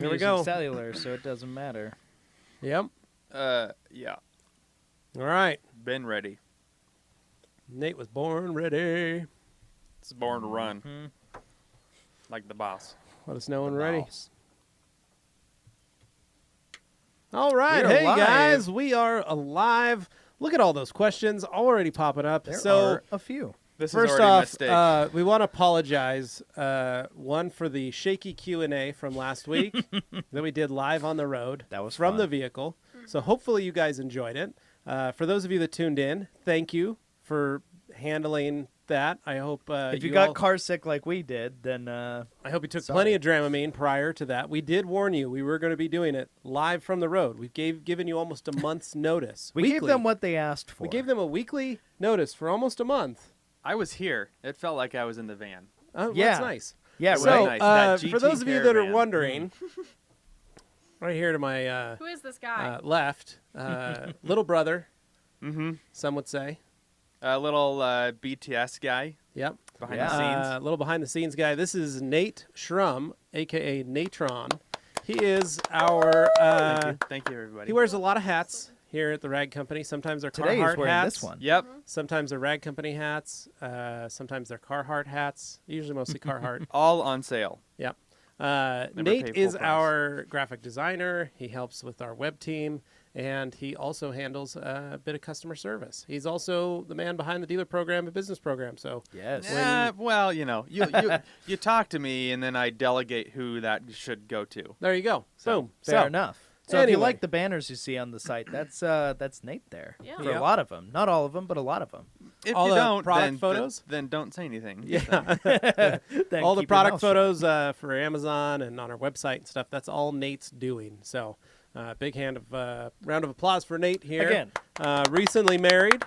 Here we using go. cellular, so it doesn't matter. Yep. Yeah. All right. Been ready. Nate was born ready. It's born to run. Like the boss. Let us know when we're ready. Boss. All right. We are Hey, live. guys. We are alive. Look at all those questions already popping up. There so, are a few. This first is already a off, mistake. we want to apologize. One for the shaky Q&A from last week that we did live on the road. That was from fun. the vehicle. So hopefully you guys enjoyed it. For those of you that tuned in, thank you for handling that. I hope If you got car sick like we did, then I hope you took Sorry. plenty of Dramamine prior to that. We did warn you we were going to be doing it live from the road. We've given you almost a month's notice. we gave Weekly. them what they asked for. We gave them a weekly notice for almost a month. I was here. It felt like I was in the van. Well, Yeah. that's nice. Yeah, So, Really right. nice. That for GT those of you that are Caravan. wondering, right here to my Who is this guy? left, little brother, Mm-hmm. some would say. A little BTS guy Yep. behind Yeah. the scenes. A little behind the scenes guy. This is Nate Schrum, aka Natron. He is our. Thank you, everybody. He wears a lot of hats here at the Rag Company. Sometimes they're Today he's Carhartt wearing hats. this one. Yep. Sometimes they're Rag Company hats. Sometimes they're Carhartt hats. Usually mostly Carhartt. All on sale. Yep. Never Nate pay full is price. our graphic designer. He helps with our web team, and he also handles a bit of customer service. He's also the man behind the dealer program and business program. So Yes. Well, you know, you talk to me, and then I delegate who that should go to. there you go. So, Boom. Fair So, enough. So if you anyway. like the banners you see on the site, that's Nate there. Yeah. For Yep. a lot of them. Not all of them, but a lot of them. If All you the don't, product then, photos? then don't say anything. Yeah. Then all the keep your product mouth shut. photos for Amazon and on our website and stuff. That's all Nate's doing. So, big round of applause for Nate here. Again. Recently married,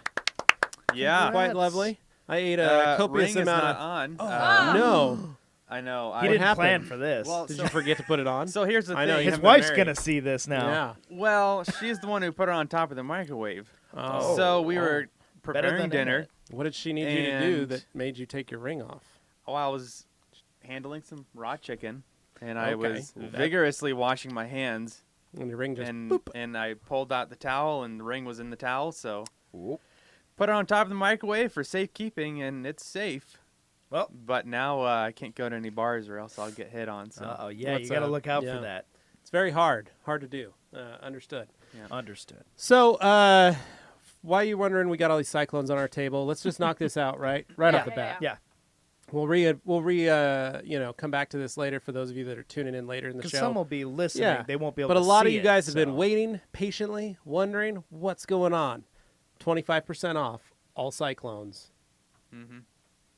Yeah. quite Congrats. lovely. I ate a copious ring is amount not of. on. No, I know. He I didn't happened? plan for this. Well, did so- you forget to put it on? So here's the I thing. know, you His haven't been wife's married. going to see this now. Yeah. Well, she's the one who put it on top of the microwave. Oh. So we were Better preparing than dinner it. What did she need you to do And- that made you take your ring off? while I was handling some raw chicken, and I Okay. was That- vigorously washing my hands, And your ring just and boop. and I pulled out the towel, and the ring was in the towel, so Whoop. put it on top of the microwave for safekeeping, and it's safe. Well, But now I can't go to any bars, or else I'll get hit on. So oh yeah, What's you got to up? look out Yeah. for that. It's very hard to do. Understood. Understood. So, why are you wondering we got all these cyclones on our table? Let's just knock this out right Yeah. off the bat. Yeah. We'll come back to this later for those of you that are tuning in later in the Because show. some will be listening. Yeah. They won't be able But to a lot of see you it, guys have been so- waiting patiently, wondering what's going on. 25% off all cyclones hmm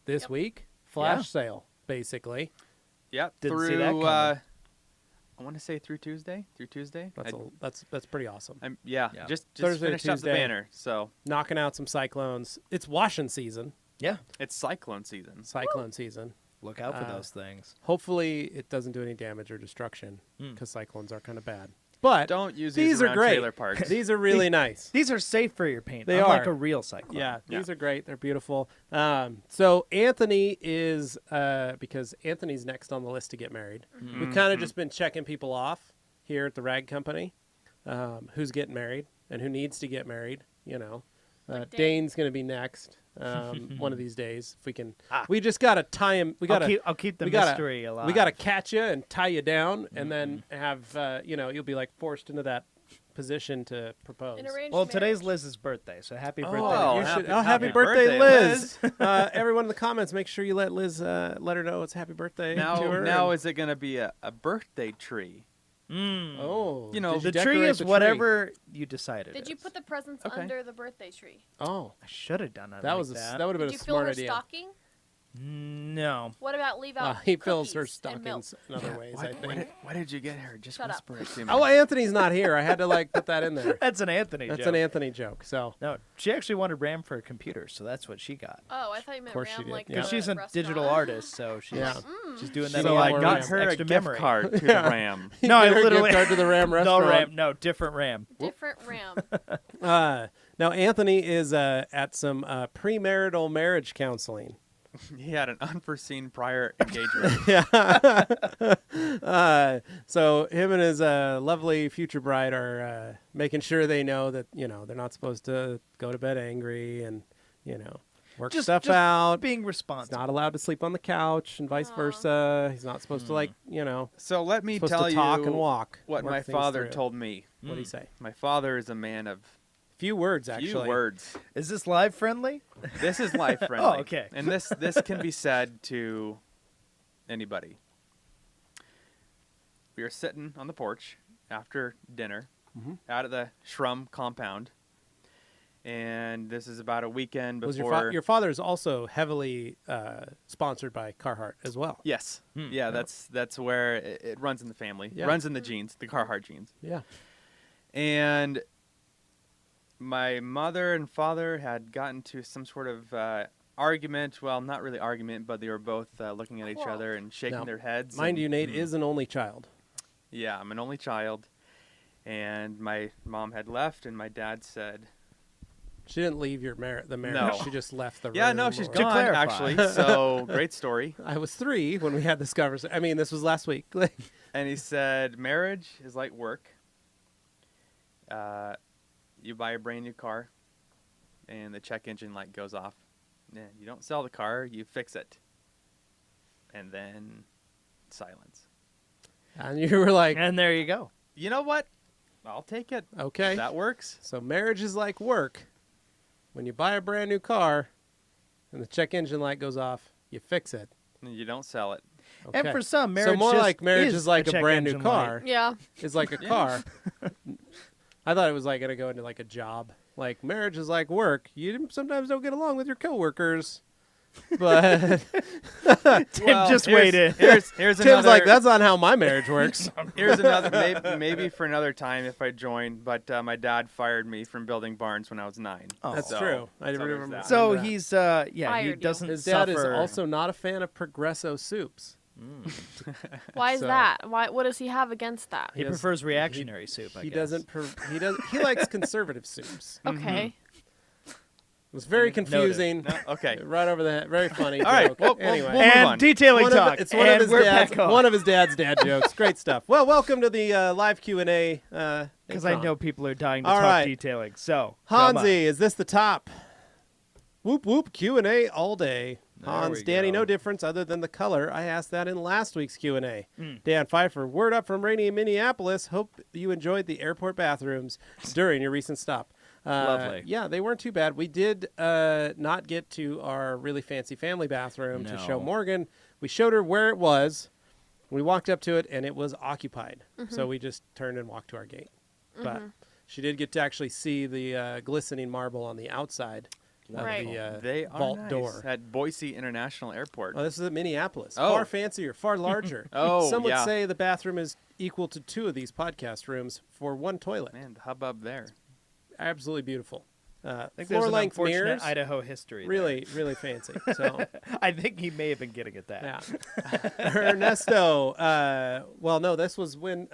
this Yep. week. Flash Yeah. sale, basically. Yep. Didn't see through that coming. I want to say through Tuesday. That's pretty awesome. Yeah. Yeah. Just Thursday to finished up the Tuesday. banner, so Knocking out some cyclones. It's washing season, Yeah. it's cyclone season. cyclone season. Look out for Uh, those things. Hopefully, it doesn't do any damage or destruction Mm. because cyclones are kind of bad. But Don't use these these are around great. trailer parks. These are really nice. These are safe for your paint. They unlike are. a real cyclone. Yeah, Yeah. these are great. They're beautiful. So Anthony is because Anthony's next on the list to get married. We've kind of just been checking people off here at the Rag Company, who's getting married and who needs to get married. You know, Like Dane. Dane's going to be next one of these days. If we can, we just got to tie him. We got to. I'll keep the we gotta- mystery alive. We got to catch you and tie you down, and then have you'll be like forced into that position to propose. An arranged Well, today's marriage. Liz's birthday, so happy birthday. Oh, to you you. should, happy happy birthday, birthday, Liz! Everyone in the comments, make sure you let Liz let her know it's happy birthday to her. Now and- is it going to be a birthday tree? oh, You know, did The decorate tree is the whatever you decided. Did you put the presents Okay. under the birthday tree? Oh, I should have done it. that like was that. that would have been Did you a fill smart her idea. stocking? No. What about leave out He fills her cookies and milk? stockings in other ways, I think. Why did you get her? Just Shut up. whisper it to me. Oh, Anthony's not here. I had to put that in there. That's an Anthony That's joke. an Anthony joke. So No, she actually wanted RAM for a computer, so that's what she got. Oh, I thought you meant course she Ram did, like yeah. Because the she's a restaurant. digital artist, so she's Yeah. she's doing She's that. a So lot I more got RAM. her a extra gift memory. card to Yeah. the RAM. No, I Get her a literally gift card to the Ram no restaurant. RAM, no different RAM. Different Ram. Now Anthony is at some premarital marriage counseling He had an unforeseen prior engagement. So him and his lovely future bride are making sure they know that they're not supposed to go to bed angry and work stuff out. Being He's responsible. not allowed to sleep on the couch and vice versa. He's not supposed to So let me supposed tell to talk you and walk. what work my things father through. told me. What did he say? My father is a man of Few words, actually. few words. Is this live friendly? This is life friendly. Oh, okay. And this can be said to anybody. We were sitting on the porch after dinner out at the Shrum compound. And this is about a weekend Was before. your father is also heavily sponsored by Carhartt as well. Yes. Yeah, that's where it runs in the family. Yeah. Runs in the genes, the Carhartt genes. Yeah. And my mother and father had gotten to some sort of argument. Well, not really argument, but they were both looking at each Whoa. other and shaking Now, their heads. Mind and- you, Nate is an only child. Yeah, I'm an only child. And my mom had left, and my dad said, She didn't leave the marriage. No. She just left the room. yeah, no, she's or- gone, clarify. actually. So, great story. I was 3 when we had this conversation. I mean, this was last week. And he said, marriage is like work. You buy a brand new car, and the check engine light goes off. And you don't sell the car, you fix it. And then silence. And you were like, And there you go. You know what? I'll take it. okay. That works. So marriage is like work. When you buy a brand new car and the check engine light goes off, you fix it. And you don't sell it. Okay. And for some, marriage so more just like marriage is like a check brand new engine light. car. Yeah. It's like a car. I thought it was like going to go into like a job. Like marriage is like work. You sometimes don't get along with your coworkers. But Tim, just wait in. Here's Tim's another, like, that's not how my marriage works. Here's another, maybe for another time if I join, but my dad fired me from building barns when I was 9. Oh. That's So- true. I so there's remember. that. So remember that. he's he Fired you. doesn't His dad suffer. is also not a fan of Progresso soups. Why is So- that? Why? What does he have against that? He does- prefers reactionary soup. I He guess. doesn't. He likes conservative soups. Okay. It was very confusing. No? Okay. Right over the head. Very funny. All right, joke. well, anyway. we'll move And on. detailing talk. It's one of and his we're dad's. back on. One of his dad's dad jokes. Great stuff. Well, welcome to the live Q&A. Because I know people are dying to All talk right. detailing. So come on. Hansi, is this the top? Whoop whoop Q&A all day. There Hans, we Danny, go. no difference other than the color. I asked that in last week's Q&A. Mm. Dan Pfeiffer, word up from rainy Minneapolis. Hope you enjoyed the airport bathrooms during your recent stop. Lovely. Yeah, they weren't too bad. We did not get to our really fancy family bathroom to show No. Morgan. We showed her where it was. We walked up to it, and it was occupied. So we just turned and walked to our gate. But she did get to actually see the glistening marble on the outside of Right. the They are vault nice door. at Boise International Airport. Oh, this is at Minneapolis. Oh. Far fancier, far larger. Oh, Some would yeah. say the bathroom is equal to 2 of these podcast rooms for one toilet. Man, the hubbub there. Absolutely beautiful. I think there's an Floor-length unfortunate mirrors. Idaho history. Really, really fancy. So, there. I think he may have been getting at that. yeah. Ernesto. Well, no, this was when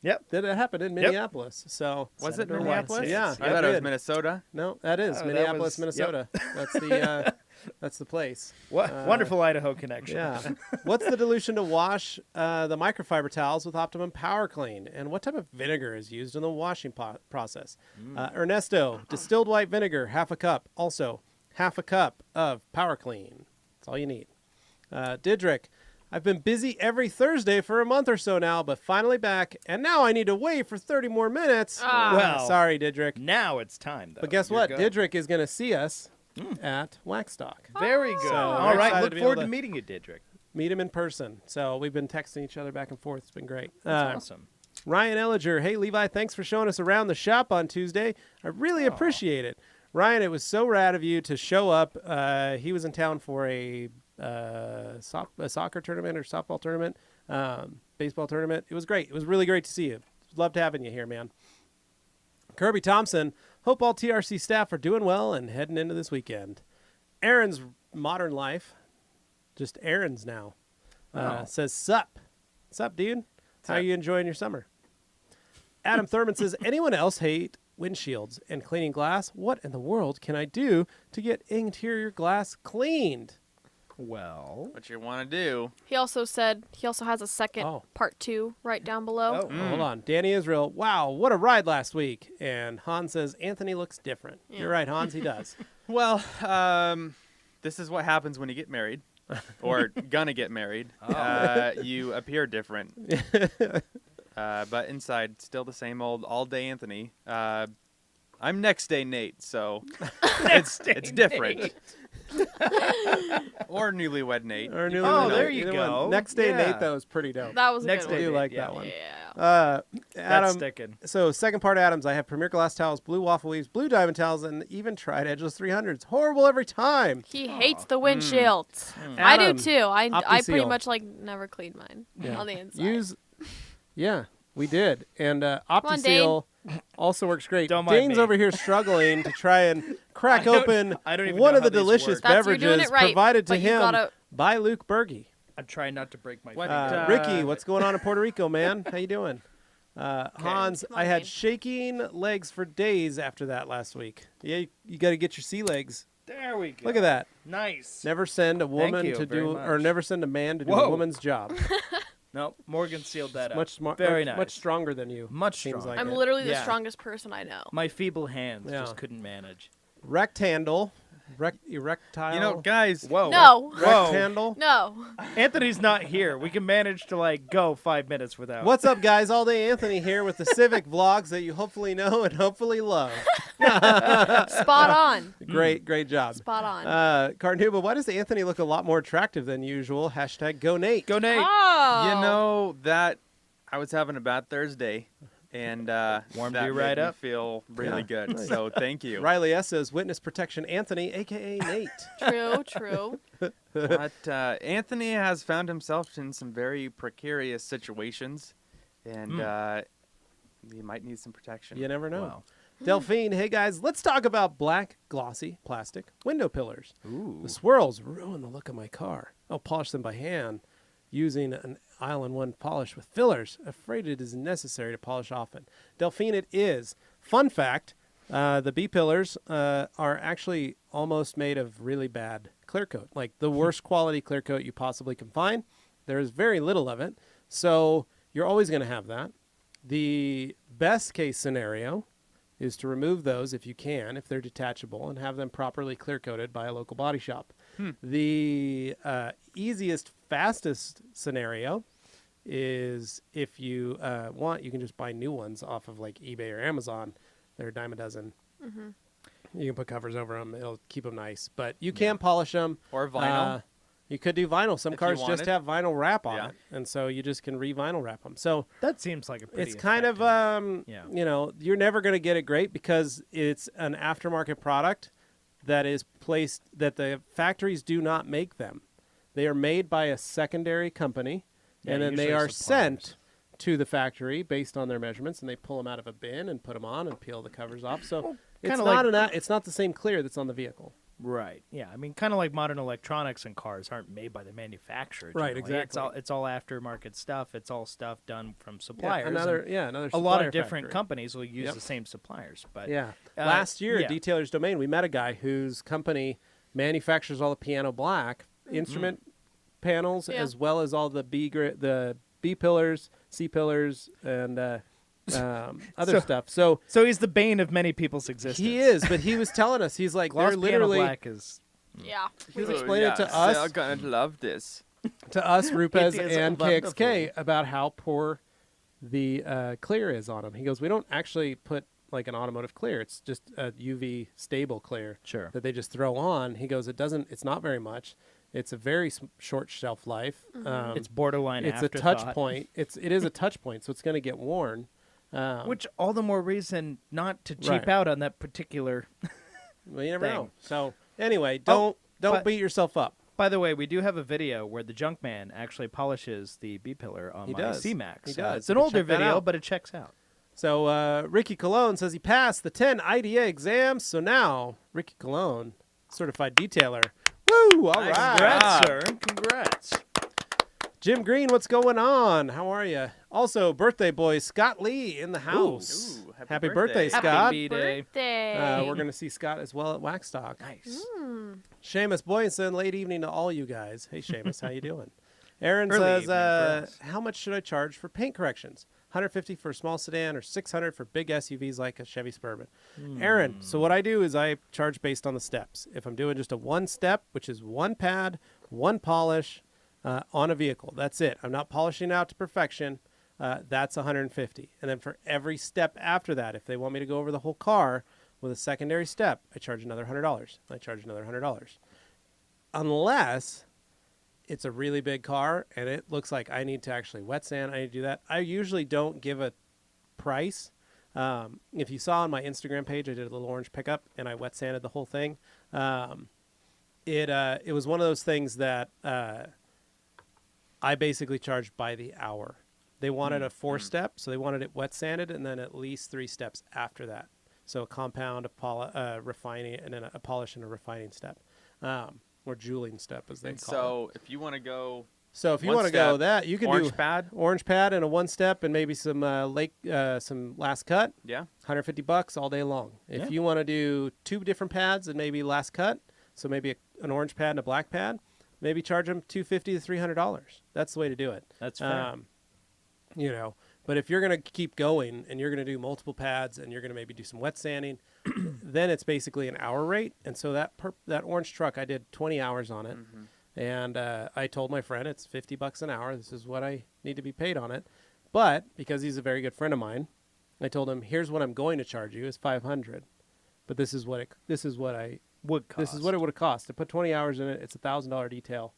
Yep. that it happened in Minneapolis. So Was it Senator Minneapolis? Weinstein. Yeah, I it thought it was did. Minnesota. No, that is Oh, that Minneapolis, was- yep. Minnesota. That's the that's the place. Wonderful Idaho connection. Yeah. What's the dilution to wash the microfiber towels with Optimum Power Clean? And what type of vinegar is used in the washing process? Ernesto, distilled white vinegar, half a cup. Also, half a cup of Power Clean. That's all you need. Didrik, I've been busy every Thursday for a month or so now, but finally back, and now I need to wait for 30 more minutes. Well, Sorry, Didrik. Now it's time, though. But guess You're what? good. Didrik is going to see us at Waxstock. Very good. So, All we're right. excited Look to be forward able to to- meeting you, Didrik. Meet him in person. So we've been texting each other back and forth. It's been great. That's awesome. Ryan Elliger, hey Levi, thanks for showing us around the shop on Tuesday. I really appreciate it. Ryan, it was so rad of you to show up. He was in town for a soccer tournament or softball tournament, baseball tournament. It was great. It was really great to see you. Loved having you here, man. Kirby Thompson, hope all TRC staff are doing well and heading into this weekend. Aaron's Modern Life, just Aaron's now, says, sup, dude? How are you enjoying your summer? Adam Thurman says, anyone else hate windshields and cleaning glass? What in the world can I do to get interior glass cleaned? Well. What you want to do? He also has a second Oh. part 2 right down below. Oh. Hold on. Danny Israel, wow, what a ride last week. And Hans says, Anthony looks different. Yeah. You're right, Hans, he does. Well, this is what happens when you get married, or gonna get married. You appear different, but inside, still the same old all-day Anthony. I'm next day Nate, so it's different. Or newlywed Nate. Or You newlywed can Oh, Nate. there you Either go. one. Next day, Yeah. Nate, though, is pretty dope. That was a Next good I day, do one. like yeah. that one. Yeah. That's Adam, sticking. so second part Adams, I have Premier Glass towels, blue waffle weaves, blue diamond towels, and even tried Edgeless 300s. Horrible every time. He hates the windshields. I Adam, do too. I pretty OptiSeal. much like never cleaned mine on the inside. Yeah, we did. And on, OptiSeal also works great. Don't mind Dane's me. over here struggling to try and crack I don't- open I don't even one know of the how these delicious work. That's- you're doing beverages it right, provided to but you him gotta- by Luke Berge. I'm trying not to break my What? finger. Ricky, what's going on in Puerto Rico, man? How you doing? Hans, Come on, I had Dane. shaking legs for days after that last week. Yeah, you got to get your sea legs. There we go. Look at that. Nice. Never send a woman you to very do, or much. never send a man to do a Whoa. woman's job. Nope. Morgan sealed that up. Much smart, Very much, nice. much stronger than you. Much seems stronger. like I'm it. literally the Yeah. strongest person I know. My feeble hands Yeah. just couldn't manage. Rectangle, erectile. You know, guys. Whoa. No. Whoa. rectangle. No. Anthony's not here. We can manage to go 5 minutes without. What's up, guys? All Day Anthony here with the Civic vlogs that you hopefully know and hopefully love. Spot on. Great job. Spot on. Carnuba, why does Anthony look a lot more attractive than usual? Hashtag go Nate. Go Nate. Oh. You know that I was having a bad Thursday, and Warmed that you made right me up. feel really Yeah. good. Nice. So thank you. Riley S says witness protection Anthony, aka Nate. True. But Anthony has found himself in some very precarious situations, and he might need some protection. You never know. Wow. Delphine, hey guys, let's talk about black glossy plastic window pillars. Ooh. The swirls ruin the look of my car. I'll polish them by hand using an Island 1 polish with fillers. Afraid it is necessary to polish often. Delphine, it is. Fun fact, the B pillars are actually almost made of really bad clear coat, like the worst quality clear coat you possibly can find. There is very little of it, so you're always going to have that. The best case scenario is to remove those if you can, if they're detachable, and have them properly clear coated by a local body shop. The easiest, fastest scenario is if you want, you can just buy new ones off of like eBay or Amazon. They're a dime a dozen. You can put covers over them. It'll keep them nice. But you can polish them. Or vinyl. You could do vinyl. Some If you cars just wanted. have vinyl wrap on Yeah. it. And so you just can re-vinyl wrap them. So That seems like a pretty it's kind of, effective- yeah. you know, you're never going to get it great because it's an aftermarket product that is placed, that the factories do not make them. They are made by a secondary company, Yeah, and then they usually are suppliers. sent to the factory based on their measurements, and they pull them out of a bin and put them on and peel the covers off. So it's kinda not like- it's not the same clear that's on the vehicle. Right. Yeah. I mean, kind of like modern electronics and cars aren't made by the manufacturer. Right, generally. exactly. It's all aftermarket stuff. It's all stuff done from suppliers. Another and another. a lot supplier of different factory. companies will use Yep. the same suppliers. But Yeah. Uh, Last year yeah. at Detailer's Domain, we met a guy whose company manufactures all the piano black Mm-hmm. instrument panels, Yeah. as well as all the B pillars, C pillars, and other stuff. So So he's the bane of many people's existence. he is, but he was telling us, he's like, Gloss they're piano literally black is Yeah. he was Oh, explaining yes, to us, They're gonna love this. Rupes It is and wonderful. KXK, about how poor the clear is on them. He goes, we don't actually put like an automotive clear. It's just a UV stable clear Sure. that they just throw on. He goes, it's not very much. It's a very short shelf life. It's borderline. It's a touch afterthought. point. It is a touch point, so it's going to get worn. Which all the more reason not to cheap Right. out on that particular. Well, you never thing. know. So anyway, Oh, don't but- beat yourself up. By the way, we do have a video where the junk man actually polishes the B pillar on He my does. C-Max. He does. It's an You can older check that video, out. but it checks out. So Ricky Cologne says he passed the 10 IDA exams. So now Ricky Cologne, certified detailer. Woo! All right. Nice Congrats, job. sir. Congrats. Jim Green, what's going on? How are you? Also, birthday boy Scott Lee in the house. Ooh. Happy birthday, Scott. Happy B-Day. Birthday. We're going to see Scott as well at Waxstock. Nice. Seamus Boyson, late evening to all you guys. Hey, Seamus, how you doing? Aaron Early says, evening for us. how much should I charge for paint corrections? $150 for a small sedan or $600 for big SUVs like a Chevy Suburban. Aaron, so what I do is I charge based on the steps. If I'm doing just a one step, which is one pad, one polish on a vehicle, that's it. I'm not polishing out to perfection. That's $150. And then for every step after that, if they want me to go over the whole car with a secondary step, I charge another $100. I charge another $100. Unless it's a really big car and it looks like I need to actually wet sand, I need to do that. I usually don't give a price. If you saw on my Instagram page, I did a little orange pickup and I wet sanded the whole thing. It was one of those things that I basically charged by the hour. They wanted a 4-step, so they wanted it wet sanded and then at least 3 steps after that. So a compound, a refining, and then a polish and a refining step. Or jeweling step, as they And call so if you want to go So if you one want to go step, that, you can orange do pad, orange pad and a 1-step and maybe some some last cut. yeah, $150 all day long. If Yeah. you want to do 2 different pads and maybe last cut, so maybe an orange pad and a black pad, maybe charge them $250 to $300. That's the way to do it. That's fair. You know, but if you're going to keep going and you're going to do multiple pads and you're going to maybe do some wet sanding, then it's basically an hour rate. And so that orange truck, I did 20 hours on it. And I told my friend it's $50 an hour. This is what I need to be paid on it. But because he's a very good friend of mine, I told him, here's what I'm going to charge you is $500. But this is what it would have cost to put 20 hours in it. It's $1,000 detail.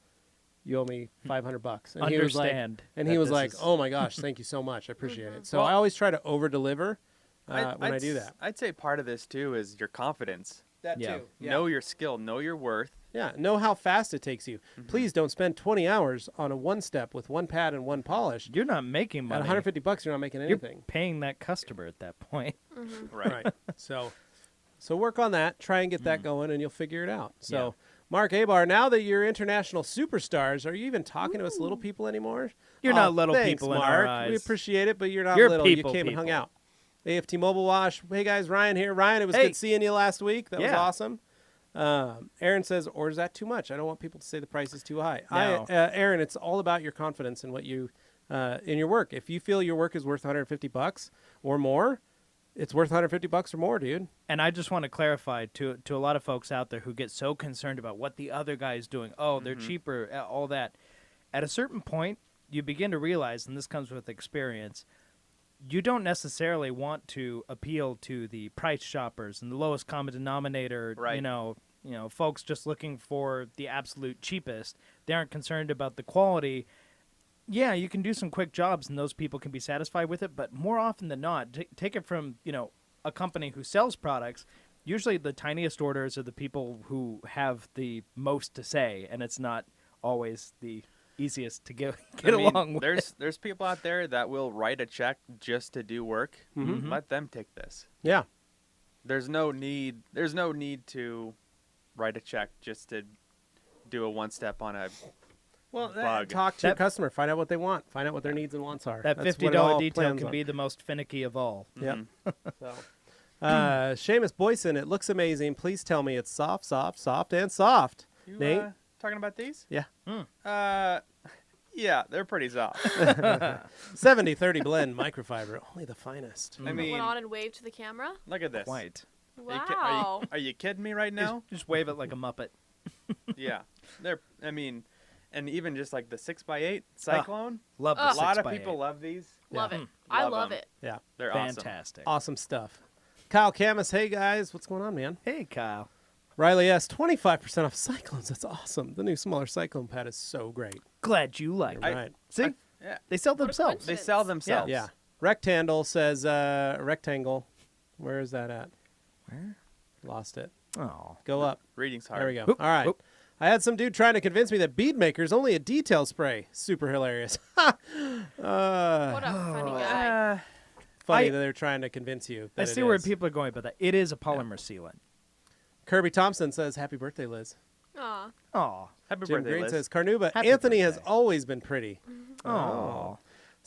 You owe me $500. And he was like, Understand "Oh my gosh, thank you so much. I appreciate it." So Well, I always try to over deliver when I do that. I'd say part of this too is your confidence. That Yeah. Know your skill, know your worth. Yeah, know how fast it takes you. Please don't spend 20 hours on a 1-step with 1 pad and 1 polish. You're not making At money. $150, you're not making You're anything. paying that customer at that point. Right. Right. So work on that. Try and get that going, and you'll figure it out. So, Mark Abar, now that you're international superstars, are you even talking to us little people anymore? You're not little thanks, people in Mark. our We eyes. appreciate it, but you're not You're little. people, You came and hung people. out. AFT Mobile Wash. Hey guys, Ryan here. Ryan, it was Hey. good seeing you last week. That was Yeah. awesome. Aaron says, or is that too much? I don't want people to say the price is too high. No. Aaron, it's all about your confidence in what you in your work. If you feel your work is worth $150 or more, it's worth $150 or more, dude. And I just want to clarify to a lot of folks out there who get so concerned about what the other guy is doing. Oh, they're cheaper, all that. At a certain point, you begin to realize, and this comes with experience, you don't necessarily want to appeal to the price shoppers and the lowest common denominator. Right. You know, folks just looking for the absolute cheapest. They aren't concerned about the quality. Yeah, you can do some quick jobs, and those people can be satisfied with it. But more often than not, take it from a company who sells products. Usually, the tiniest orders are the people who have the most to say, and it's not always the easiest to get along with. There's people out there that will write a check just to do work. Let them take this. Yeah. There's no need to write a check just to do a 1-step on a Well, bug. talk to your That- customer. Find out what they want. Find out what their needs and wants are. That That's what it $50 all detail plans can on. be the most finicky of all. Yep. So, Seamus Boyson, it looks amazing. Please tell me it's soft, soft, soft, and soft. You, Nate? talking about these? Yeah. Yeah, they're pretty soft. 70-30 blend microfiber. Only the finest. I mean, Went on and waved to the camera. look at this. Quite. Wow. Are you kidding me right now? Just wave it like a Muppet. Yeah, and even just like the 6x8 Cyclone. Love the A lot of 6x8. people love these. Love Yeah. it. I Love love 'em. it. Yeah. They're awesome. Fantastic. Awesome stuff. Kyle Camus, hey guys, what's going on, man? Hey, Kyle. Riley S, 25% off Cyclones. That's awesome. The new smaller Cyclone pad is so great. Glad you like You're it. right. See? Yeah, They sell What a themselves. they sell themselves. Yeah. Rectangle says, rectangle. Where is that at? Where? Lost it. Oh. Go up. Reading's hard. There we go. Whoop, All right. whoop. I had some dude trying to convince me that bead maker is only a detail spray. Super hilarious. What a funny guy. Funny I- that they're trying to convince you that I see it where is. people are going about that. It is a polymer sealant. Kirby Thompson says, happy birthday, Liz. Aw. Oh. Happy Jim birthday, Green Liz. says, Carnuba, Happy Anthony has birthday. always been pretty. Oh.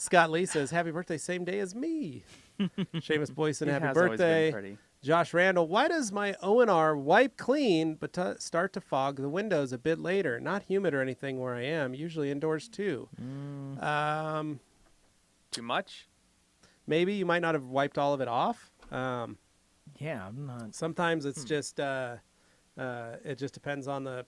Scott Lee says, happy birthday, same day as me. Seamus Boyson, He happy has always been birthday. pretty. Josh Randall, why does my O&R wipe clean but start to fog the windows a bit later? Not humid or anything where I am, usually indoors too. Too much? Maybe you might not have wiped all of it off. Yeah, I'm not. Sometimes it's just it just depends on the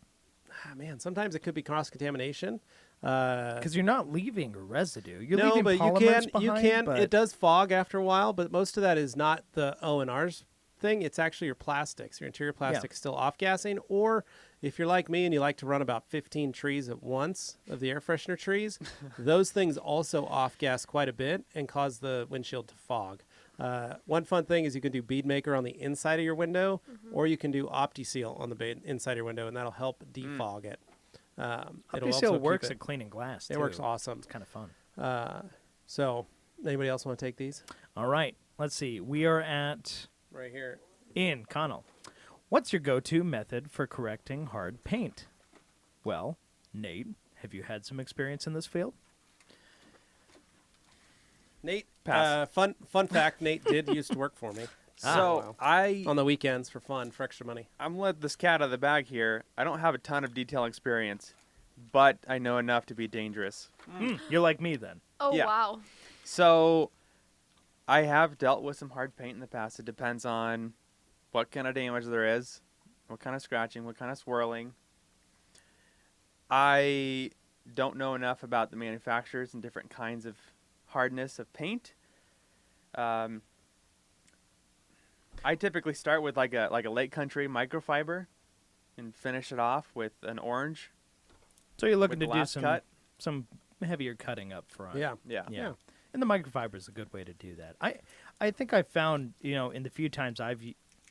man. Sometimes it could be cross contamination. Because you're not leaving a residue. You're No, leaving but polymers you behind, can. but It does fog after a while, but most of that is not the O&R's thing. It's actually your plastics. Your interior plastic is still off gassing. Or if you're like me and you like to run about 15 trees at once of the air freshener trees, those things also off gas quite a bit and cause the windshield to fog. One fun thing is you can do bead maker on the inside of your window, or you can do OptiSeal on the inside of your window, and that'll help defog it. It'll also OptiSeal keep works it- at cleaning glass. It too. works awesome. It's kind of fun. So, anybody else want to take these? All right, let's see. We are at Right here. Ian Connell. What's your go-to method for correcting hard paint? Well, Nate, have you had some experience in this field? Nate, Pass. fun fact, Nate did used to work for me. So wow. On the weekends for fun, for extra money. I'm let this cat out of the bag here. I don't have a ton of detail experience, but I know enough to be dangerous. You're like me then. Oh, Yeah. wow. So I have dealt with some hard paint in the past. It depends on what kind of damage there is, what kind of scratching, what kind of swirling. I don't know enough about the manufacturers and different kinds of hardness of paint. I typically start with like a Lake Country microfiber and finish it off with an orange. So you're looking With to do last cut? some heavier cutting up front. Yeah. Yeah. Yeah. And the microfiber is a good way to do that. I think I found, in the few times I've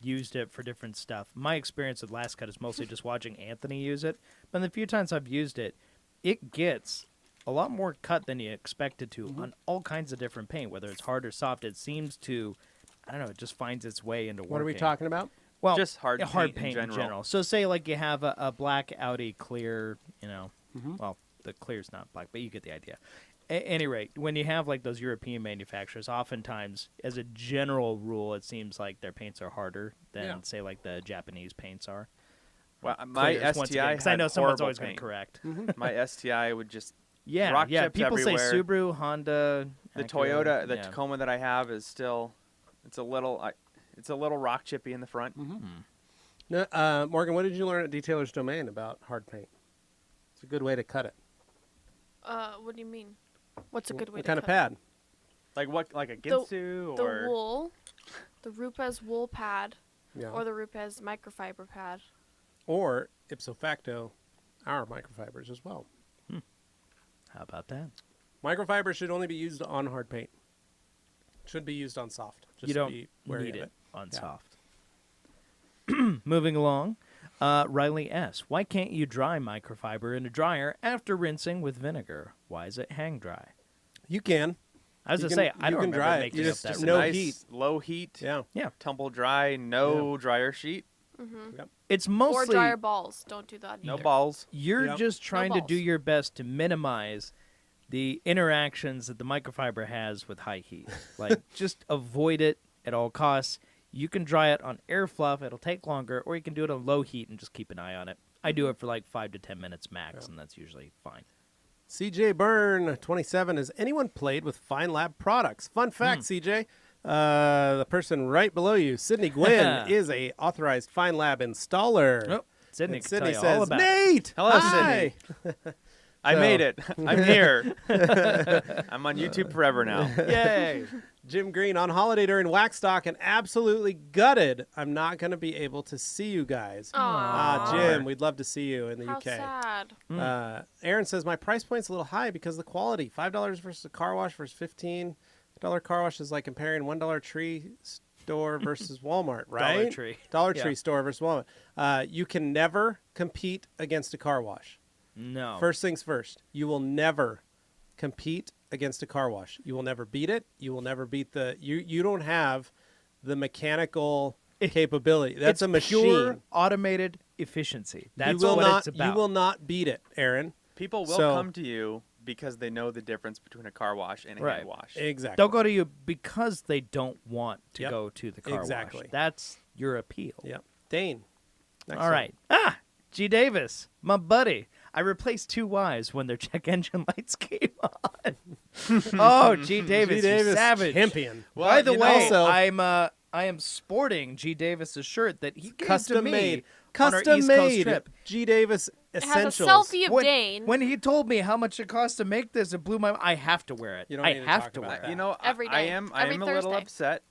used it for different stuff, my experience with Last Cut is mostly just watching Anthony use it. But in the few times I've used it, it gets a lot more cut than you expect it to on all kinds of different paint, whether it's hard or soft. It seems to, I don't know, it just finds its way into working. What are we talking about? Well, Just hard hard paint in general. So say like you have a black Audi clear, well, the clear's not black, but you get the idea. Any rate, when you have like those European manufacturers, oftentimes, as a general rule, it seems like their paints are harder than say like the Japanese paints are. Well, my Clears, once again, STI 'cause I know had someone's horrible always going to paint. correct. My STI would just Yeah, rock yeah. chips People everywhere. say Subaru, Honda, the Acura, Toyota, the yeah. Tacoma that I have is still, it's a little rock chippy in the front. No, Morgan, what did you learn at Detailer's Domain about hard paint? It's a good way to cut it. What do you mean? What's a good way What to kind of cut it? pad? Like what? Like a Ginsu The or wool, the Rupes wool pad, Yeah. or the Rupes microfiber pad. Or ipso facto, our microfibers as well. How about that? Microfibers should only be used on hard paint. Should be used on soft. Just You don't be wary need of it on Yeah. soft. Moving along, Riley S. Why can't you dry microfiber in a dryer after rinsing with vinegar? Why is it hang dry? You can. I was You going to can- say, I you don't can remember dry it. making You up just- that just rule. no nice heat. low heat, Yeah. Yeah, tumble dry, no dryer sheet, it's Or mostly dryer balls. Don't do that no either. balls. you're Yep. just trying to do balls. your best to minimize the interactions that the microfiber has with high heat. Like, just avoid it at all costs. You can dry it on air fluff. It'll take longer, or you can do it on low heat and just keep an eye on it. I do it for like 5 to 10 minutes max, and that's usually fine. CJ Byrne, 27. Has anyone played with Fine Lab products? Fun fact, CJ. The person right below you, Sydney Gwynn, is a authorized Fine Lab installer. Oh, Sydney And can Sydney tell you all says, about it. Nate! Hello, hi!" I So- made it. I'm here. I'm on YouTube forever now. Yay! Jim Green, on holiday during Waxstock and absolutely gutted. I'm not going to be able to see you guys. Aw. Jim, we'd love to see you in the How UK. sad. Aaron says, my price point's a little high because of the quality. $5 versus a car wash versus $15 car wash is like comparing $1 tree store versus Walmart, right? Dollar Tree. Dollar Yeah. Tree store versus Walmart. You can never compete against a car wash. No. First things first, you will never compete against a car wash. You will never beat it. You will never beat you don't have the mechanical capability. That's it's a machine. Pure automated efficiency. That's you will what not, it's about. You will not beat it, Aaron. People will So- come to you because they know the difference between a car wash and a Right. hand wash. Exactly. They'll go to you because they don't want to Yep. go to the car Exactly. wash. That's your appeal. Yep. Dane. next All one. right. G. Davis, my buddy. I replaced 2 Ys when their check engine lights came on. Oh, G. Davis, G. you Davis, savage. champion. Well, By the you know- way, Also- I am sporting G. Davis's shirt that he gave to Custom me made. on our Custom East Coast made. trip. G. Davis It has a essentials. selfie of When, Dane. when he told me how much it cost to make this, it blew my. I have to wear it. You don't I need to have talk to about wear that. it. You know, Every I day. am Every a little Thursday. upset.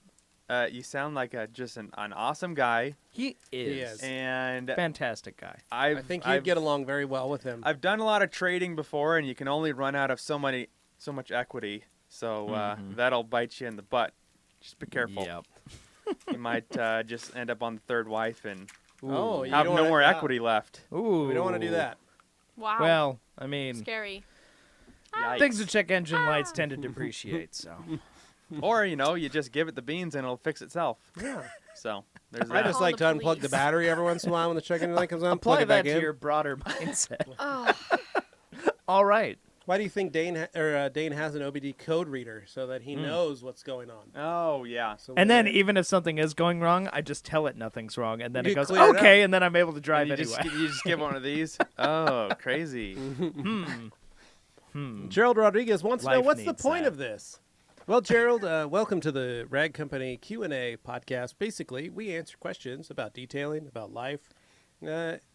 You sound like just an awesome guy, He is. is. and Fantastic guy. I think you'd get along very well with him. I've done a lot of trading before, and you can only run out of so much equity. So that'll bite you in the butt. Just be careful. Yep. You might just end up on the third wife and Oh, you have don't no wanna- more yeah. equity left. Ooh. We don't want to do that. Wow. Well, I mean, Scary. Yikes. things with check engine lights tend to depreciate, so. Or you just give it the beans and it'll fix itself. Yeah. So there's I that. just Call like to the unplug the police. battery every once in a while when the check-in light comes on. Plug Apply it back that to in. your broader mindset. Oh, All right. Why do you think Dane has an OBD code reader so that he knows what's going on? Oh yeah. So And then when- even if something is going wrong, I just tell it nothing's wrong, and then You it goes, clear it okay, and then I'm able to drive And anyway. you just give one of these. Oh, crazy. Gerald Rodriguez wants to know Life what's the needs point that. of this. Well, Gerald, welcome to the Rag Company Q&A podcast. Basically, we answer questions about detailing, about life,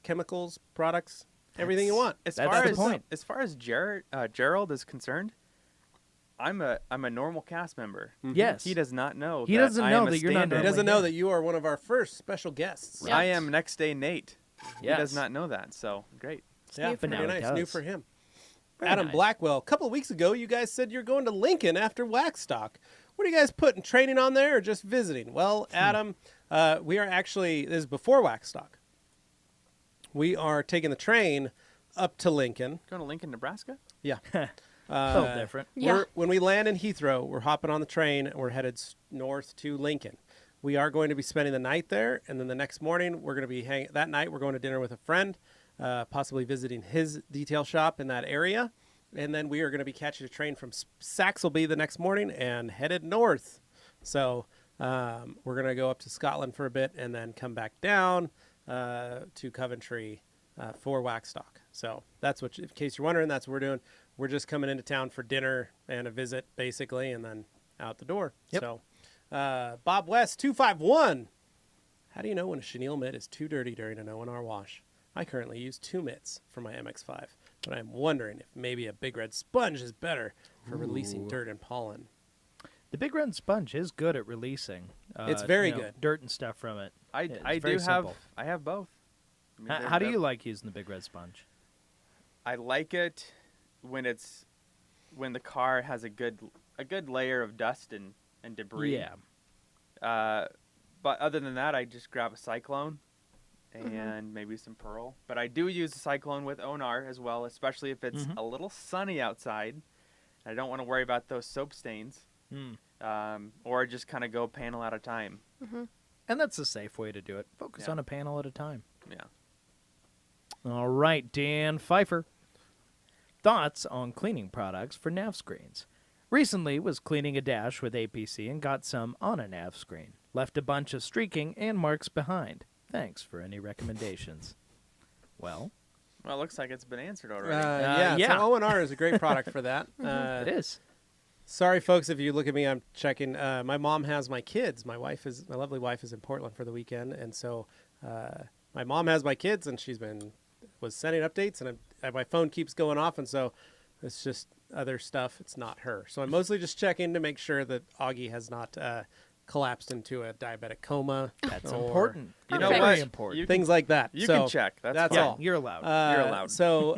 chemicals, products, everything you want. As That's far the as point. as far as Gerald is concerned, I'm a normal cast member. Yes. He does not know. He that doesn't I know am a that you're not stand-in. He normally doesn't know here. that you are one of our first special guests. Yeah. I am next day Nate. He Yes. does not know that. So great. Yeah, new for very him. nice. Now he New does. for him. Very Adam nice. Blackwell, a couple of weeks ago, you guys said you're going to Lincoln after Waxstock. What are you guys putting training on there or just visiting? Well, Adam, we are actually, this is before Waxstock. We are taking the train up to Lincoln. Going to Lincoln, Nebraska? Yeah. A little different. Yeah. When we land in Heathrow, we're hopping on the train and we're headed north to Lincoln. We are going to be spending the night there, and then the next morning we're going to be that night we're going to dinner with a friend, possibly visiting his detail shop in that area, and then we are going to be catching a train from Saxelby the next morning and headed north. So we're going to go up to Scotland for a bit and then come back down to Coventry for Waxstock. So that's what, in case you're wondering, that's what we're doing. We're just coming into town for dinner and a visit, basically, and then out the door. Yep. So, Bob West 251. How do you know when a chenille mitt is too dirty during an O&R wash? I currently use 2 mitts for my MX-5, but I'm wondering if maybe a big red sponge is better for releasing dirt and pollen. The Big Red Sponge is good at releasing. It's very good. Dirt and stuff from it. I It's I very do have simple. I have both. I mean, How do you like using the Big Red Sponge? I like it when the car has a good layer of dust and debris. Yeah. But other than that, I just grab a Cyclone and maybe some Pearl. But I do use a Cyclone with Onar as well, especially if it's a little sunny outside. I don't want to worry about those soap stains. Or just kind of go panel at a time. And that's a safe way to do it. Focus Yeah. on a panel at a time. Yeah. All right, Dan Pfeiffer. Thoughts on cleaning products for nav screens. Recently was cleaning a dash with APC and got some on a nav screen. Left a bunch of streaking and marks behind. Thanks for any recommendations. Well, Well, it looks like it's been answered already. Yeah, yeah. so O&R is a great product for that. it is. Sorry, folks, if you look at me, I'm checking. My mom has my kids. My lovely wife is in Portland for the weekend, and so my mom has my kids, and was sending updates, and my phone keeps going off, and so it's just other stuff. It's not her, so I'm mostly just checking to make sure that Augie has not collapsed into a diabetic coma. That's or important. You know Perfect. what? Very important. You things like that. You So can check. That's that's fine. all. You're allowed. You're allowed. So,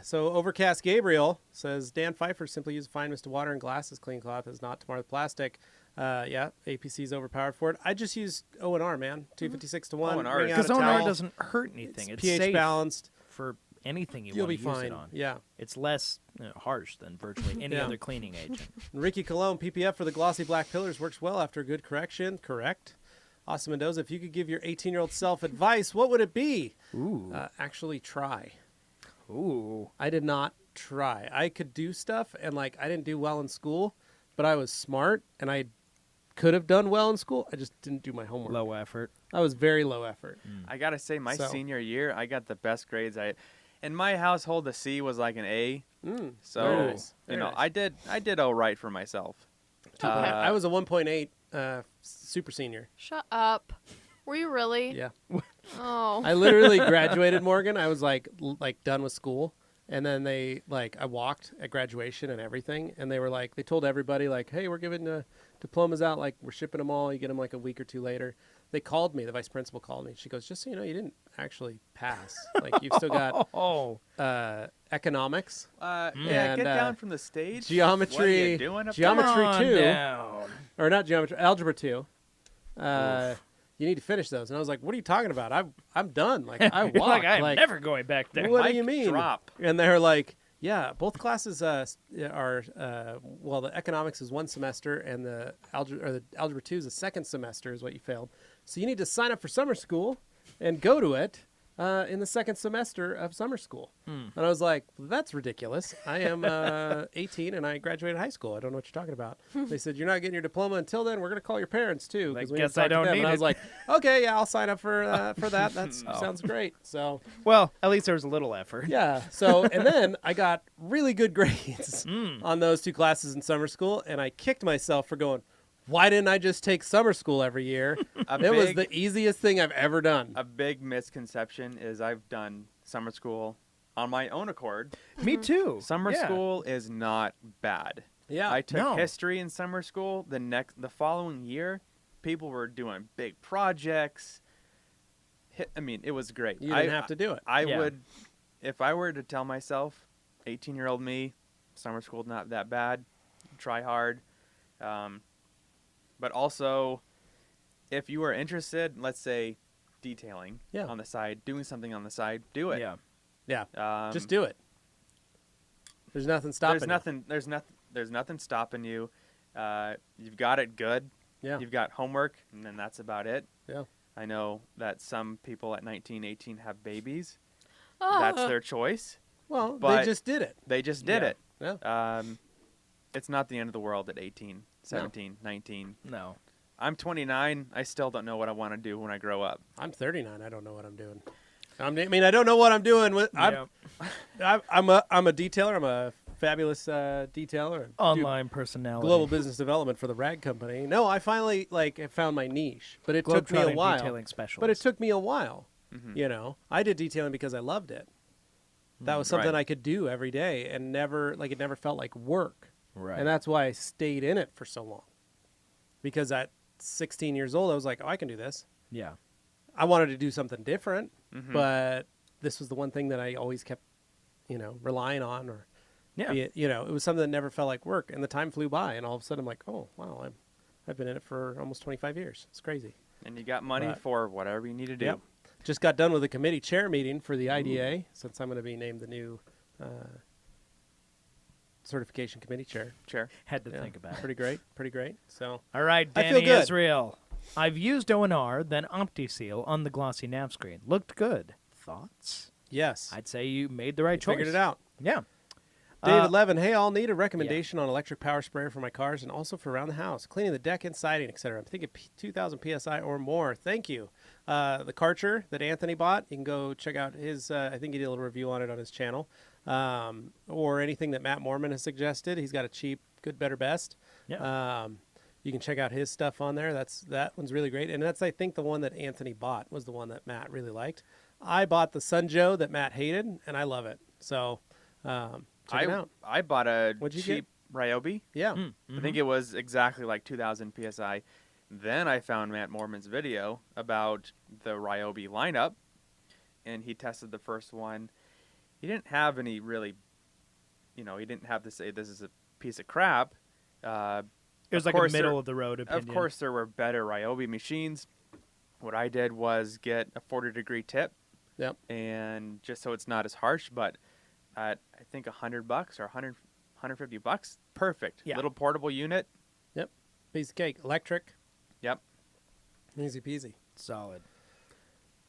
so Overcast Gabriel says, Dan Pfeiffer simply use fine mist of water and glasses. Clean cloth is not to mar the plastic. Yeah, APC is overpowered for it. I just use O&R, man. 256 to 1. O&R wring is- out a Because Onar towel. doesn't hurt anything. It's pH safe balanced. for anything you You'll want be to use fine. it on. Yeah. It's less harsh than virtually any Yeah. other cleaning agent. And Ricky Cologne, PPF for the glossy black pillars works well after a good correction. Correct. Austin Mendoza, if you could give your 18-year-old self advice, what would it be? Ooh. Actually try. Ooh. I did not try. I could do stuff, and like I didn't do well in school, but I was smart, and I could have done well in school. I just didn't do my homework. Low effort. I was very low effort. I gotta say, my So- senior year, I got the best grades. In my household, a C was like an A. So Very nice. you Very know, nice. I did all right for myself. I was a 1.8 super senior. Shut up. Were you really? Yeah. Oh. I literally graduated, Morgan. I was like done with school, and then they I walked at graduation and everything, and they were like, they told everybody like, hey, we're giving diplomas out, like we're shipping them all. You get them like a week or two later. They called me. The vice principal called me. She goes, just so you know, you didn't actually pass. Like you've still got economics, Yeah, And, get down from the stage. geometry, What are you doing up geometry Calm 2, down. or not geometry, algebra 2. You need to finish those. And I was like, what are you talking about? I'm done. Like I You're walked. like, I'm never going back there. What do Mic you mean? drop. And they're like, yeah, both classes are well, the economics is one semester, and the algebra 2 is a second semester is what you failed. So you need to sign up for summer school and go to it in the second semester of summer school. And I was like, well, that's ridiculous. I am 18 and I graduated high school. I don't know what you're talking about. They said, you're not getting your diploma until then. We're going to call your parents too. 'cause Like, we need to guess I talk to don't them." need And I was it. like, okay, yeah, I'll sign up for that. That sounds great. So Well, at least there was a little effort. yeah. So, and then I got really good grades on those two classes in summer school, and I kicked myself for going, why didn't I just take summer school every year? It was the easiest thing I've ever done. A big misconception is I've done summer school on my own accord. Me too. Summer Yeah. school is not bad. Yeah. I took No. history in summer school. The following year, people were doing big projects. I mean, it was great. You didn't have to do it. I Yeah. would, if I were to tell myself, 18-year-old me, summer school not that bad, try hard. But also, if you are interested, let's say, detailing Yeah. on the side, doing something on the side, do it. Yeah. Yeah. Just do it. There's nothing stopping There's nothing stopping you. You've got it good. Yeah. You've got homework, and then that's about it. Yeah. I know that some people at 19, 18 have babies. Ah. That's their choice. Well, they But- just did it. They just did Yeah. it. Yeah. It's not the end of the world at 18, 17, 19. No. I'm 29. I still don't know what I want to do when I grow up. I'm 39. I don't know what I'm doing. I mean, I don't know what I'm doing. I'm a detailer. I'm a fabulous detailer. I do Online personality. global business development for the Rag Company. No, I finally have found my niche, but it took me a Globetrotting while. detailing specialist. But it took me a while. Mhm. You know, I did detailing because I loved it. That was something Right. I could do every day, and it never felt like work. Right. And that's why I stayed in it for so long. Because at 16 years old, I was like, oh, I can do this. Yeah. I wanted to do something different, Mhm. but this was the one thing that I always kept, relying on, or Yeah. it was something that never felt like work, and the time flew by, and all of a sudden I'm like, oh wow, I've been in it for almost 25 years. It's crazy. And you got money But- for whatever you need to do. Yep. Just got done with a committee chair meeting for the IDA, since I'm going to be named the new certification committee chair. Chair. Had to Yeah. think about it. Pretty great. So All right, I feel Danny good. Israel. I've used ONR, then OptiSeal on the glossy nav screen. Looked good. Thoughts? yes, I'd say you made the right choice. figured it out. Yeah. David Levin, hey, I'll need a recommendation on electric power sprayer for my cars and also for around the house, cleaning the deck and siding, etc. I'm thinking 2,000 psi or more. Thank you. The Karcher that Anthony bought, you can go check out his. I think he did a little review on it on his channel, or anything that Matt Mormon has suggested. He's got a cheap, good, better, best. Yeah. You can check out his stuff on there. That one's really great, and that's I think the one that Anthony bought was the one that Matt really liked. I bought the Sunjoe that Matt hated, and I love it. So. Check it out. I bought a What'd you cheap Ryobi. Yeah. I think it was exactly like 2,000 psi. Then I found Matt Mormon's video about the Ryobi lineup, and he tested the first one. He didn't have any really, he didn't have to say this is a piece of crap. It was Of like a course middle there- of the road opinion. Of course, there were better Ryobi machines. What I did was get a 40-degree tip, Yep. and just so it's not as harsh, but at I think $100 or $150, perfect. Yeah. Little portable unit. Piece of cake. Electric. Yep. Easy peasy. Solid.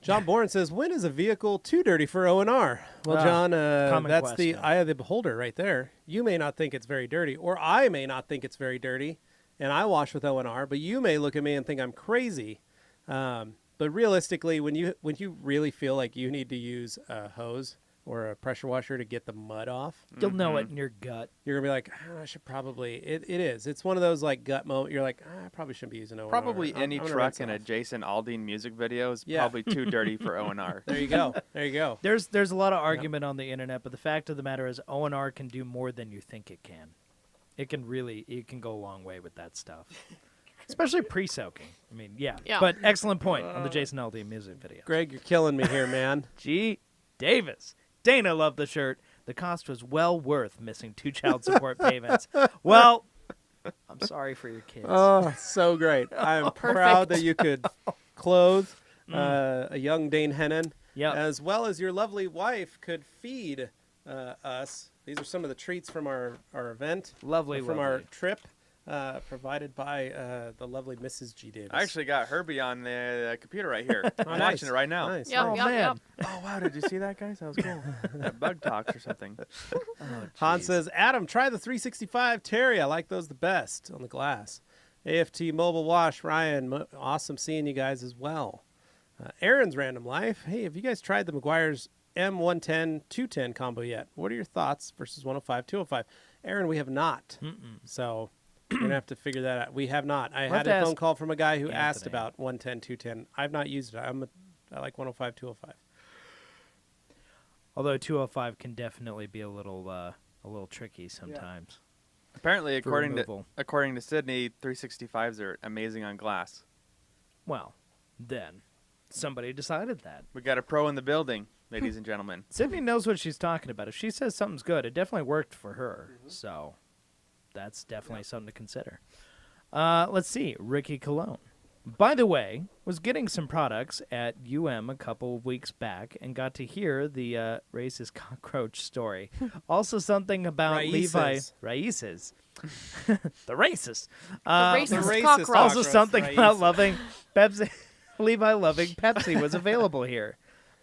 John Bourne says, when is a vehicle too dirty for O&R? Well, Ah, John, common that's the question. eye of the beholder right there. You may not think it's very dirty, or I may not think it's very dirty, and I wash with O&R, but you may look at me and think I'm crazy. But realistically, when you really feel like you need to use a hose or a pressure washer to get the mud off, You'll know it in your gut. you're going to be like, I should probably. It is. It's one of those like gut moments. You're like, I probably shouldn't be using O&R. Probably I'm any gonna truck rinse in a off." Jason Aldean music video is Yeah. probably too dirty for O&R. There you go. There you go. There's a lot of argument on the internet, but the fact of the matter is O&R can do more than you think it can. It can go a long way with that stuff. Especially pre-soaking. I mean, yeah. Yeah. But excellent point on the Jason Aldean music video. Greg, you're killing me here, man. G. Davis. Dana loved the shirt. The cost was well worth missing 2 child support payments. Well, I'm sorry for your kids. Oh, so great. I am proud that you could clothe a young Dane Hennon, Yep. as well as your lovely wife could feed us. These are some of the treats from our event, Lovely, from our lovely. trip, provided by the lovely Mrs. G. Davis. I actually got Herbie on the computer right here. I'm nice. watching it right now. Nice. Yep, Oh, yep, man. yep. Oh, wow. Did you see that, guys? That was cool. That Bug Talks or something. Han says, Adam, try the 365 Terry. I like those the best on the glass. AFT Mobile Wash, Ryan, awesome seeing you guys as well. Aaron's Random Life. Hey, have you guys tried the McGuire's M110 210 combo yet? What are your thoughts versus 105 205? Aaron, we have not. So we're going to have to figure that out. We have not. I We'll had have a to phone ask call from a guy who asked Anthony. about 110 210. I've not used it. I like 105 205. Although 205 can definitely be a little tricky sometimes. Apparently, For removal. according to Sydney, 365s are amazing on glass. Well, then somebody decided that. We got a pro in the building, ladies and gentlemen. Sydney knows what she's talking about. If she says something's good, it definitely worked for her. So that's definitely something to consider. Let's see. Ricky Cologne. By the way, was getting some products at UM a couple of weeks back and got to hear the racist cockroach story. Also something about Levi Raices. Raices. The racist. racist racist cockroach. Also cockroach, something Raices. about loving Pepsi. Levi loving Pepsi was available here.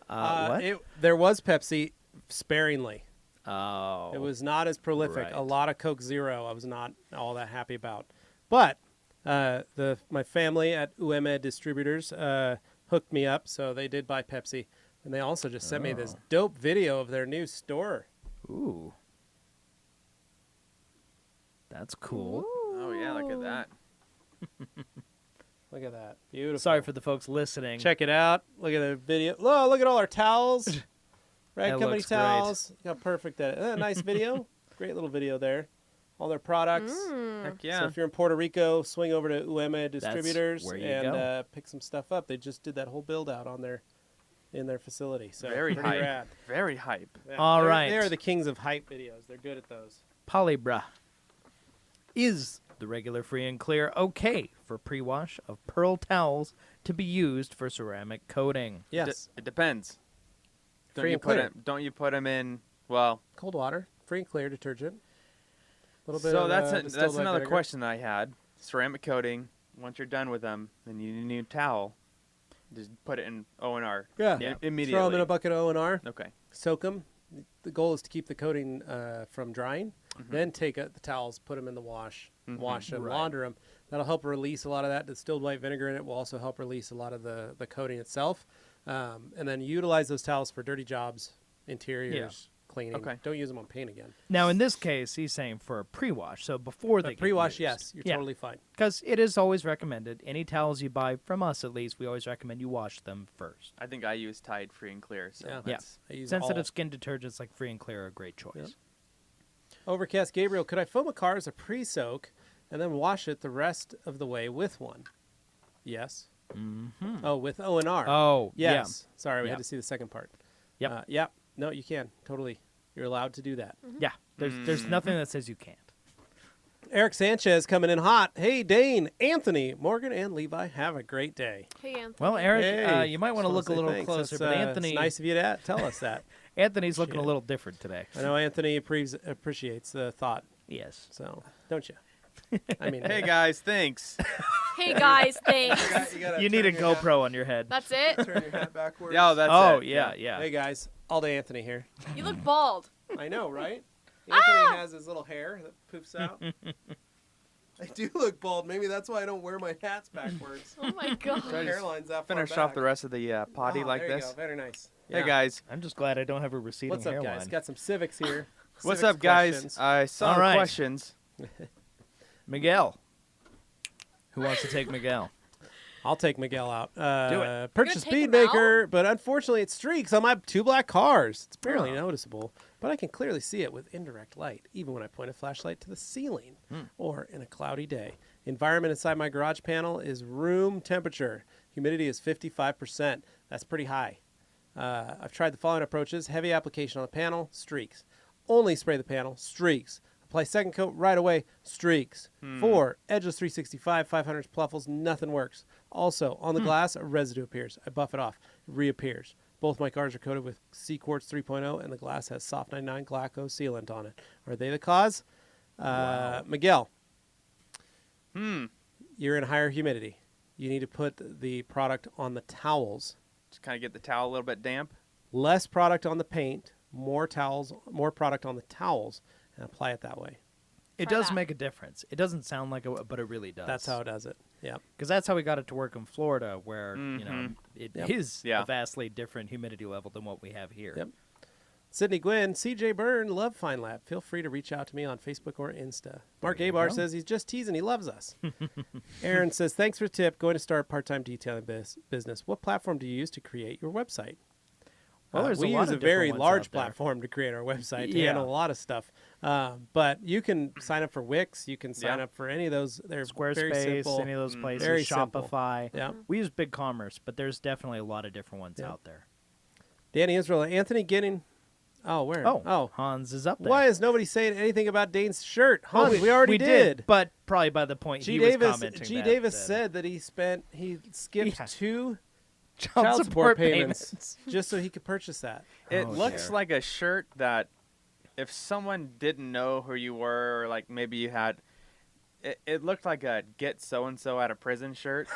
What? There was Pepsi sparingly. Oh. It was not as prolific. Right. A lot of Coke Zero I was not all that happy about. But my family at UMED Distributors hooked me up, so they did buy Pepsi. And they also just sent me this dope video of their new store. Ooh. That's cool. Oh, yeah, look at that. Look at that. Beautiful. Sorry for the folks listening. Check it out. Look at the video. Oh, look at all our towels. Rag That Company looks great. towels. Look how perfect that is. Isn't that a nice video? Great little video there. All their products. Heck So yeah. if you're in Puerto Rico, swing over to UEMA Distributors where you and go. pick some stuff up. They just did that whole build out on in their facility. So Very pretty hype. rad. Very hype. Yeah, All they're- right. They are the kings of hype videos. They're good at those. Polybra. Is the regular free and clear okay for pre-wash of pearl towels to be used for ceramic coating? Yes. It depends. Free and clear. Don't you put them in, well, Cold water, free and clear detergent. A little bit so of that's distilled white another vinegar. question I had. Ceramic coating, once you're done with them, then you need a new towel. Just put it in O&R. Yeah. Yeah. Immediately. Throw them in a bucket of O&R. Okay. Soak them. The goal is to keep the coating from drying. Then take the towels, put them in the wash, wash them, Right. launder them. That'll help release a lot of that distilled white vinegar in it. Will also help release a lot of the coating itself. And then utilize those towels for dirty jobs, interiors, cleaning. Okay. Don't use them on paint again. Now, in this case, he's saying for a pre-wash, so before they But pre-wash, get used. yes, you're Yeah. totally fine. Because it is always recommended. Any towels you buy from us, at least, we always recommend you wash them first. I think I use Tide Free and Clear. So Yeah. Yeah. that's- I use Sensitive all. skin detergents like Free and Clear are a great choice. Yep. Overcast Gabriel, could I foam a car as a pre-soak and then wash it the rest of the way with one? Yes. Mm-hmm. Oh, with O&R. Oh, yes. Sorry, we Yeah. had to see the second part. Yep. Yeah. No, you can. Totally. You're allowed to do that. yeah. There's nothing that says you can't. Eric Sanchez coming in hot. Hey, Dane, Anthony, Morgan, and Levi, have a great day. Hey, Anthony. Well, Eric, Hey, you might want to just look a wanna say little thanks. closer, That's, but Anthony, it's nice of you to tell us that. Anthony's looking a Appreciate it. little different today. I know Anthony appreciates the thought, Yes. so don't you? I mean, Hey guys, thanks. Hey guys, thanks. You need a GoPro on your head. That's it. Turn your hat backwards. Yeah, that's Oh, it. yeah. Hey guys, all day Anthony here. You look bald. I know, right? Anthony has his little hair that poofs out. I do look bald. Maybe that's why I don't wear my hats backwards. Oh my god. Try to Hairline's out far Finish back. off the rest of the potty Oh, like there you this. go. Very nice. Hey Yeah. guys, I'm just glad I don't have a receding What's up, hairline. guys? Got some civics here. what's Civics up, guys? questions. I saw All right. questions. Miguel. Who wants to take Miguel? I'll take Miguel out. Do it. Purchase You're gonna take him Speedmaker, but unfortunately it streaks on my two black cars. It's barely noticeable, but I can clearly see it with indirect light, even when I point a flashlight to the ceiling or in a cloudy day. Environment inside my garage panel is room temperature. Humidity is 55%. That's pretty high. I've tried the following approaches. Heavy application on the panel, streaks. Only spray the panel, streaks. Apply second coat right away, streaks. 4, edgeless 365, 500 pluffles, nothing works. Also, on the glass, a residue appears. I buff it off, it reappears. Both my cars are coated with C-Quartz 3.0, and the glass has Soft 99 Glaco sealant on it. Are they the cause? Miguel, you're in higher humidity. You need to put the product on the towels. Just kind of get the towel a little bit damp. Less product on the paint, more product on the towels, and apply it that way. It Try does that. make a difference. It doesn't sound like it, but it really does. That's how it does it. Yeah. Because that's how we got it to work in Florida, where you know it is Yep. a vastly different humidity level than what we have here. Yep. Sydney Gwynn, CJ Byrne, love Fine Lab. Feel free to reach out to me on Facebook or Insta. Mark There you Abar go. says he's just teasing. He loves us. Aaron says, thanks for the tip. Going to start part-time detailing business. What platform do you use to create your website? Well, there's we a lot use of a very different ones large out there. platform to create our website to Yeah. handle a lot of stuff. But you can sign up for Wix. You can sign Yeah. up for any of those. They're very Squarespace, simple. any of those places, Very simple. Shopify. Yeah. We use BigCommerce, but there's definitely a lot of different ones Yeah. out there. Danny Israel, Anthony Ginning. Oh, where? Oh, Hans is up there. Why is nobody saying anything about Dane's shirt? Hans, we already did. But probably by the point G. he was Davis. commenting G. that, Davis then. said that he skipped Yeah. 2 child support payments just so he could purchase that. It Oh, looks dear. like a shirt that if someone didn't know who you were, or like maybe you had, it looked like a get so and so out of prison shirt,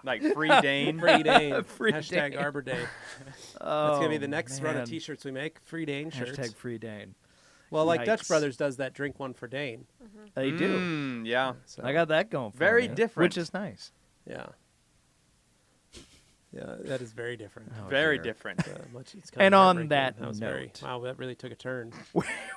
like free Dane. Free Dane. Free Hashtag Dane. Arbor Day. Oh, That's gonna be the next run man. of T-shirts we make. Free Dane shirts. Hashtag free Dane. Well, like Dutch Yikes. Brothers does that drink one for Dane. They do. Yeah. So I got that going for Very me, different. which is nice. yeah. Yeah, that is very different. Oh, Very dear. different. It's And kinda on heartbreaking. that was very, note- wow, that really took a turn.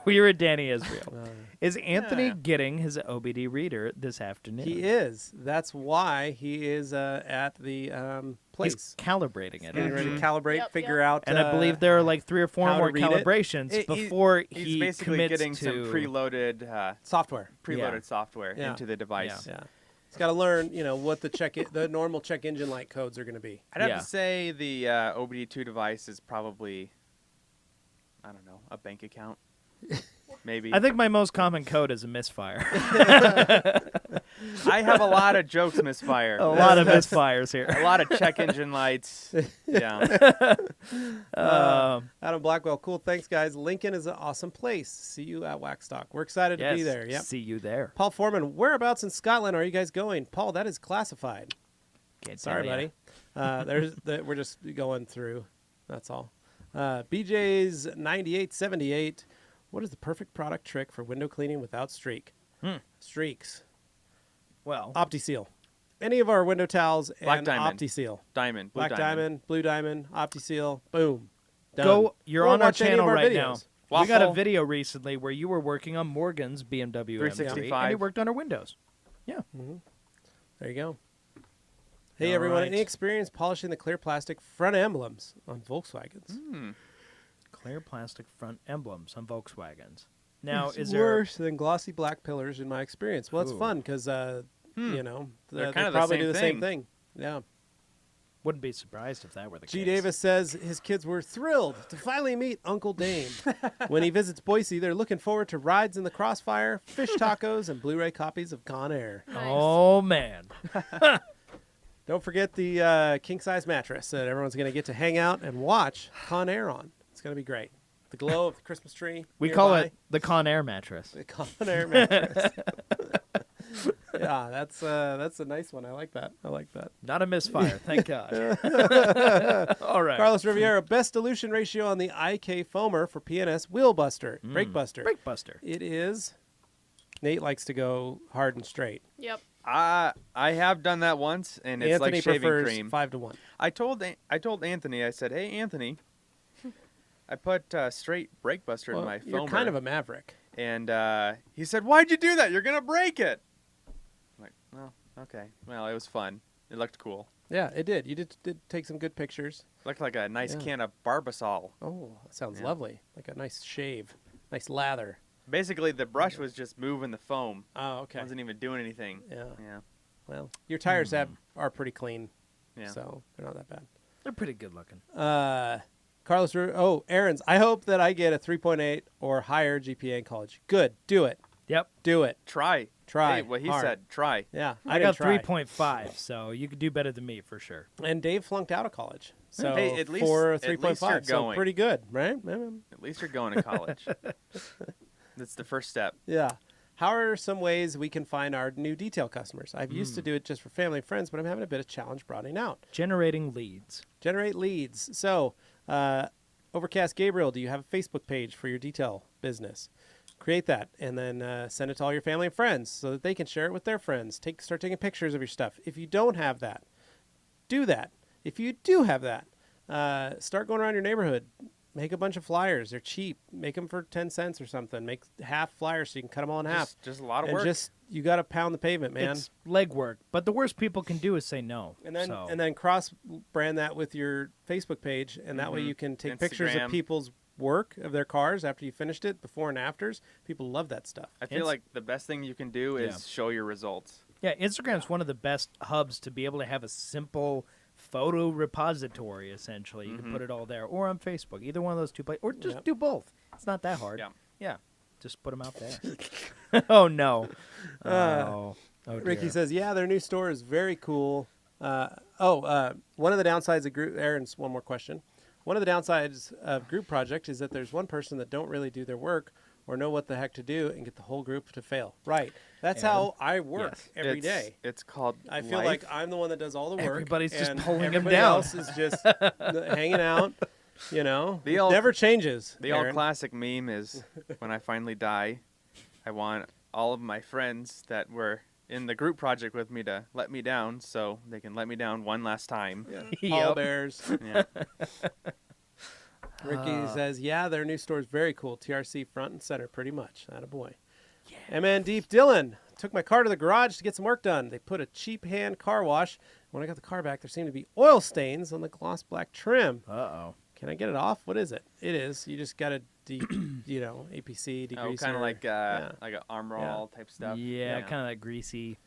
We were at Danny Israel. Uh, Is Anthony Yeah. getting his OBD reader this afternoon? He is. That's why he is at the He's place. calibrating it. Getting ready to calibrate, Yep, figure yep. out. And I believe there are like 3 or 4 how to more read it. calibrations He- before He's he basically commits getting to some preloaded software. software Yeah. into the device. Yeah. He's got to learn, what the normal check engine light codes are going to be. I'd have Yeah. to say the OBD2 device is probably, I don't know, a bank account. Maybe. I think my most common code is a misfire. I have a lot of jokes misfire. A lot of misfires here. A lot of check engine lights. Yeah. Adam Blackwell, cool. Thanks, guys. Lincoln is an awesome place. See you at Waxstock. We're excited to be Yes, there. Yep. see you there. Paul Foreman, whereabouts in Scotland are you guys going? Paul, that is classified. Can't Sorry, tell ya. buddy. We're just going through. That's all. BJ's 9878. What is the perfect product trick for window cleaning without streaks? Well, OptiSeal. Any of our window towels Black and Diamond. OptiSeal. Diamond. Blue Black Diamond, Blue Diamond, OptiSeal. Boom. Done. go. You're Or on our watch any of channel our right videos. now. We got a Waffle. video recently where you were working on Morgan's BMW M3, and 365. he worked on our windows. Yeah. There you go. Hey, All everyone. right. Any experience polishing the clear plastic front emblems on Volkswagens? Clear plastic front emblems on Volkswagens. Now, It's is there? worse than glossy black pillars in my experience. Well, it's Ooh. fun because, They're they kind of the probably same do the same thing. thing. Yeah. Wouldn't be surprised if that were the G. case. Davis says his kids were thrilled to finally meet Uncle Dane. When he visits Boise, they're looking forward to rides in the Crossfire, fish tacos, and Blu-ray copies of Con Air. Nice. Oh man. Don't forget the king-size mattress that everyone's going to get to hang out and watch Con Air on. It's going to be great. The glow of the Christmas tree. We call nearby. it the Con Air mattress. The Con Air mattress. Yeah, that's a nice one. I like that. Not a misfire, thank God. All right. Carlos Riviera, best dilution ratio on the IK foamer for PNS Wheel Buster, Brake Buster. Brake Buster. It is. Nate likes to go hard and straight. Yep. I have done that once, and it's Anthony like shaving prefers cream. 5-1. I told Anthony, I said, "Hey, Anthony, I put straight brake buster in my foamer." You're kind of a maverick. And he said, "Why'd you do that? You're gonna break it." I'm like, "Well, okay. Well, it was fun. It looked cool. Yeah, it did. You did take some good pictures. Looked like a nice Yeah. can of Barbasol." Oh, that sounds Yeah. lovely. Like a nice shave, nice lather. Basically, the brush was just moving the foam. Oh, okay. Wasn't even doing anything. Yeah. Yeah. Well, your tires are pretty clean, Yeah. so they're not that bad. They're pretty good looking. Carlos, Aaron's. I hope that I get a 3.8 or higher GPA in college. Good. Do it. Yep. Do it. Try. Try Hey, what he hard. said. Try. Yeah, I didn't got try. 3.5, so you could do better than me for sure. And Dave flunked out of college. So Hey, at least- for a at least 3.5, you're so going. pretty good, right? At least you're going to college. That's the first step. Yeah. How are some ways we can find our new detail customers? I've used to do it just for family and friends, but I'm having a bit of challenge broadening out. Generating leads. Generate leads. So, Overcast Gabriel, do you have a Facebook page for your detail business? Create that and then send it to all your family and friends so that they can share it with their friends. Start taking pictures of your stuff. If you don't have that, do that. If you do have that, start going around your neighborhood. Make a bunch of flyers. They're cheap. Make them for 10 cents or something. Make half flyers so you can cut them all in half. Just a lot of And work. you got to pound the pavement, man. It's legwork, but the worst people can do is say no. And then so. and then cross brand that with your Facebook page, and that way Mhm. you can take pictures Instagram. of people's work of their cars after you finished it, before and afters. People love that stuff. I feel It's- like the best thing you can do is Yeah. show your results. Yeah, Instagram's one of the best hubs to be able to have a simple photo repository, essentially. You can put it all there, or on Facebook, either one of those two places, or just Yep. do both. It's not that hard. Yeah. Yeah, just put them out there. Oh, no. Oh, Ricky dear. says, "Yeah, their new store is very cool." One of the downsides of group. Aaron's one more question. One of the downsides of group project is that there's one person that don't really do their work or know what the heck to do and get the whole group to fail. Right. That's And- how I work yes. every day. It's called I feel life. like I'm the one that does all the work. Everybody's just and pulling him everybody down. else is just hanging out. You know, The it old- never changes. The old Aaron. classic meme is when I finally die, I want all of my friends that were in the group project with me to let me down so they can let me down one last time. Paul Yep. Bears. Yeah. Ricky says, "Yeah, their new store is very cool. TRC front and center, pretty much. Attaboy." Yeah. MN Deep Dylan, took my car to the garage to get some work done. They put a cheap hand car wash. When I got the car back, there seemed to be oil stains on the gloss black trim. Uh-oh. Can I get it off? What is it? It is. You just got to, APC, degreaser. Oh, kind of like yeah. like an arm roll type stuff. Yeah, kind of that greasy.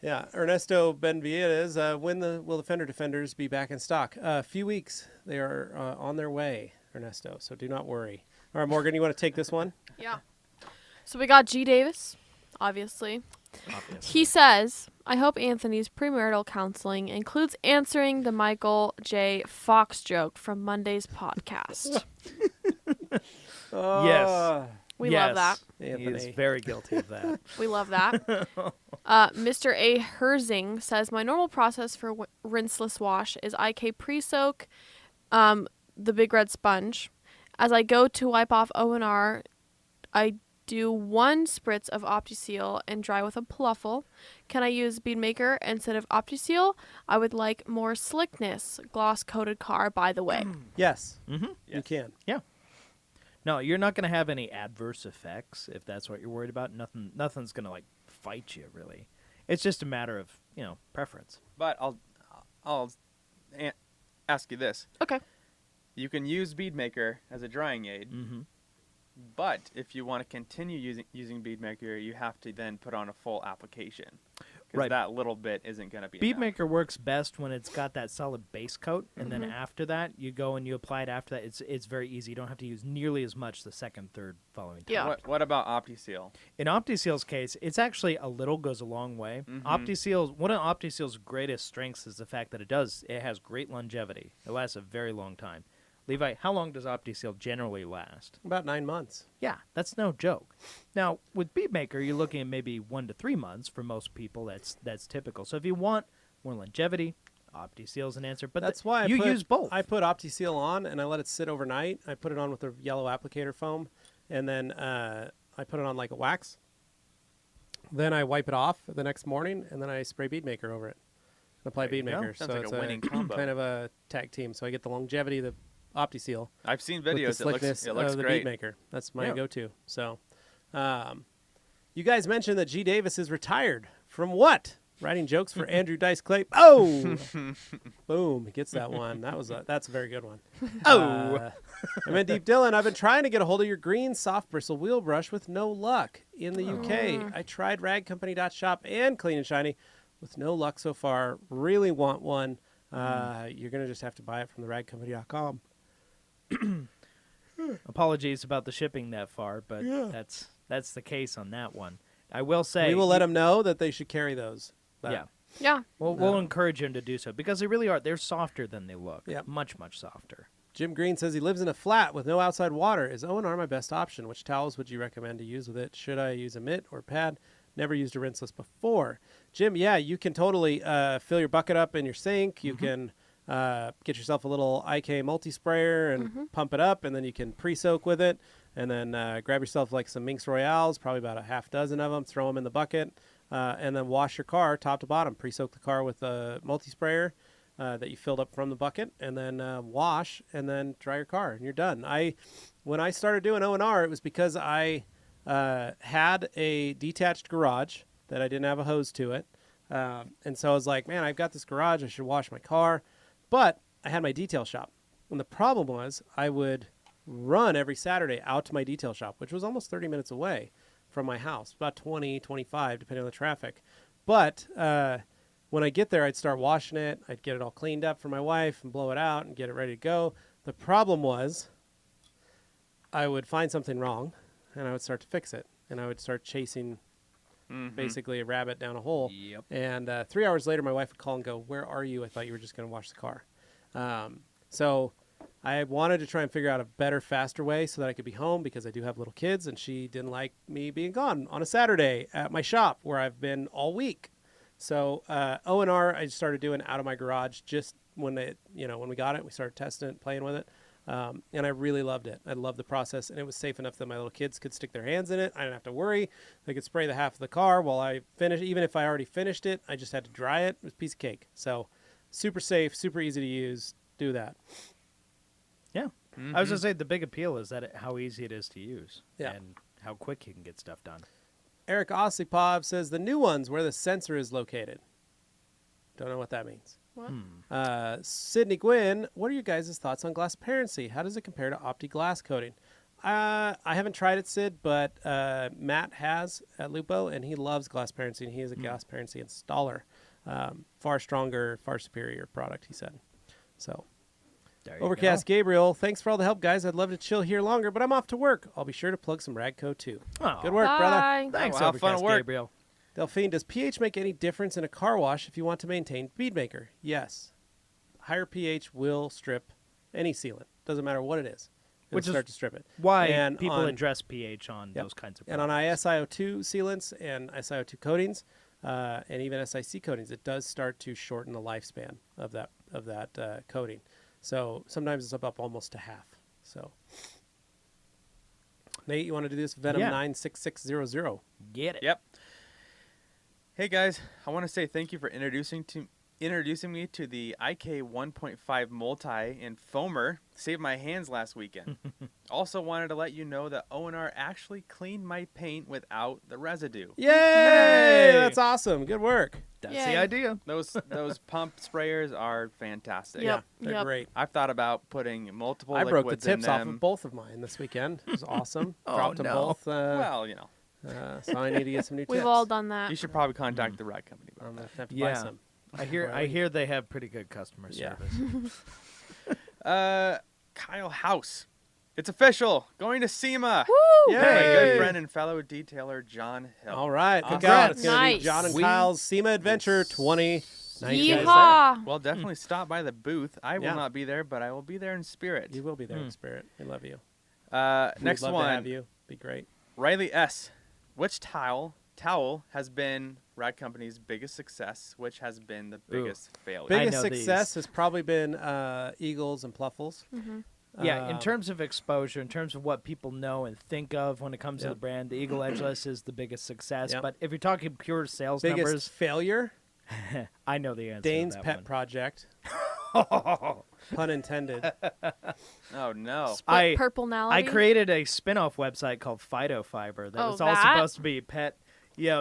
Yeah, Ernesto Benvides, when will the Fender Defenders be back in stock? A few weeks. They are on their way, Ernesto, so do not worry. All right, Morgan, you want to take this one? Yeah. So we got G. Davis, obviously. He says, "I hope Anthony's premarital counseling includes answering the Michael J. Fox joke from Monday's podcast." Yes. We Yes. love that. He Anthony. is very guilty of that. We love that. Mr. A. Herzing says, "My normal process for rinseless wash is IK pre-soak, the big red sponge. As I go to wipe off O&R, I do 1 spritz of OptiSeal and dry with a pluffle. Can I use Beadmaker instead of OptiSeal? I would like more slickness. Gloss-coated car, by the way." Yes, Mm-hmm. you can. Yeah. No, you're not going to have any adverse effects if that's what you're worried about. Nothing's going to like fight you really. It's just a matter of, preference. But I'll ask you this. Okay. You can use Beadmaker as a drying aid, Mm-hmm. but if you want to continue using Beadmaker, you have to then put on a full application. Because Right. that little bit isn't going to be Bead enough. Maker works best when it's got that solid base coat, and then after that, you go and you apply it after that. It's very easy. You don't have to use nearly as much the second, third following time. Yeah. What about OptiSeal? In OptiSeal's case, it's actually a little goes a long way. One of OptiSeal's greatest strengths is the fact that it has great longevity. It lasts a very long time. Levi, how long does OptiSeal generally last? About 9 months. Yeah, that's no joke. Now, with BeadMaker, you're looking at maybe 1 to 3 months for most people. That's typical. So if you want more longevity, OptiSeal's an answer. But That's why you use both. I put OptiSeal on and I let it sit overnight. I put it on with the yellow applicator foam, and then I put it on like a wax. Then I wipe it off the next morning, and then I spray BeadMaker over it. And apply There you go. BeadMaker. Sounds So like it's a winning combo. kind of a tag team. So I get the longevity of the OptiSeal. I've seen with the videos. slickness It looks of the great. BeadMaker. That's my Yeah. go-to. So, you guys mentioned that G. Davis is retired from what? Writing jokes for Andrew Dice Clay. Oh, boom! He gets that one. That's a very good one. Oh. I'm in Deep Dylan. I've been trying to get a hold of your green soft bristle wheel brush with no luck. In the UK, I tried ragcompany.shop and Clean and Shiny with no luck so far. Really want one. You're gonna just have to buy it from the ragcompany.com. Apologies about the shipping that far, but that's the case on that one. I will say We will let them know that they should carry those. But Yeah. Yeah. We'll encourage him to do so because they really are. They're softer than they look. Yeah. Much, much softer. Jim Green says he lives in a flat with no outside water. Is O&R my best option? Which towels would you recommend to use with it? Should I use a mitt or pad? Never used a rinseless before. Jim, yeah, you can totally fill your bucket up in your sink. You can get yourself a little IK multi-sprayer and pump it up, and then you can pre-soak with it. And then grab yourself like some Minx Royales, probably about a half dozen of them, throw them in the bucket, and then wash your car top to bottom. Pre-soak the car with a multi-sprayer that you filled up from the bucket, and then wash, and then dry your car, and you're done. When I started doing O&R, it was because I had a detached garage that I didn't have a hose to it. And so I was like, man, I've got this garage. I should wash my car. But I had my detail shop. And the problem was I would run every Saturday out to my detail shop, which was almost 30 minutes away from my house, about 20, 25, depending on the traffic. But when I get there, I'd start washing it. I'd get it all cleaned up for my wife and blow it out and get it ready to go. The problem was I would find something wrong, and I would start to fix it. And I would start chasing basically a rabbit down a hole. Yep. And 3 hours later, my wife would call and go, "Where are you? I thought you were just going to wash the car." So I wanted to try and figure out a better, faster way so that I could be home because I do have little kids, and she didn't like me being gone on a Saturday at my shop where I've been all week. So O&R I started doing out of my garage just when we got it, we started testing it, playing with it. And I really loved it. I loved the process, and it was safe enough that my little kids could stick their hands in it. I didn't have to worry. They could spray the half of the car while I finished. Even if I already finished it, I just had to dry it. It was a piece of cake. So super safe, super easy to use. Do that. Yeah. I was going to say the big appeal is that how easy it is to use Yeah. and how quick you can get stuff done. Eric Osipov says the new ones where the sensor is located. Don't know what that means. What? Sydney Gwynn, what are your guys' thoughts on glassparency? How does it compare to Opti glass coating? I haven't tried it, Sid, but Matt has at Lupo, and he loves glassparency, and he is a glassparency installer. Far stronger, far superior product, he said. So, There you Overcast go. Gabriel, thanks for all the help, guys. I'd love to chill here longer, but I'm off to work. I'll be sure to plug some Radco too. Aw. Good work, brother. Bye. Thanks, Well, have fun at Overcast work. Gabriel. Delphine, does pH make any difference in a car wash if you want to maintain BeadMaker? Yes. Higher pH will strip any sealant. Doesn't matter what it is. It'll Which is start to strip it. Why And people on- address pH on Yep. those kinds of And on products. SiO2 sealants and SiO2 coatings, and even SiC coatings, it does start to shorten the lifespan of that coating. So sometimes it's up almost to half. So, Nate, you want to do this? Venom Yeah. 96600. Get it. Yep. Hey guys, I want to say thank you for introducing me to the IK 1.5 multi in foamer. Saved my hands last weekend. Also wanted to let you know that O&R actually cleaned my paint without the residue. Yay! Yay! That's awesome. Good work. That's Yay. the idea. Those pump sprayers are fantastic. Yep. They're Yep. great. I've thought about putting multiple I broke the liquids in tips off them. of both of mine this weekend. It was awesome. Oh, Dropped them no. both. Well, you know, So I need to get some new tips. We've all done that. you should probably contact the rag company about I'm that. going to have to Yeah. buy some. I hear they have pretty good customer Yeah. service. Kyle House. It's official. Going to SEMA. Woo! Yeah. My Hey. good friend and fellow detailer, John Hill. All right. Look Awesome. out. It's going to be Nice. John and We- Kyle's SEMA Adventure 2020. Nice guys Yeehaw! Well, definitely stop by the booth. I will Yeah. not be there, but I will be there in spirit. You will be there in spirit. We love you. Next We'd love one. to have you. Be great. Riley S. Which towel has been Rad Company's biggest success? Which has been the biggest failure? I Biggest know success these. has probably been Eagles and Pluffles. Yeah, in Um, terms of exposure, in terms of what people know and think of when it comes to Yep. the brand, the Eagle Edgeless is the biggest success. Yep. But if you're talking pure sales biggest numbers, failure, I know the answer. Dane's to that pet one. project. Pun intended. Oh no. Split purple-nality. I created a spin-off website called Fido Fiber that Oh, was all that? supposed to be pet,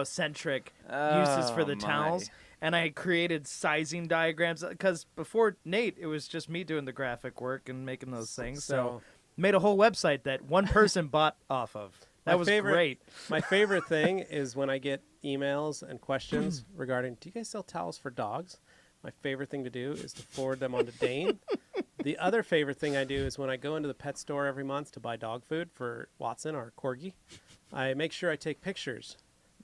centric uses for Oh, the my. towels. And I created sizing diagrams because before Nate, it was just me doing the graphic work and making those things. So made a whole website that one person bought off of. That My was favorite- great. My favorite thing is when I get emails and questions regarding, do you guys sell towels for dogs? My favorite thing to do is to forward them on to Dane. The other favorite thing I do is when I go into the pet store every month to buy dog food for Watson, our corgi, I make sure I take pictures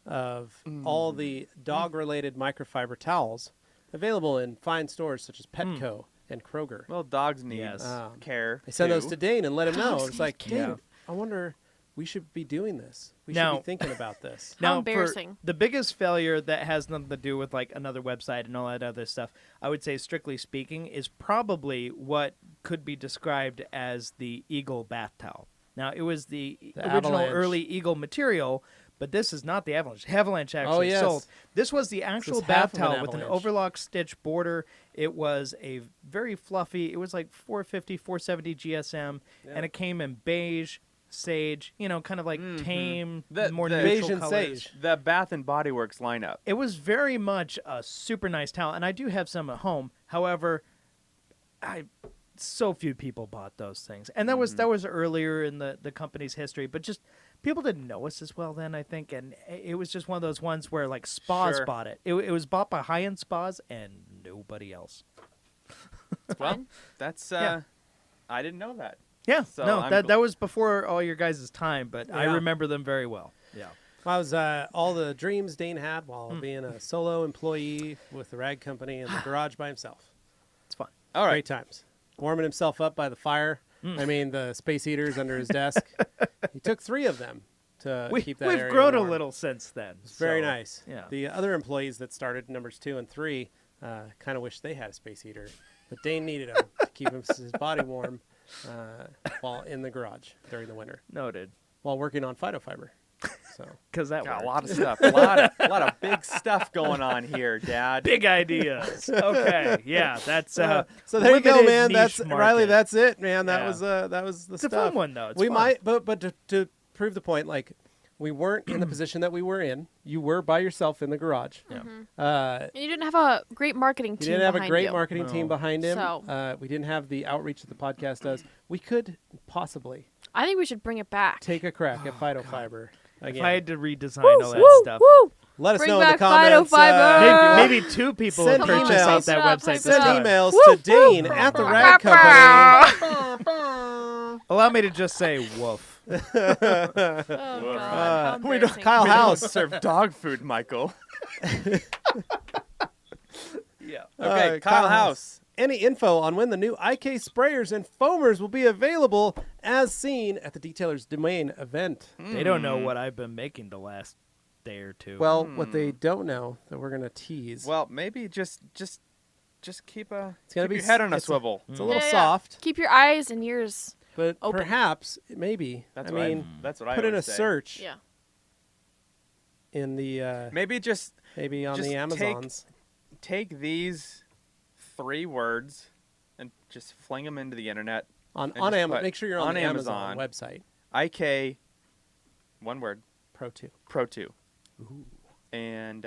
of all the dog-related microfiber towels available in fine stores such as Petco and Kroger. Well, dogs need Yes. care. I send those too. to Dane and let him know. Dogs It's like, need Dane, care. I wonder, we should be doing this. We should Now- be thinking about this. How For embarrassing. the biggest failure that has nothing to do with like another website and all that other stuff, I would say, strictly speaking, is probably what could be described as the Eagle bath towel. Now, it was the original Avalanche. early Eagle material, but this is not the Avalanche. Avalanche actually yes. sold. This was the actual half bath of an towel with an Avalanche. overlock stitch border. It was a very fluffy. It was like 450, 470 GSM, and it came in beige, sage, kind of like tame, more the- neutral Beige and colors. sage. The Bath and Body Works lineup. It was very much a super nice towel, and I do have some at home. However, so few people bought those things, and that was earlier in the company's history. But just people didn't know us as well then, I think, and it was just one of those ones where like spas Sure. bought it. It was bought by high-end spas and nobody else. Well, that's Yeah. I didn't know that. Yeah, So no, I'm that was before all your guys' time, but I Yeah. remember them very well. Yeah. That was all the dreams Dane had while being a solo employee with the rag company in the garage by himself. It's fun. All right. Great times. Warming himself up by the fire. I mean, the space heaters under his desk. He took 3 of them to keep that We've area grown warm. a little since then. It's very so, nice. Yeah. The other employees that started numbers 2 and 3 kind of wish they had a space heater, but Dane needed them to keep his body warm while in the garage during the winter Noted. while working on phytofiber. So Because that Got worked. a lot of stuff. A lot of big stuff going on here, Dad. Big ideas. Okay, yeah, that's so there you go, limited man. niche That's Riley. market. That's it, man. That Yeah. was the It's a stuff. fun one though. It's we fun. might, but to prove the point, like we weren't in the position that we were in. You were by yourself in the garage. Yeah. And you didn't have a great marketing He team didn't have a behind great you. marketing team No. behind him. So- We didn't have the outreach that the podcast does. We could possibly I think we should bring it back. take a crack at Phytofiber again. If I had to redesign Woo, all that woo, stuff, woo. Let us Bring know in the back comments. Phytofiber. maybe 2 people Send would purchase emails. off that Hype it up, website. hype it this Send time. emails Woo, to Dane at the Rag Company. Allow me to just say woof. Oh, God. How we don't- embarrassing. Kyle We don't House. serve dog food, Michael. Yeah. Okay, Kyle House. Any info on when the new IK sprayers and foamers will be available as seen at the Detailer's Domain event? They don't know what I've been making the last day or two. Well, what they don't know that we're going to tease. Well, maybe just keep gonna keep be your head on a it's a- swivel. it's a little Yeah, yeah. soft, Keep your eyes and ears. but Open. perhaps, maybe. That's I what mean, that's what I put in a always say. search Yeah. in the Maybe just maybe on just the take- Amazons. take these 3 words and just fling them into the internet. On and on just Amazon, put make sure you're on, on the Amazon Amazon. website. IK, one word, Pro 2. Pro 2. And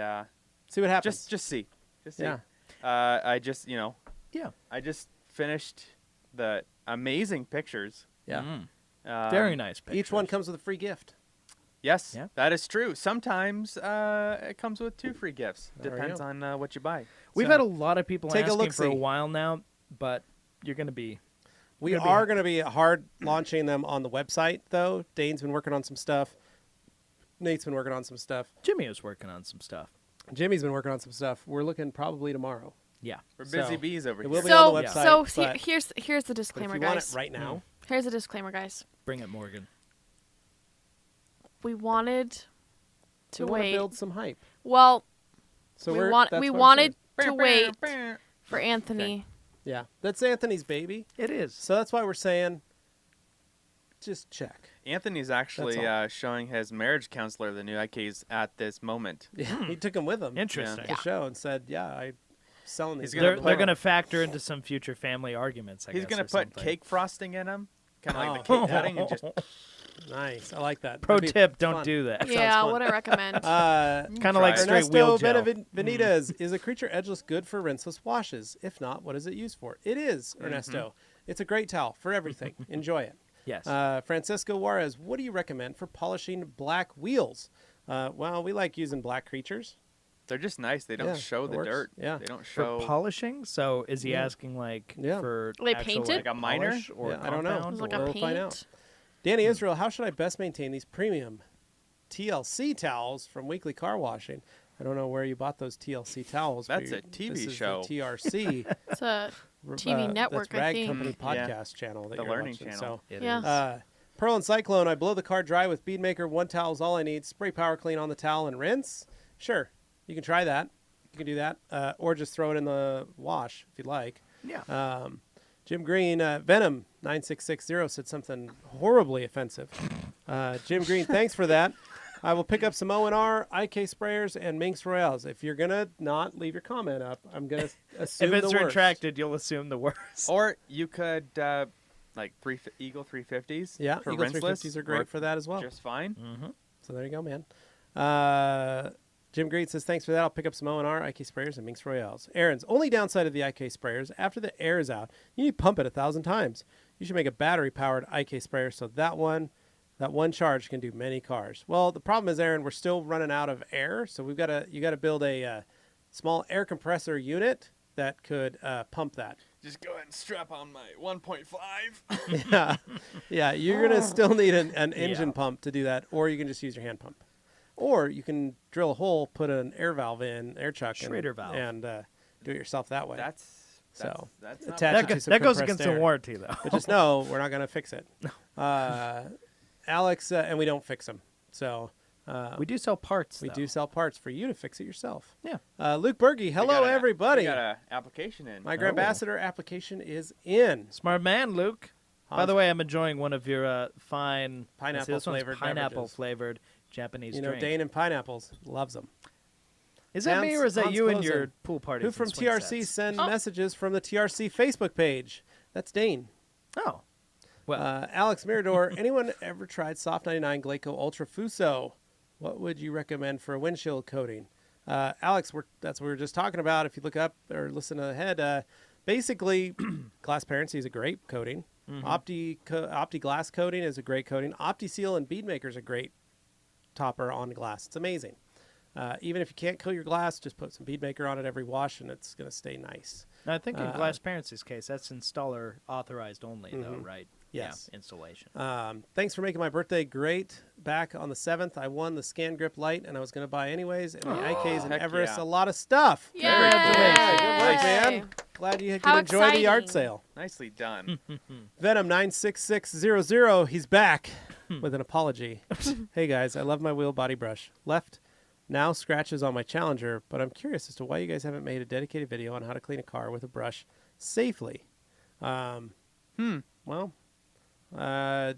See what happens. just see. Just see. Yeah. I just, yeah. I just finished the amazing pictures. Yeah. Very nice picture. Each one comes with a free gift. Yes, Yeah. that is true. Sometimes it comes with 2 free gifts. There we Depends go. on what you buy. We've So, had a lot of people take a asking for a look-see. while now, but you're going to be. We Gonna be- are going to be hard launching them on the website, though. Dane's been working on some stuff. Nate's been working on some stuff. Jimmy is working on some stuff. Jimmy's been working on some stuff. We're looking probably tomorrow. Yeah. We're busy So, bees over it here. will be on the So, website. so but, here's the but if disclaimer, you want guys. it right now, Here's the disclaimer, guys. Bring it, Morgan. We wanted to we want to wait. build some hype. Well, So we that's we what I'm wanted saying. to wait for Anthony. Yeah, that's Anthony's baby. It is. So that's why we're saying, just check. Anthony's actually That's showing his marriage counselor the new IKs at this moment. Yeah, he took him with him Interesting. to the show and said, "Yeah, I'm selling these." He's gonna They're guys they're tomorrow." going to factor into some future family arguments, I He's guess. gonna or put something. cake frosting in them, kind of like Oh. the cake cutting, and just Nice, I like that. Pro That'd be tip, don't fun. do that. sounds Yeah, fun. what I recommend. Kind of try like it. straight wheel Ernesto gel. Benitez, is a creature edgeless good for rinseless washes? If not, what is it used for? It is, Ernesto. It's a great towel for everything. Enjoy it. Yes. Francisco Juarez, what do you recommend for polishing black wheels? Well, we like using black creatures. they're just nice. They don't Yeah, show it the works. dirt. Yeah. They don't For show. polishing? So is he Yeah. asking like Yeah. for They actual, paint it? Like a minor? polish or Yeah, I don't know. compound It's like or- a We'll paint. find out. Danny Israel, how should I best maintain these premium TLC towels from Weekly Car Washing? I don't know where you bought those TLC towels. but That's a TV this is the show. TRC It's a TV network, that's I Rag think. Company Yeah. podcast channel that The you're Learning watching. Channel. It Yeah. is. So, Pearl and Cyclone, I blow the car dry with Bead Maker. One towel is all I need. Spray power clean on the towel and rinse. Sure, you can try that. You can do that, or just throw it in the wash if you'd like. Yeah. Jim Green, Venom 9660 said something horribly offensive. Jim Green, thanks for that. I will pick up some O&R, IK sprayers, and Minx Royales. If you're gonna not leave your comment up, I'm gonna assume If it's the worst. retracted, you'll assume the worst. Or you could like Eagle 350s. Yeah, for Eagle rinseless 350s are great work for that as well. Just fine. Mm-hmm. So there you go, man. Jim Green says, thanks for that. I'll pick up some O&R, IK sprayers, and Minx Royales. Aaron's only downside of the IK sprayers, after the air is out, you need to pump it 1,000 times. You should make a battery-powered IK sprayer so that one charge can do many cars. Well, the problem is, Aaron, we're still running out of air, so you got to build a small air compressor unit that could pump that. Just go ahead and strap on my 1.5. Yeah, you're gonna still need an engine pump to do that, or you can just use your hand pump, or you can drill a hole, put an air valve in, air chuck, Schrader valve. and do it yourself that way. That's So, that's not attach bad. it to some That goes compressed against the air. warranty, though. But just know we're not gonna fix it, Alex, and we don't fix them. So We do sell parts. we though. do sell parts for you to fix it yourself. Yeah. Luke Berge, We hello got everybody. We got an application in. My Grandambassador application is in. Smart man, Luke. By Hans- the way, I'm enjoying one of your fine Pineapple this one's flavored pineapple beverages. flavored Japanese You know, drink. Dane and pineapples loves them. Is that me Hans- or is that Hans you and Clausen, your pool party? Who from TRC send messages from the TRC Facebook page? That's Dane. Oh, well, Alex Mirador, anyone ever tried Soft 99 Glaco Ultra Fuso? What would you recommend for a windshield coating? Alex, that's what we were just talking about. If you look up or listen ahead, basically, Glass Parency is a great coating. Opti Glass coating is a great coating. OptiSeal and Beadmaker is a great topper on glass. It's amazing. Even if you can't coat your glass, just put some Beadmaker on it every wash, and it's going to stay nice. I think in Glass Parency's case, that's installer authorized only, though, right? Yes. Yeah, installation. Thanks for making my birthday great. Back on the 7th, I won the Scan Grip Light, and I was going to buy anyways. And the IKs and Heck Everest, yeah. a lot of stuff. Yay! Congratulations. Good work, Yay! man. Glad you could How enjoy the yard exciting. sale. Nicely done. Venom 96600, he's back with an apology. Hey guys, I love my wheel body brush. Left now scratches on my Challenger, but I'm curious as to why you guys haven't made a dedicated video on how to clean a car with a brush safely. Well,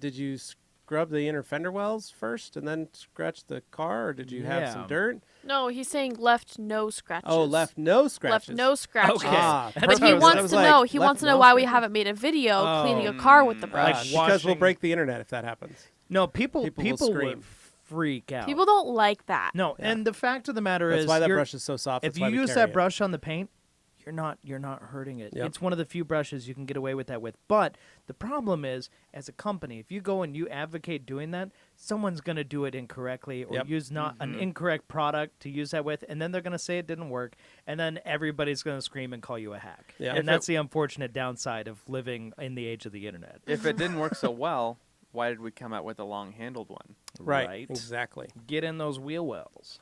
did you scrub the inner fender wells first and then scratch the car, or did you have some Yeah. dirt? No, he's saying left no scratches. Oh, left no scratches. Left no scratches. Okay. Ah, That's perfect. But he I was- wants I was to like, know. He left wants to no know why we scratches. haven't made a video cleaning a car with the brush. Because we'll washing- break the internet if that happens. No, people People will would scream. freak out. People don't like that. No, and the fact of the matter That's is, why that you're- brush is so soft. if That's you why we use carry that it. brush on the paint, you're not hurting it. Yep. It's one of the few brushes you can get away with that with. But the problem is, as a company, if you go and you advocate doing that, someone's going to do it incorrectly or Yep. use not an incorrect product to use that with, and then they're going to say it didn't work, and then everybody's going to scream and call you a hack. Yeah. And If that's the unfortunate downside of living in the age of the internet. If it didn't work so well, why did we come out with a long-handled one? Right. Exactly. Get in those wheel wells.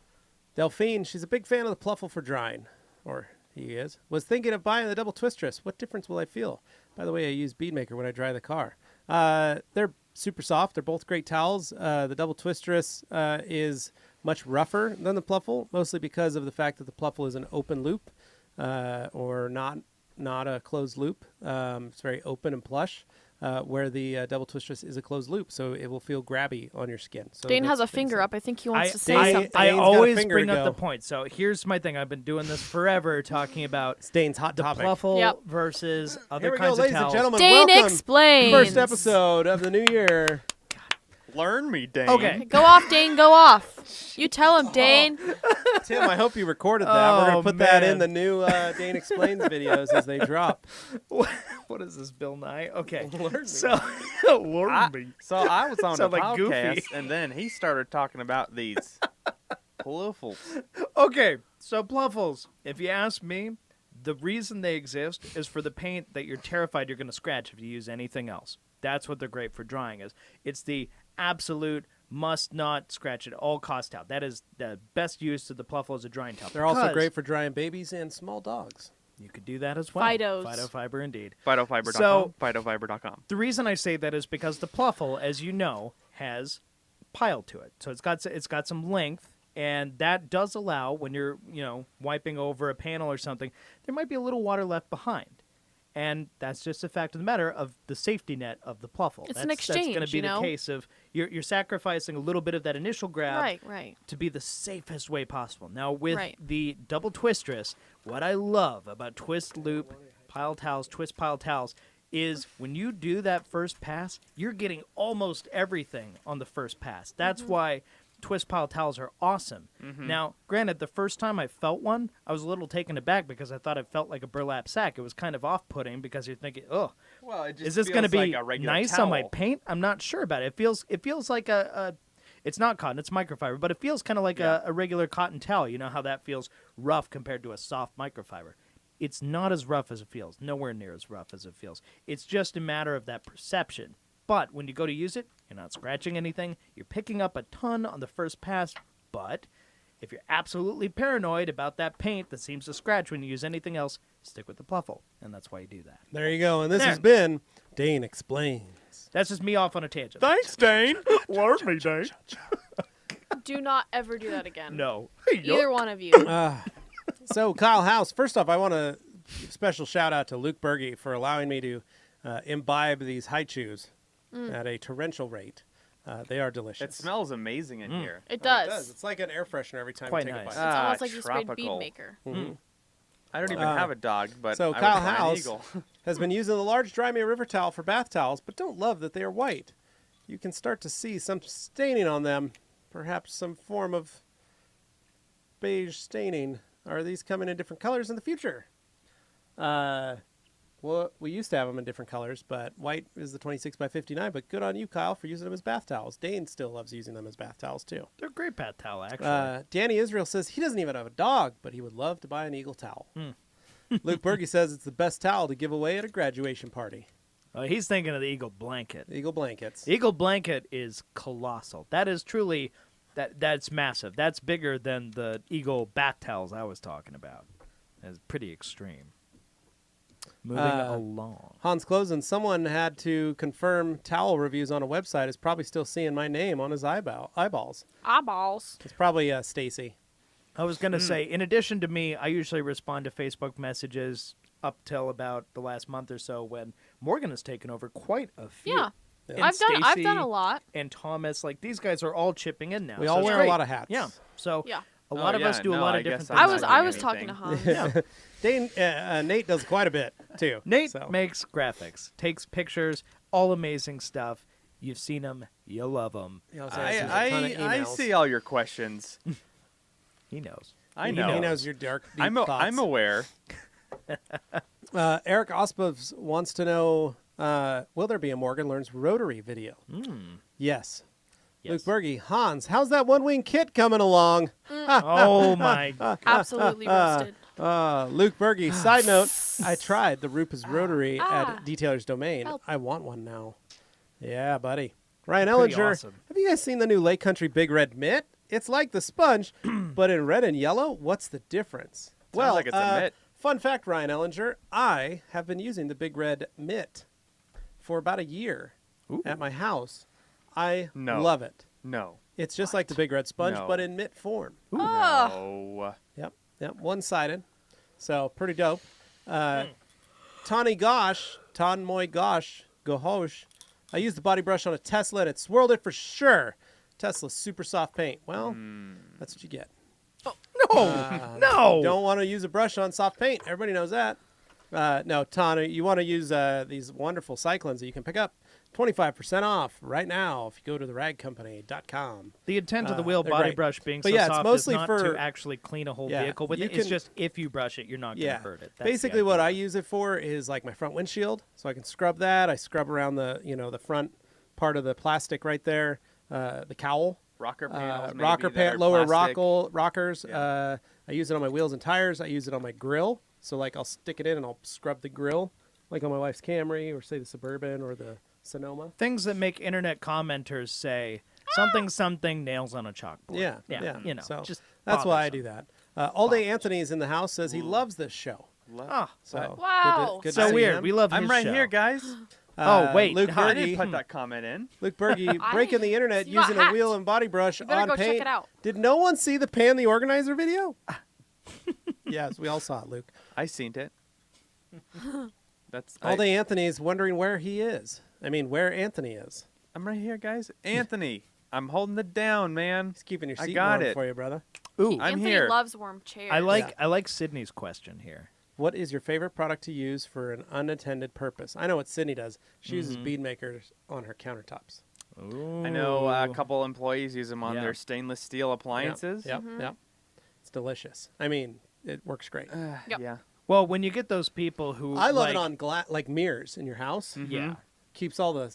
Delphine, she's a big fan of the Pluffle for drying, or he is. Was thinking of buying the double twistress. What difference will I feel? By the way, I use Beadmaker when I dry the car. They're super soft. They're both great towels. The double twistress is much rougher than the Pluffle, mostly because of the fact that the Pluffle is an open loop, or not a closed loop. It's very open and plush. Where the double twistress is a closed loop, so it will feel grabby on your skin. So Dane has a that's finger basic. up. I think he wants to say Dane- something. I Dane's got a always finger bring to up the go. point. So here's my thing. I've been doing this forever, talking about Stain's hot the topic. Pluffle Yep. versus other Here we go, kinds ladies of towels. and gentlemen. Dane Welcome. explains. First episode of the new year. Learn me, Dane. Okay. Go off, Dane. Go off. You tell him, Dane. Tim, I hope you recorded that. We're Oh, going to put that in man. the new Dane Explains videos as they drop. What is this, Bill Nye? Okay. Learn me. So, learn me. So I was on a Sound like podcast, Goofy. and then he started talking about these pluffles. Okay, so Pluffles, if you ask me, the reason they exist is for the paint that you're terrified you're going to scratch if you use anything else. That's what they're great for drying is. It's the absolute must not scratch at all cost towel. That is the best use of the Pluffle as a drying towel. They're also because great for drying babies and small dogs. You could do that as well. Fidos. Phytofiber indeed. Phytofiber.com. So- Phytofiber.com. The reason I say that is because the Pluffle, as you know, has pile to it. So it's got some length, and that does allow when you're, wiping over a panel or something, there might be a little water left behind. And that's just a fact of the matter of the safety net of the Pluffle. It's an That's going to exchange, be you the know? case of you're sacrificing a little bit of that initial grab Right. to be the safest way possible. Now, with Right. the double twistress, what I love about twist loop pile towels, twist pile towels, is when you do that first pass, you're getting almost everything on the first pass. That's why twist pile towels are awesome. Now, granted, the first time I felt one, I was a little taken aback because I thought it felt like a burlap sack. It was kind of off-putting because you're thinking, oh, Well, it just is this going to feels be like a regular nice on my towel. paint? I'm not sure about it. It feels like it's not cotton, it's microfiber, but it feels kind of like a regular cotton towel. You know how that feels rough compared to a soft microfiber. It's not as rough as it feels. Nowhere near as rough as it feels. It's just a matter of that perception. But when you go to use it, you're not scratching anything. You're picking up a ton on the first pass. But if you're absolutely paranoid about that paint that seems to scratch when you use anything else, stick with the Pluffle. And that's why you do that. There you go. And this There. has been Dane Explains. That's just me off on a tangent. Thanks, Dane. Learn me, Dane. Do not ever do that again. No. Either one of you. So, Kyle House, first off, I want to give a special shout out to Luke Berge for allowing me to imbibe these Haichus at a torrential rate. They are delicious. It smells amazing in here. It It does. does. It's like an air freshener every time Quite you take nice. a bite. It's almost like you sprayed tropical. Beadmaker. I don't even have a dog, but So I Kyle would buy an House eagle. has been using the large Dry Me River towel for bath towels, but don't love that they are white. You can start to see some staining on them, perhaps some form of beige staining. Are these coming in different colors in the future? Well, we used to have them in different colors, but white is the 26 by 59. But good on you, Kyle, for using them as bath towels. Dane still loves using them as bath towels too. They're a great bath towel, actually. Danny Israel says he doesn't even have a dog, but he would love to buy an eagle towel. Luke Berge says it's the best towel to give away at a graduation party. He's thinking of the Eagle Blanket. Eagle blankets. The Eagle Blanket is colossal. That is truly, that's massive. That's bigger than the Eagle bath towels I was talking about. That's pretty extreme. Moving along. Hans Klosen, someone had to confirm towel reviews on a website is probably still seeing my name on his eyeballs. Eyeballs. It's probably Stacy. I was going to say, in addition to me, I usually respond to Facebook messages up till about the last month or so when Morgan has taken over quite a few. Yeah. And I've done Stacy a lot. And Thomas, like these guys are all chipping in now. We so all it's wear great. a lot of hats. Yeah. So Yeah. a lot of us do a lot of different things. I was talking to Hans. Yeah. Dane, Nate does quite a bit too. Nate so. makes graphics, takes pictures, all amazing stuff. You've seen them, you love them. He also answers a ton of I emails. see all your questions. He knows. I He know. knows your dark, deep I'm thoughts. aware. Eric Ospovs wants to know, will there be a Morgan Learns Rotary video? Yes. Luke Berge, Hans, how's that one-wing kit coming along? Oh my! Absolutely roasted. Luke Berge, side note, I tried the Rupus Rotary Ah. at Detailer's Domain. Help. I want one now. Yeah, buddy. Ryan Pretty Ellinger, awesome. have you guys seen the new Lake Country Big Red Mitt? it's like the sponge, but in red and yellow. What's the difference? Sounds like it's a mitt. Fun fact, Ryan Ellinger, I have been using the Big Red mitt for about a year at my house. I No. love it. No. It's just like the Big Red sponge, No. but in mitt form. Oh, No. Yep, one-sided. So pretty dope. Tawny Gosh, Tanmoy Gosh, Gohosh. I used the body brush on a Tesla and it swirled it for sure. Tesla's super soft paint. Well, that's what you get. No. Don't want to use a brush on soft paint. Everybody knows that. No, Tana, you want to use these wonderful cyclones that you can pick up. 25% off right now if you go to theragcompany.com. The intent of the wheel they're body great. brush being But so yeah, it's soft mostly is not for- to actually clean a whole Yeah, vehicle with you it. It's can- just if you brush it, you're not going to hurt it. That's the Basically, what idea. I use it for is like my front windshield, so I can scrub that. I scrub around the the front part of the plastic right there, the cowl, Rocker panels. maybe rocker that are pan, lower plastic. rockers. Yeah. I use it on my wheels and tires. I use it on my grill. So like I'll stick it in and I'll scrub the grill, like on my wife's Camry or say the Suburban or the Sonoma. Things that make internet commenters say something nails on a chalkboard. Yeah, yeah. You know, So just that's why I bothersome. do that. All Day Anthony is in the house. Says he loves this show. Oh, So Wow. good to so see weird. him. We love. I'm his right show. here, guys. Oh, wait. Luke I I didn't Berge. put that comment in. Luke Berge I- breaking the internet You got using a hacked. wheel and body brush You better on go check paint. it out. Did no one see the Pan the Organizer video? Yes, we all saw it, Luke. I seen it. That's. All Day Anthony is wondering where he is. I mean, where Anthony is. I'm right here, guys. Anthony, I'm holding it down, man. He's keeping your I seat got warm it. for you, brother. Ooh, I'm Anthony here. loves warm chairs. I like Sydney's question here. What is your favorite product to use for an unattended purpose? I know what Sydney does. She uses bead makers on her countertops. I know a couple employees use them on Yeah. their stainless steel appliances. Yep, yep. It's delicious. I mean, it works great. Yep. Yeah. Well, when you get those people who I love like, it on like mirrors in your house. Yeah. Keeps all the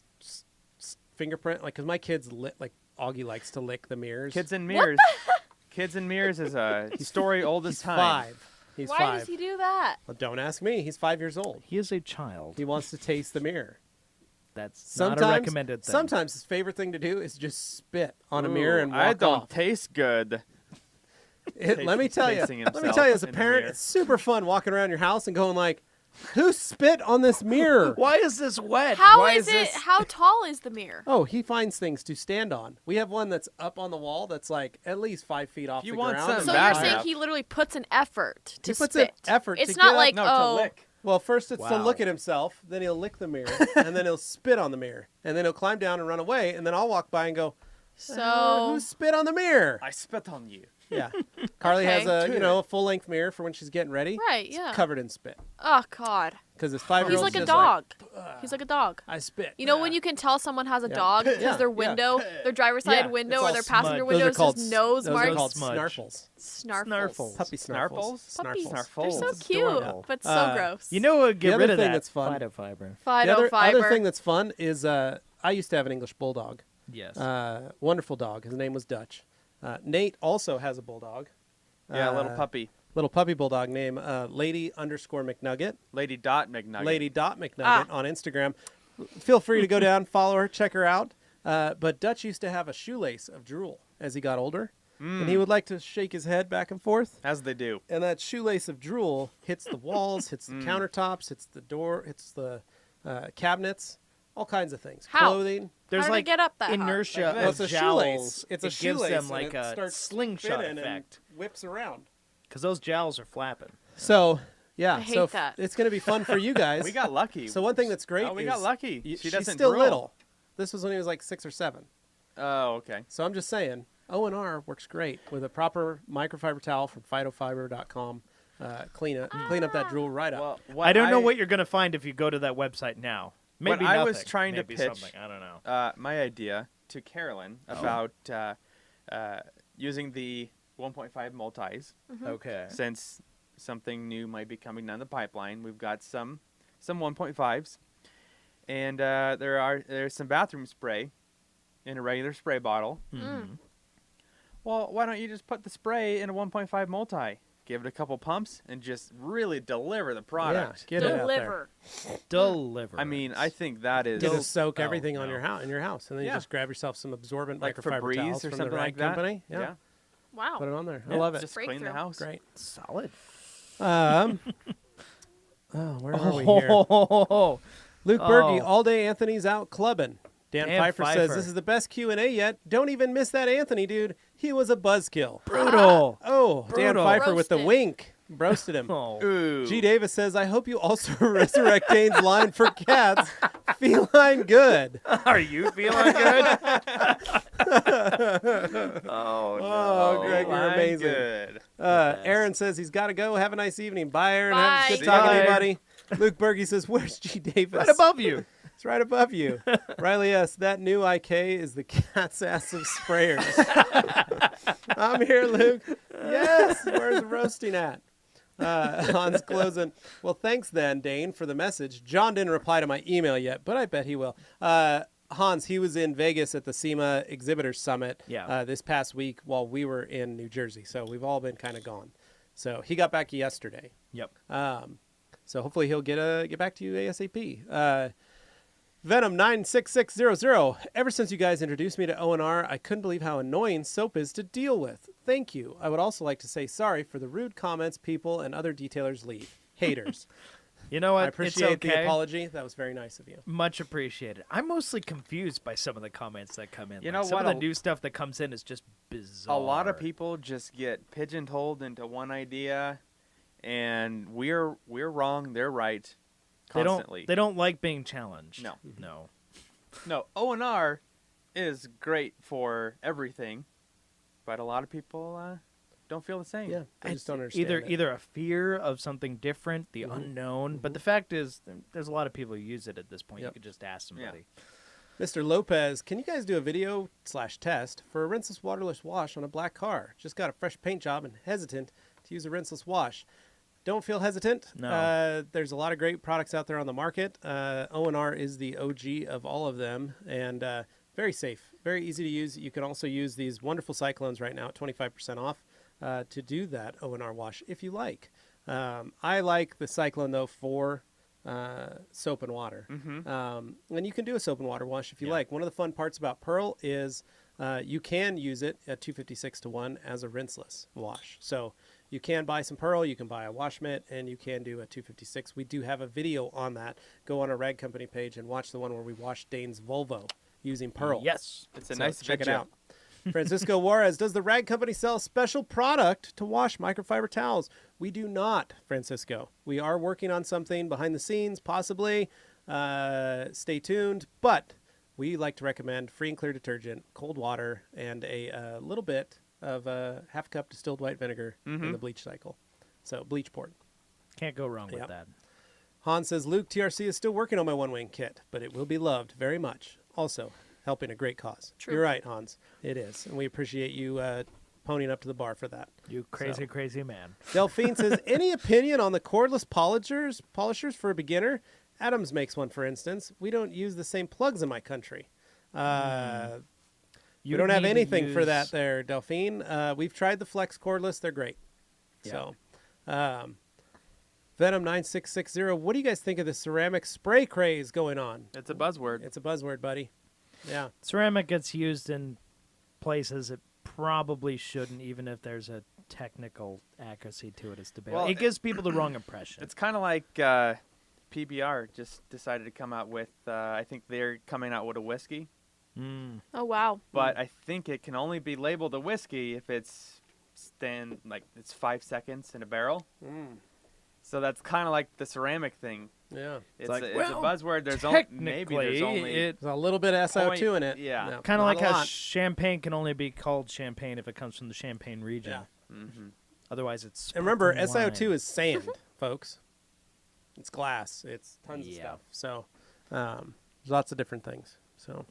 fingerprint, like, because my kids like Augie likes to lick the mirrors. Kids in mirrors. Kids in mirrors is a story old as He's time. 5. He's Why 5. does he do that? Well, don't ask me. He's 5 years old. He is a child. He wants to taste the mirror. That's Sometimes, not a recommended thing. Sometimes his favorite thing to do is just spit on a mirror and Ooh, walk I don't off. taste good. Let me tell you. tasting Let me himself tell you, as a in the parent, mirror. it's super fun walking around your house and going like, "Who spit on this mirror?" Why is this wet? How Why is it? this? How tall is the mirror? Oh, he finds things to stand on. We have one that's up on the wall that's like at least 5 feet off you the want ground. some and So back you're high saying up. he literally puts an effort to He puts an spit. effort It's to not get like No, oh, to lick. Well, first it's to Wow. look at himself, then he'll lick the mirror, and then he'll spit on the mirror, and then he'll climb down and run away, and then I'll walk by and go, so who spit on the mirror?" I spit on you. Yeah. Carly Okay. has a full-length mirror for when she's getting ready. right, It's yeah. covered in spit Oh God, because his 5-year-old. he's like a dog. He's like a dog. I spit. You know when you can tell someone has a Yeah. dog because Yeah, their yeah. window, their driver's side Yeah, window it's or all their passenger smudged. window Those are is called just nose those marks. are called Smudge. snarfles. Snarfles. Puppy snarfles. Puppies. Snarfles. They're so It's cute, adorable. but so gross. You know what would The get other rid of thing that? that's fun- Phytofiber. The Phyto fiber. other thing that's fun is I used to have an English bulldog. Yes. Wonderful dog. His name was Dutch. Nate also has a bulldog. Yeah, a little puppy. Little puppy bulldog named Lady_McNugget. Lady Dot McNugget. Lady.McNugget on Instagram. Feel free to go down, follow her, check her out. But Dutch used to have a shoelace of drool as he got older. And he would like to shake his head back and forth. As they do. And that shoelace of drool hits the walls, hits the countertops, hits the door, hits the cabinets, all kinds of things. How? Clothing. There's How did it like get up that high? inertia Well, of it's a jowls. shoelace. It's a it gives shoelace, them and like it a starts slingshot spinning and effect whips around. because those jowls are flapping. So, yeah. I hate so that. it's going to be fun for you guys. We got lucky. So one thing that's great Oh, we is got lucky. She She she's doesn't still drool. little. This was when he was like 6 or 7. Oh, okay. So I'm just saying, O&R works great with a proper microfiber towel from phytofiber.com. Clean up that drool right up. Well, I don't know what you're going to find if you go to that website now. Maybe I was nothing. trying to Maybe pitch- something. I don't know. my idea to Carolyn about using the 1.5 multis. Okay. Since something new might be coming down the pipeline, we've got some 1.5s, and there's some bathroom spray in a regular spray bottle. Mm-hmm. Well, why don't you just put the spray in a 1.5 multi? give it a couple pumps, and just really deliver the Yeah, product. get it out there. Deliver. Deliver. I mean, I think that is Just soak Oh, everything on no. in your house, and then you Yeah. just grab yourself some absorbent like microfiber Febreze towels or from something the Rag like that. Company. Yeah, Wow. put it on there. I Yeah, love it. Just clean the Breakthrough. house. Great. solid. Where are we here? Oh, Luke Berge, Oh. all day Anthony's out clubbing. Dan Dan Pfeiffer says Pfeiffer. this is the best Q&A yet. Don't even miss that Anthony, dude. He was a buzzkill. brutal. Oh, Dan Brutal. Pfeiffer with the Roasted. wink. Roasted him. Oh. Ooh. G. Davis says, I hope you also resurrect Dane's line for cats. Feline good. Are you feeling good? Oh, Oh, Greg, you're Line amazing. Good. Aaron says he's got to go. Have a nice evening. Bye, Aaron. Bye. Good talking to you, Bye. buddy. Luke Berge says, where's G. Davis? right above you. It's right above you. Riley S., that new IK is the cat's ass of sprayers. I'm here, Luke. Yes, where's the roasting at? Hans closing. Well, thanks then, Dane, for the message. John didn't reply to my email yet, but I bet he will. Hans, he was in Vegas at the SEMA Exhibitors Summit this past week while we were in New Jersey. So we've all been kind of gone. So he got back yesterday. Yep. So hopefully he'll get back to you ASAP. Venom 96600. Ever since you guys introduced me to ONR, I couldn't believe how annoying soap is to deal with. Thank you. I would also like to say sorry for the rude comments people and other detailers leave. Haters. You know what? I appreciate it's okay. the apology. That was very nice of you. Much appreciated. I'm mostly confused by some of the comments that come in. You Like, know some what? of the new stuff that comes in is just bizarre. A lot of people just get pigeonholed into one idea, and we're wrong. They're right. Constantly. They don't like being challenged. No. No. No, ONR is great for everything, but a lot of people don't feel the same. Yeah, I It's just don't understand it. either a fear of something different, the Mhm. unknown, but the fact is there's a lot of people who use it at this point. Yep. You could just ask somebody. Mr. Lopez, can you guys do a video/test for a rinseless waterless wash on a black car? Just got a fresh paint job and hesitant to use a rinseless wash. Don't feel hesitant. No. There's a lot of great products out there on the market. ONR is the OG of all of them, and very safe, very easy to use. You can also use these wonderful Cyclones right now at 25% off to do that ONR wash if you like. I like the Cyclone, though, for soap and water. And you can do a soap and water wash if you like. One of the fun parts about Pearl is you can use it at 256-1 as a rinseless wash. So you can buy some Pearl, you can buy a wash mitt, and you can do a 256. We do have a video on that. Go on our Rag Company page and watch the one where we washed Dane's Volvo using Pearl. Yes. It's a So nice check it video. out. Francisco Juarez, does the Rag Company sell special product to wash microfiber towels? We do not, Francisco. We are working on something behind the scenes, possibly. Stay tuned. But we like to recommend free and clear detergent, cold water, and a little bit of half cup distilled white vinegar in the bleach cycle. So bleach port. Can't go wrong with Yep. that. Han says, Luke, TRC is still working on my one-wing kit, but it will be loved very much. Also, helping a great cause. True. You're right, Hans. It is. And we appreciate you ponying up to the bar for that. You crazy, crazy man. Delphine says, any opinion on the cordless polishers for a beginner? Adams makes one, for instance. We don't use the same plugs in my country. We don't have need to anything for that use- there, Delphine. We've tried the Flex cordless. They're great. Yeah. So, Venom 9660, what do you guys think of the ceramic spray craze going on? It's a buzzword. It's a buzzword, buddy. Yeah. Ceramic gets used in places it probably shouldn't, even if there's a technical accuracy to it. It's debatable. Well, It gives people the wrong impression. It's kind of like PBR just decided to come out with, I think they're coming out with a whiskey. Oh, wow. But I think it can only be labeled a whiskey if it's it's 5 seconds in a barrel. So that's kind of like the ceramic thing. Yeah. It's, like, it's well, a buzzword. There's maybe there's technically, only it There's a little bit of SO2 in it. yeah. No, kind of not like a how lot. champagne can only be called champagne if it comes from the Champagne region. Yeah. Otherwise, it's And remember, sparkling SiO2 wine. is sand, folks. It's glass. It's tons of Yeah. stuff. So, there's lots of different things. So,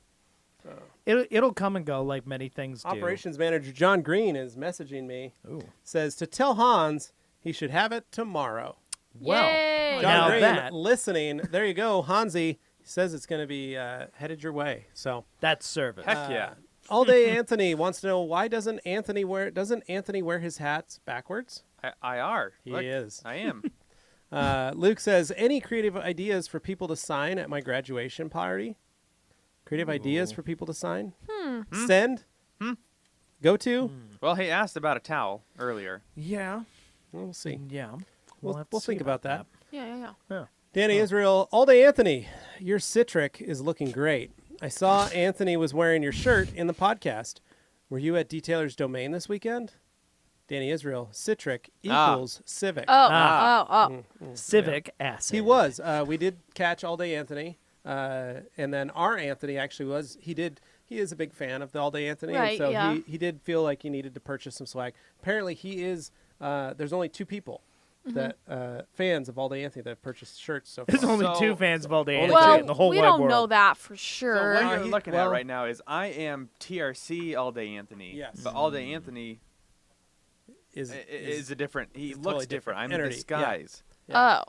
It'll come and go like many things do. operations manager John Green is messaging me. Ooh. Says to tell Hans he should have it tomorrow. Well, Yay! John Now Green, that- listening. There you go, Hansi. Says it's going to be headed your way. So, That's service. Heck yeah. all day Anthony wants to know why doesn't Anthony wear his hats backwards? I are. He Look, is. I am. Luke says, any creative ideas for people to sign at my graduation party? Creative ideas for people to sign? Send? Go to? Well, he asked about a towel earlier. Yeah. We'll see. Yeah. We'll have to see think about that. Yeah. Yeah. Danny Israel, All Day Anthony, your Citric is looking great. I saw Anthony was wearing your shirt in the podcast. Were you at Detailer's Domain this weekend? Danny Israel, Citric equals Civic. Oh. Civic acid. He was. We did catch All Day Anthony, and then our Anthony actually was. He is a big fan of the All Day Anthony, and Right, so yeah. he did feel like he needed to purchase some swag. Apparently, he is. There's only 2 people that fans of All Day Anthony that have purchased shirts so far. There's only So- 2 fans of all day Only Anthony two. in the whole we wide don't world. know that for So sure. what No, you're looking well- at right now is I am TRC All Day Anthony. Yes. But All Day Anthony is a different. He is looks totally different. I'm entity. in disguise. Oh.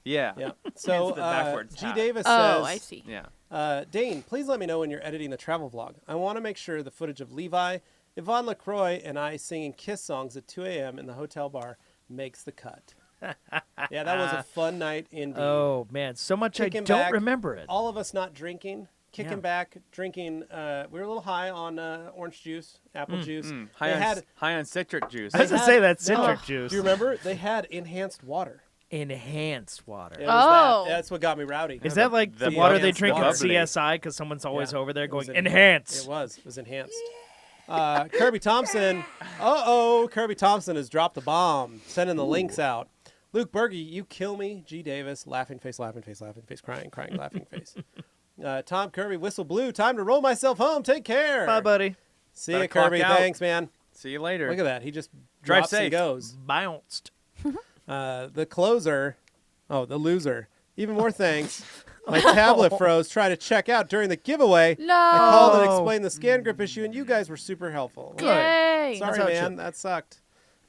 Yeah. Yeah. So It's the backwards G hat. Davis Oh, says, I see. Yeah. Dane, please let me know when you're editing the travel vlog. I want to make sure the footage of Levi, Yvonne LaCroix, and I singing Kiss songs at 2 a.m. in the hotel bar makes the cut. Yeah, that was a fun night indeed. Oh, man. So much I Kicking don't back, remember it. All of us not drinking, kicking Yeah. back, drinking. We were a little high on orange juice, apple juice. High on citric juice. I was going to had- say that no, citric juice. Do you remember? They had enhanced water. Enhanced water. It was Oh. that's what got me rowdy. Is that like the the water they enhanced drink in water. CSI because someone's always Yeah. over there It was going, en- enhance? It was enhanced. Kirby Thompson. Kirby Thompson has dropped the bomb, sending the links out. Luke Berge, you kill me. G Davis, laughing face, crying, laughing face. Tom Kirby, whistle blue. Time to roll myself home. Take care. Bye, buddy. See Better ya, clock Kirby. out. Thanks, man. See you later. Look at that. He just Drive drops and safe. goes. Bounced. The closer. Oh, the loser. Even more thanks. My tablet froze. Try to check out during the giveaway. No. I called and Oh. explained the scan grip issue, and you guys were super helpful. Yay. Sorry, how it man. should. That sucked.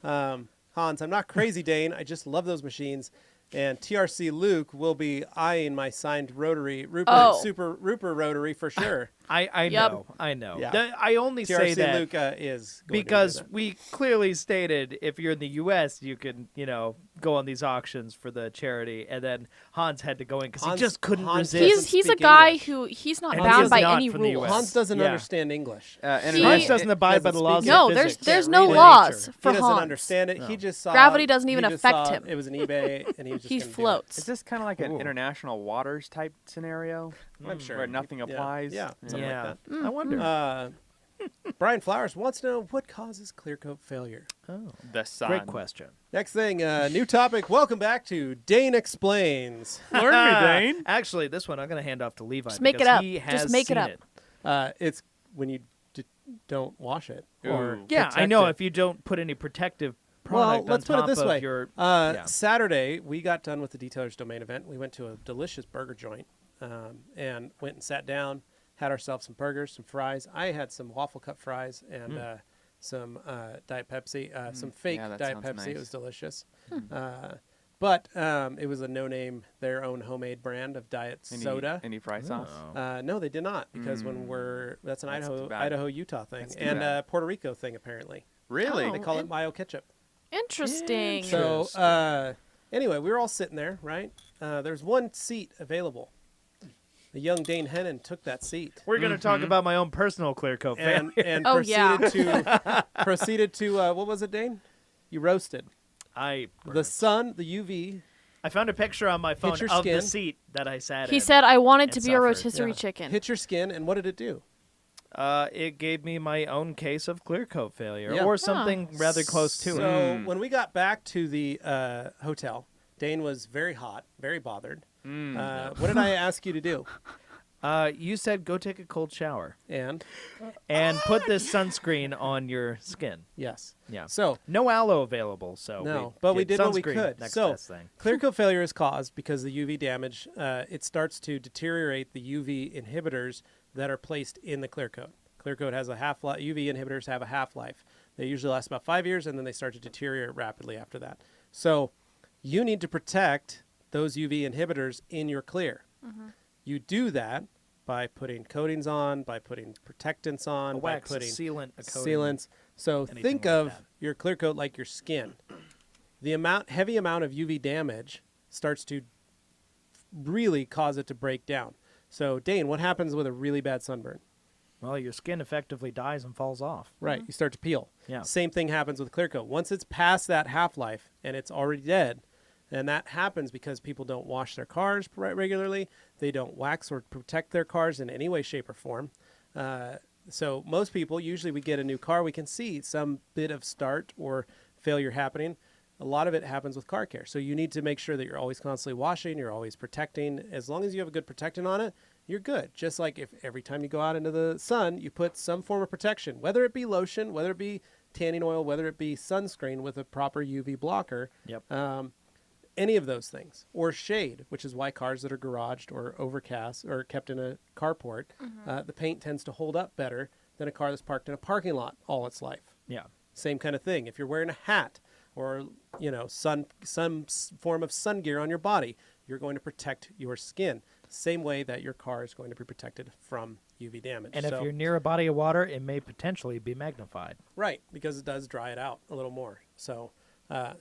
Hans, I'm not crazy, Dane. I just love those machines. And TRC Luke will be eyeing my signed rotary, Super Rupert rotary for sure. I Yep. know. I know. Yeah. I only say TRC that Luke is going to do because that. we clearly stated if you're in the U.S., you can, go on these auctions for the charity. And then Hans had to go in because he Hans- just couldn't Hans resist. doesn't He's a speak guy English. who he's not And bound he's by not any from the rules. US. Hans doesn't Yeah. understand English. Hans doesn't abide by the laws speak of No, physics. there's Can't no read it. laws for He doesn't Hans. understand it. No. He just saw Gravity doesn't even he just affect saw him. It was an eBay, and he was just He gonna do it. floats. Is this kind of like an Ooh. international waters type scenario? I'm sure Where nothing Yeah. applies? Yeah, something Yeah. like that. I wonder. Brian Flowers wants to know what causes clear coat failure. The sun. Great question. Next thing, new topic. Welcome back to Dane Explains. Learn me, Dane. Actually, this one I'm going to hand off to Levi. Just make it because up. He Just has make it seen up. It's when you don't wash it. Or Ooh. Yeah, I protect know. it. If you don't put any protective Well, product let's on put it top this of way. your Saturday, we got done with the Detailer's Domain event. We went to a delicious burger joint and went and sat down, had ourselves some burgers, some fries. I had some waffle cut fries and some Diet Pepsi, some fake Yeah, that Diet sounds Pepsi. nice. It was delicious. But it was a no-name, their own homemade brand of diet soda. Any fry sauce? No, they did not because that's an That's too bad. Idaho, Utah thing That's too and bad. Puerto Rico thing apparently. Really? Oh. They call it mayo ketchup. Interesting. So anyway, we were all sitting there, right? There's one seat available. The young Dane Hennon took that seat We're going to talk about my own personal clear coat fan. and Oh, yeah. proceeded to what was it, Dane? You roasted I the sun, the UV. I found a picture on my phone your of skin. the seat that I sat in. he said, "I want it to and be a suffered. rotisserie Yeah. chicken." Hit your skin, and what did it do? It gave me my own case of clear coat failure, Yeah. or something rather close to So it. when we got back to the hotel, Dane was very hot, very bothered. What did I ask you to do? You said go take a cold shower And and put this sunscreen on your skin. yes, Yeah. so No aloe available, so no, but we did what we sunscreen, could. Next So best thing. clear coat failure is caused because the UV damage. It starts to deteriorate the UV inhibitors that are placed in the clear coat. Clear coat has a half-life. UV inhibitors have a half-life. They usually last about 5 years, and then they start to deteriorate rapidly after that. So you need to protect those UV inhibitors in your clear. You do that by putting coatings on, by putting protectants on, A by wax, a putting sealant, a coating. sealants. So anything think like of that. your clear coat like your skin. the heavy amount of UV damage starts to really cause it to break down. So, Dane, what happens with a really bad sunburn? Well, your skin effectively dies and falls off. Right, you start to peel. Yeah. Same thing happens with clear coat. Once it's past that half-life and it's already dead, and that happens because people don't wash their cars regularly, they don't wax or protect their cars in any way, shape, or form. So most people, usually we get a new car, we can see some bit of start or failure happening. A lot of it happens with car care. So you need to make sure that you're always constantly washing, you're always protecting. As long as you have a good protectant on it, you're good. Just like if every time you go out into the sun, you put some form of protection, whether it be lotion, whether it be tanning oil, whether it be sunscreen with a proper UV blocker. Yep. Any of those things, or shade, which is why cars that are garaged or overcast or kept in a carport, the paint tends to hold up better than a car that's parked in a parking lot all its life. Yeah. Same kind of thing. If you're wearing a hat or some form of sun gear on your body, you're going to protect your skin. Same way that your car is going to be protected from UV damage. And if you're near a body of water, it may potentially be magnified. Right, because it does dry it out a little more. So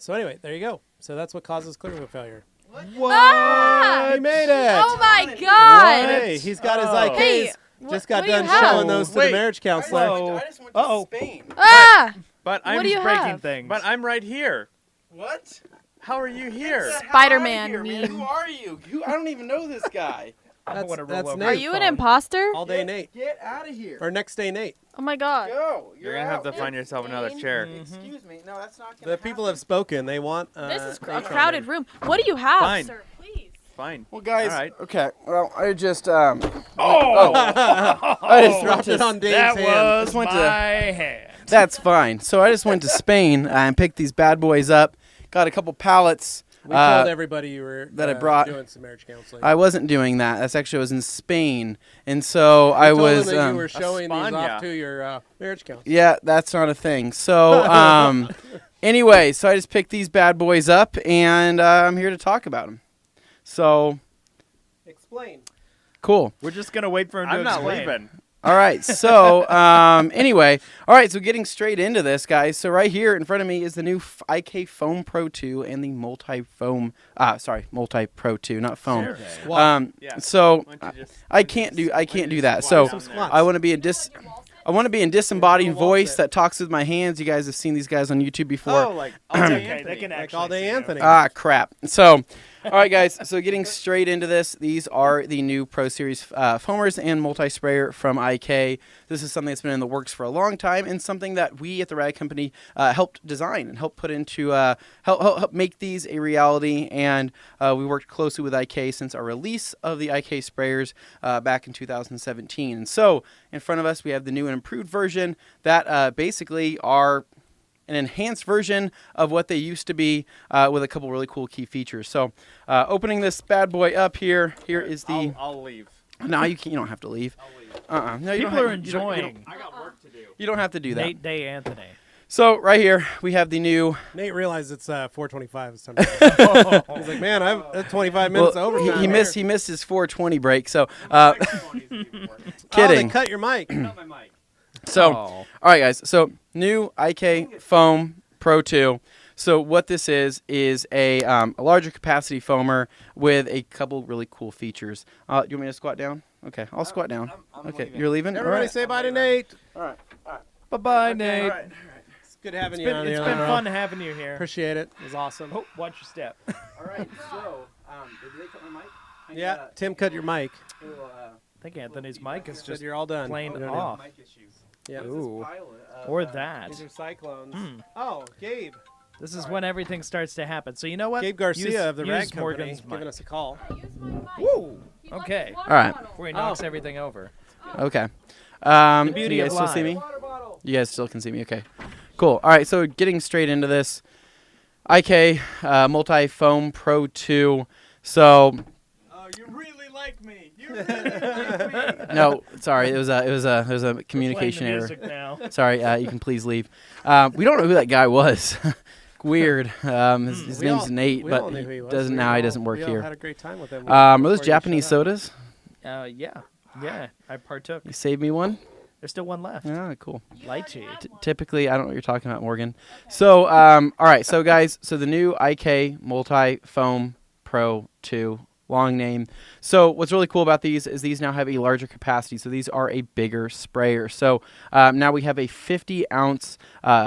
anyway, there you go. So that's what causes clear coat failure. Ah! He made it. Oh my God! Hey, he's got his IKs. Hey, Just what got do you done have? showing those to the marriage counselor. I just went to Spain. Ah! But What I'm do you Breaking have? things. But I'm right here. What? How are you here? Get the hell Spider-Man outta here, man. meme. Who are you? I don't even know this guy. I wanna roll That's over Nate. Are your you an phone. imposter? All day Nate. Get out of here. Or next day Nate. Oh my God. Go. You're gonna have to out. find yourself another chair. Excuse me. No, that's not gonna The people have spoken. They want This is a Nate crowded on room. What do you have, Fine. sir? Please. Fine. Well, guys. All right. Okay. Well, I just Oh! I just Dropped it on Dave's That hand. was Just went my to- hand. That's fine. So I just went to Spain and picked these bad boys up. Got a couple pallets. We told everybody you were that I brought- doing some marriage counseling. I wasn't doing that. That's actually I was in Spain, and so I told was. them that you were showing these España. off to your marriage counselor. Yeah, that's not a thing. So anyway, so I just picked these bad boys up, and I'm here to talk about them. So Explain. cool. We're just going to wait for him to I'm not explain. leaving. All right. So anyway, all right. So getting straight into this, guys. So right here in front of me is the new IK Foam Pro 2 and the Multi Pro 2, not foam. Squat. Yeah. So Why don't you just- I can't do that. So Some squats. I want to be a disembodied voice that talks with my hands. You guys have seen these guys on YouTube before. Oh, like all day Okay, they can Like actually all day see you. Anthony. Ah, crap. So, all right, guys. So getting straight into this, these are the new Pro Series foamers and multi-sprayer from IK. This is something that's been in the works for a long time and something that we at the Rag Company helped design and helped put into, help make these a reality. And we worked closely with IK since our release of the IK sprayers back in 2017. And so in front of us, we have the new and improved version that basically are an enhanced version of what they used to be with a couple really cool key features. So opening this bad boy up here is the... I'll leave. No, you don't have to leave. No, you People don't are have- you don't- enjoying I got work to do. You don't have to do that. Nate Day Anthony. So right here, we have the new... Nate realized it's 4:25. It's time to go. He's like, man, that's 25 minutes over. he missed his 4:20 break. So Oh, kidding. they cut your mic. Not my mic. So Oh. all right, guys. So new IK Foam Pro 2. So what this is a larger capacity foamer with a couple really cool features. Do you want me to squat down? Okay, I'll squat down. I'm Okay, leaving. you're leaving? Everybody All right. say bye to Nate. Bye-bye, Nate. It's good having It's you been, on it's the been other. fun having you here. Appreciate it. It was awesome. Oh, watch your step. All right, so did they cut my mic? Yeah, Tim cut your mic. I think Anthony's mic is Said just you're all done. plain We don't off. Yeah. Ooh. Or that. These are cyclones. Hmm. Oh, Gabe. This is when everything starts to happen. So you know what? Gabe Garcia Use- of the Rag use Company Morgan's giving mic. us a call. Woo! Okay. All right. Before he knocks everything over. Okay. The beauty you of guys still see live. me? You guys still can see me. Okay. Cool. All right. So getting straight into this, IK Multi Foam Pro 2. So Oh, you really like me. You really like me. no, sorry. It was a communication Playing error. the music now. Sorry. You can please leave. We don't know who that guy was. Weird. His We name's all- Nate, we but all knew who he was. doesn't We now. He all- doesn't work we all here. had a great time with him. Are before those you Japanese shut up. sodas? Yeah. Yeah. I partook. You saved me one. There's still one left. Yeah, cool. Lychee. Typically, I don't know what you're talking about, Morgan. So, all right. So, guys, so the new IK Multi Foam Pro 2, long name. So what's really cool about these is these now have a larger capacity. So these are a bigger sprayer. So now we have a 50-ounce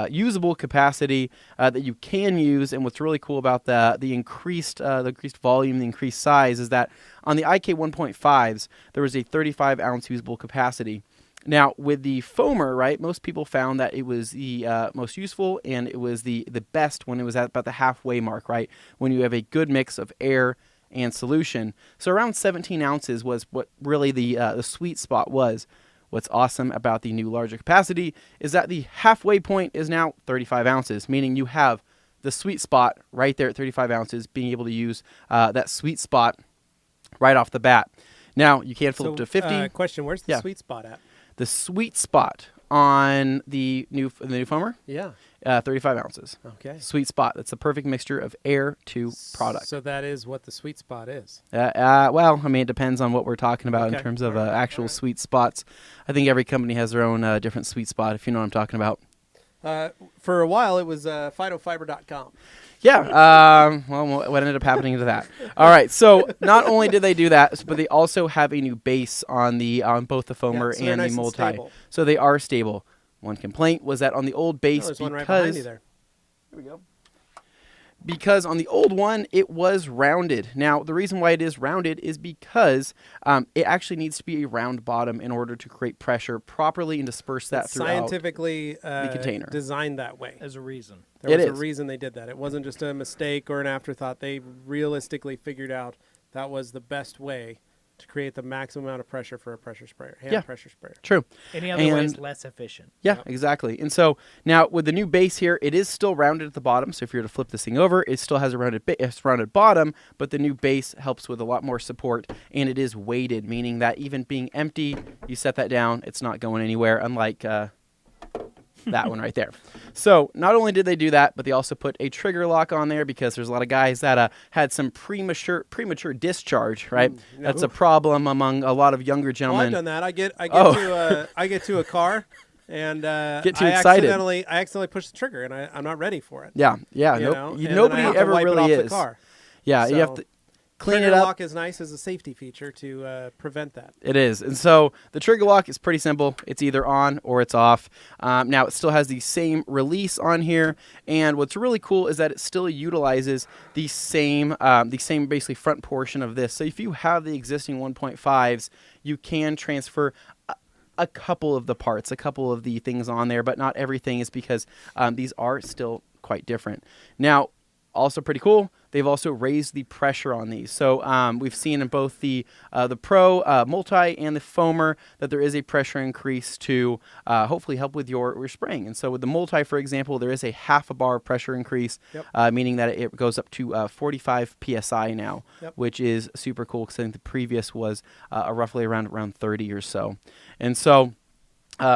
usable capacity that you can use. And what's really cool about the increased volume, the increased size, is that on the IK 1.5s, there was a 35-ounce usable capacity. Now, with the foamer, right, most people found that it was the most useful and it was the best when it was at about the halfway mark, right, when you have a good mix of air and solution. So around 17 ounces was what really the sweet spot was. What's awesome about the new larger capacity is that the halfway point is now 35 ounces, meaning you have the sweet spot right there at 35 ounces, being able to use that sweet spot right off the bat. Now, you can flip up to 50. Question, where's the sweet spot at? The sweet spot on the new foamer? Yeah. 35 ounces. Okay. Sweet spot. That's the perfect mixture of air to product. So that is what the sweet spot is. Well, I mean, it depends on what we're talking about in terms of actual sweet spots. I think every company has their own different sweet spot, if you know what I'm talking about. For a while, it was phytofiber.com. Yeah. Well, what ended up happening to that? All right. So not only did they do that, but they also have a new base on both the foamer so and nice the multi. stable. So they are stable. One complaint was that on the old base, there's one right because behind you there. here we go. Because on the old one, it was rounded. Now, the reason why it is rounded is because it actually needs to be a round bottom in order to create pressure properly and disperse that throughout scientifically the container. Designed that way. There's a reason. There was It a is. reason they did that. It wasn't just a mistake or an afterthought. They realistically figured out that was the best way to create the maximum amount of pressure for a pressure sprayer, hand pressure sprayer. True. Any other way is And- less efficient. Yeah, Yep. exactly. And so now with the new base here, it is still rounded at the bottom. So if you were to flip this thing over, it still has a rounded bottom, but the new base helps with a lot more support, and it is weighted, meaning that even being empty, you set that down, it's not going anywhere, unlike that one right there. So not only did they do that, but they also put a trigger lock on there because there's a lot of guys that had some premature discharge, right? That's a problem among a lot of younger Oh, gentlemen. I've done that. I get Oh. I get to a car and Get too I excited. I accidentally push the trigger and I'm not ready for it. Yeah. You know? And then I Nobody have to ever wipe it really off is. The car. Yeah, you have So- to clean Trigger it up. lock is nice as a safety feature to prevent that. It is. And so the trigger lock is pretty simple. It's either on or it's off. Now, it still has the same release on here. And what's really cool is that it still utilizes the same basically front portion of this. So if you have the existing 1.5s, you can transfer a couple of the parts, a couple of the things on there, but not everything, is because these are still quite different. Now, also pretty cool, they've also raised the pressure on these. So we've seen in both the Pro Multi and the Foamer that there is a pressure increase to hopefully help with your spraying. And so with the Multi, for example, there is a half a bar pressure increase, meaning that it goes up to 45 PSI now, which is super cool because I think the previous was roughly around 30 or so. And so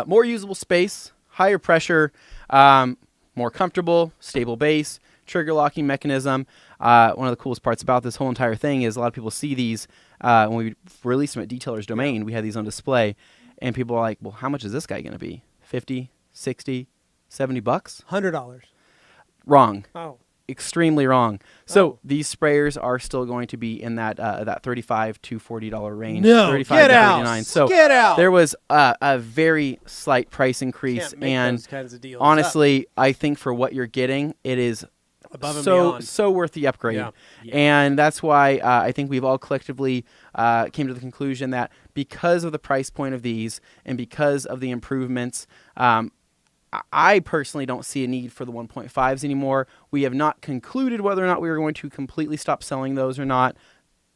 more usable space, higher pressure, more comfortable, stable base, trigger locking mechanism. One of the coolest parts about this whole entire thing is a lot of people see these when we release them at Detailer's Domain. We had these on display, and people are like, well, how much is this guy going to be? 50, 60, 70 bucks? $100. Wrong. Oh. Extremely wrong. So Oh. these sprayers are still going to be in that $35 to $40 range. No, 35 get to out. $39. So Get out. there was a very slight price increase, Can't make and those kinds of deals honestly, I think for what you're getting, it is Above and so beyond. so worth the upgrade. Yeah. And that's why I think we've all collectively came to the conclusion that because of the price point of these and because of the improvements, I personally don't see a need for the 1.5s anymore. We have not concluded whether or not we are going to completely stop selling those or not.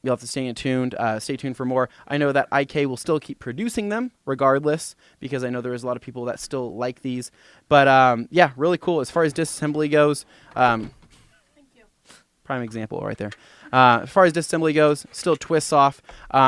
You'll have to stay tuned. Stay tuned for more. I know that IK will still keep producing them regardless, because I know there is a lot of people that still like these. But yeah, really cool. As far as disassembly goes, Prime example right there. As far as disassembly goes, still twists off.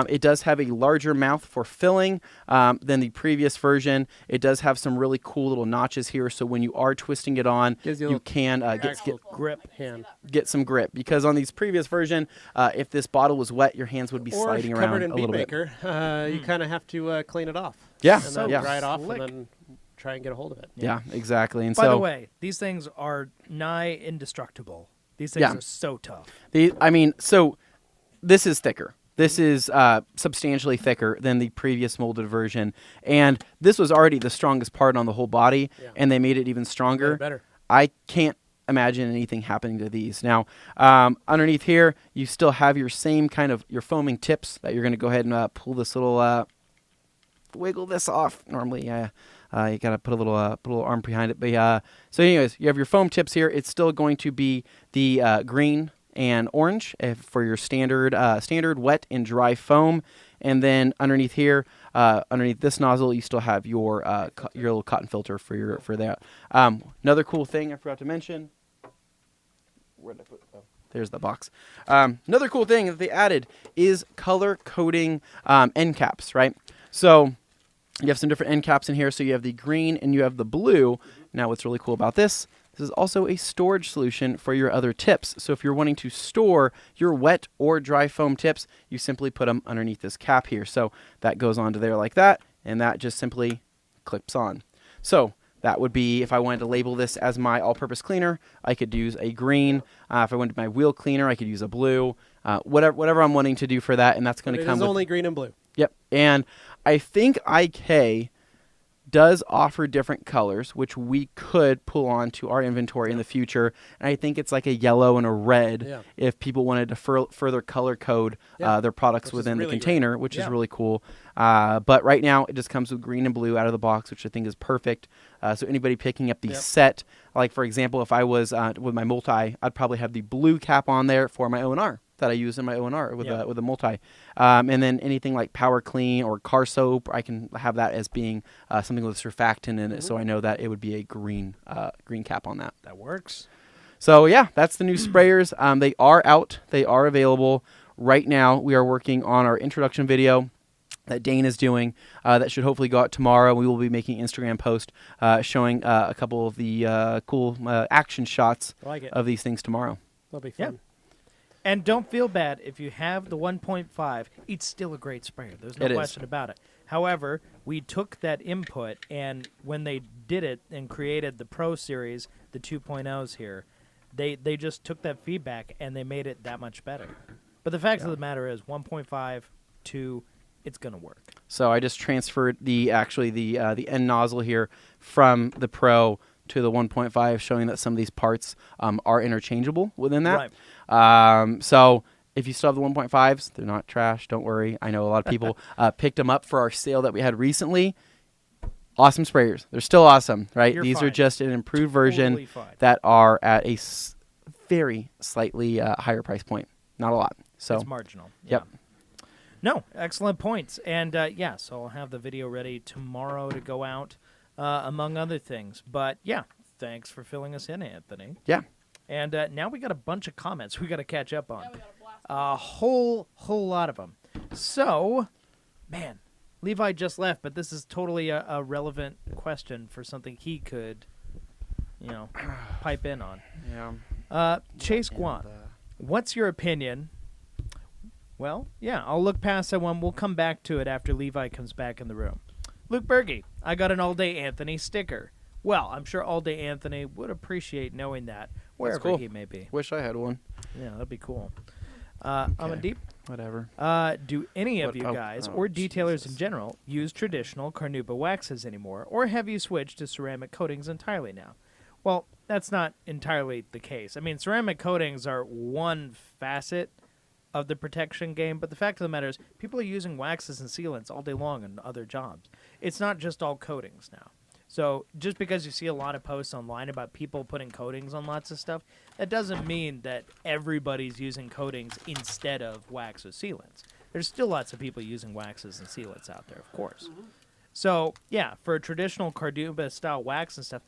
It does have a larger mouth for filling than the previous version. It does have some really cool little notches here, so when you are twisting it on, Gives you you can actual grip hand. get some grip. Because on these previous version, if this bottle was wet, your hands would be Or sliding covered around in a Beat little bit. Maker, you kind of have to clean it off. Yeah, And then yeah. dry it off Slick. and then try and get a hold of it. Yeah, exactly. And By so the way, these things are nigh indestructible. These things Yeah. are so tough. So this is thicker. This is substantially thicker than the previous molded version, and this was already the strongest part on the whole body, Yeah. and they made it even stronger. Better. I can't imagine anything happening to these. Now, underneath here, you still have your same kind of your foaming tips that you're going to go ahead and pull this little, wiggle this off. Normally, you got to put a little arm behind it. But so anyways, you have your foam tips here. It's still going to be the green and orange for your standard wet and dry foam. And then underneath here, underneath this nozzle, you still have your little cotton filter for that. Another cool thing I forgot to mention. Where did I put? Oh, there's the box. Another cool thing that they added is color coding end caps. Right. So you have some different end caps in here. So you have the green and you have the blue. Now, what's really cool about this? This is also a storage solution for your other tips. So if you're wanting to store your wet or dry foam tips, you simply put them underneath this cap here. So that goes onto there like that, and that just simply clips on. So that would be, if I wanted to label this as my all-purpose cleaner, I could use a green. If I wanted my wheel cleaner, I could use a blue. Whatever I'm wanting to do for that, and that's going to come It is with... only green and blue. Yep, and I think IK does offer different colors, which we could pull onto our inventory in the future. And I think it's like a yellow and a red Yeah. if people wanted to further color code Yeah. their products Which is within the really great. container, which is Yeah. really cool. But right now, it just comes with green and blue out of the box, which I think is perfect. So anybody picking up the Yep. set, like for example, if I was with my multi, I'd probably have the blue cap on there for my O&R that I use in my O&R with Yeah. a multi. And then anything like Power Clean or car soap, I can have that as being something with surfactant in it, so I know that it would be a green cap on that. That works. So yeah, that's the new sprayers. They are out. They are available right now. We are working on our introduction video that Dane is doing. That should hopefully go out tomorrow. We will be making Instagram post showing a couple of the cool action shots I like it. of these things tomorrow. That'll be Yeah. fun. And don't feel bad if you have the 1.5. It's still a great sprayer. There's no It is. question about it. However, we took that input, and when they did it and created the Pro Series, the 2.0s here, they just took that feedback and they made it that much better. But the fact of the matter is 1.5, 2, it's going to work. So I just transferred the end nozzle here from the Pro to the 1.5, showing that some of these parts are interchangeable within that. So if you still have the 1.5s, they're not trash. Don't worry. I know a lot of people picked them up for our sale that we had recently. Awesome sprayers. They're still awesome, right? You're These are fine. just an improved version Totally fine. that are at a very slightly higher price point. Not a lot. So It's marginal. Yep. Yeah. No, excellent points. And yeah, so I'll have the video ready tomorrow to go out, among other things. But yeah, thanks for filling us in, Anthony. yeah. And now we got a bunch of comments we got to catch up on. A whole lot of them. So, man, Levi just left, but this is totally a relevant question for something he could, pipe in on. Yeah. Chase Guan, what's your opinion? Well, yeah, I'll look past that one. We'll come back to it after Levi comes back in the room. Luke Berge, I got an All Day Anthony sticker. Well, I'm sure All Day Anthony would appreciate knowing that, wherever cool. he may be. Wish I had one. Yeah, that'd be cool. Amandeep, Whatever. do any of What- you oh, guys, oh, or detailers Jesus. in general, use traditional Carnauba waxes anymore, or have you switched to ceramic coatings entirely now? Well, that's not entirely the case. I mean, ceramic coatings are one facet of the protection game, but the fact of the matter is people are using waxes and sealants all day long in other jobs. It's not just all coatings now. So just because you see a lot of posts online about people putting coatings on lots of stuff, that doesn't mean that everybody's using coatings instead of wax or sealants. There's still lots of people using waxes and sealants out there, of course. So, yeah, for a traditional Carnauba style wax and stuff,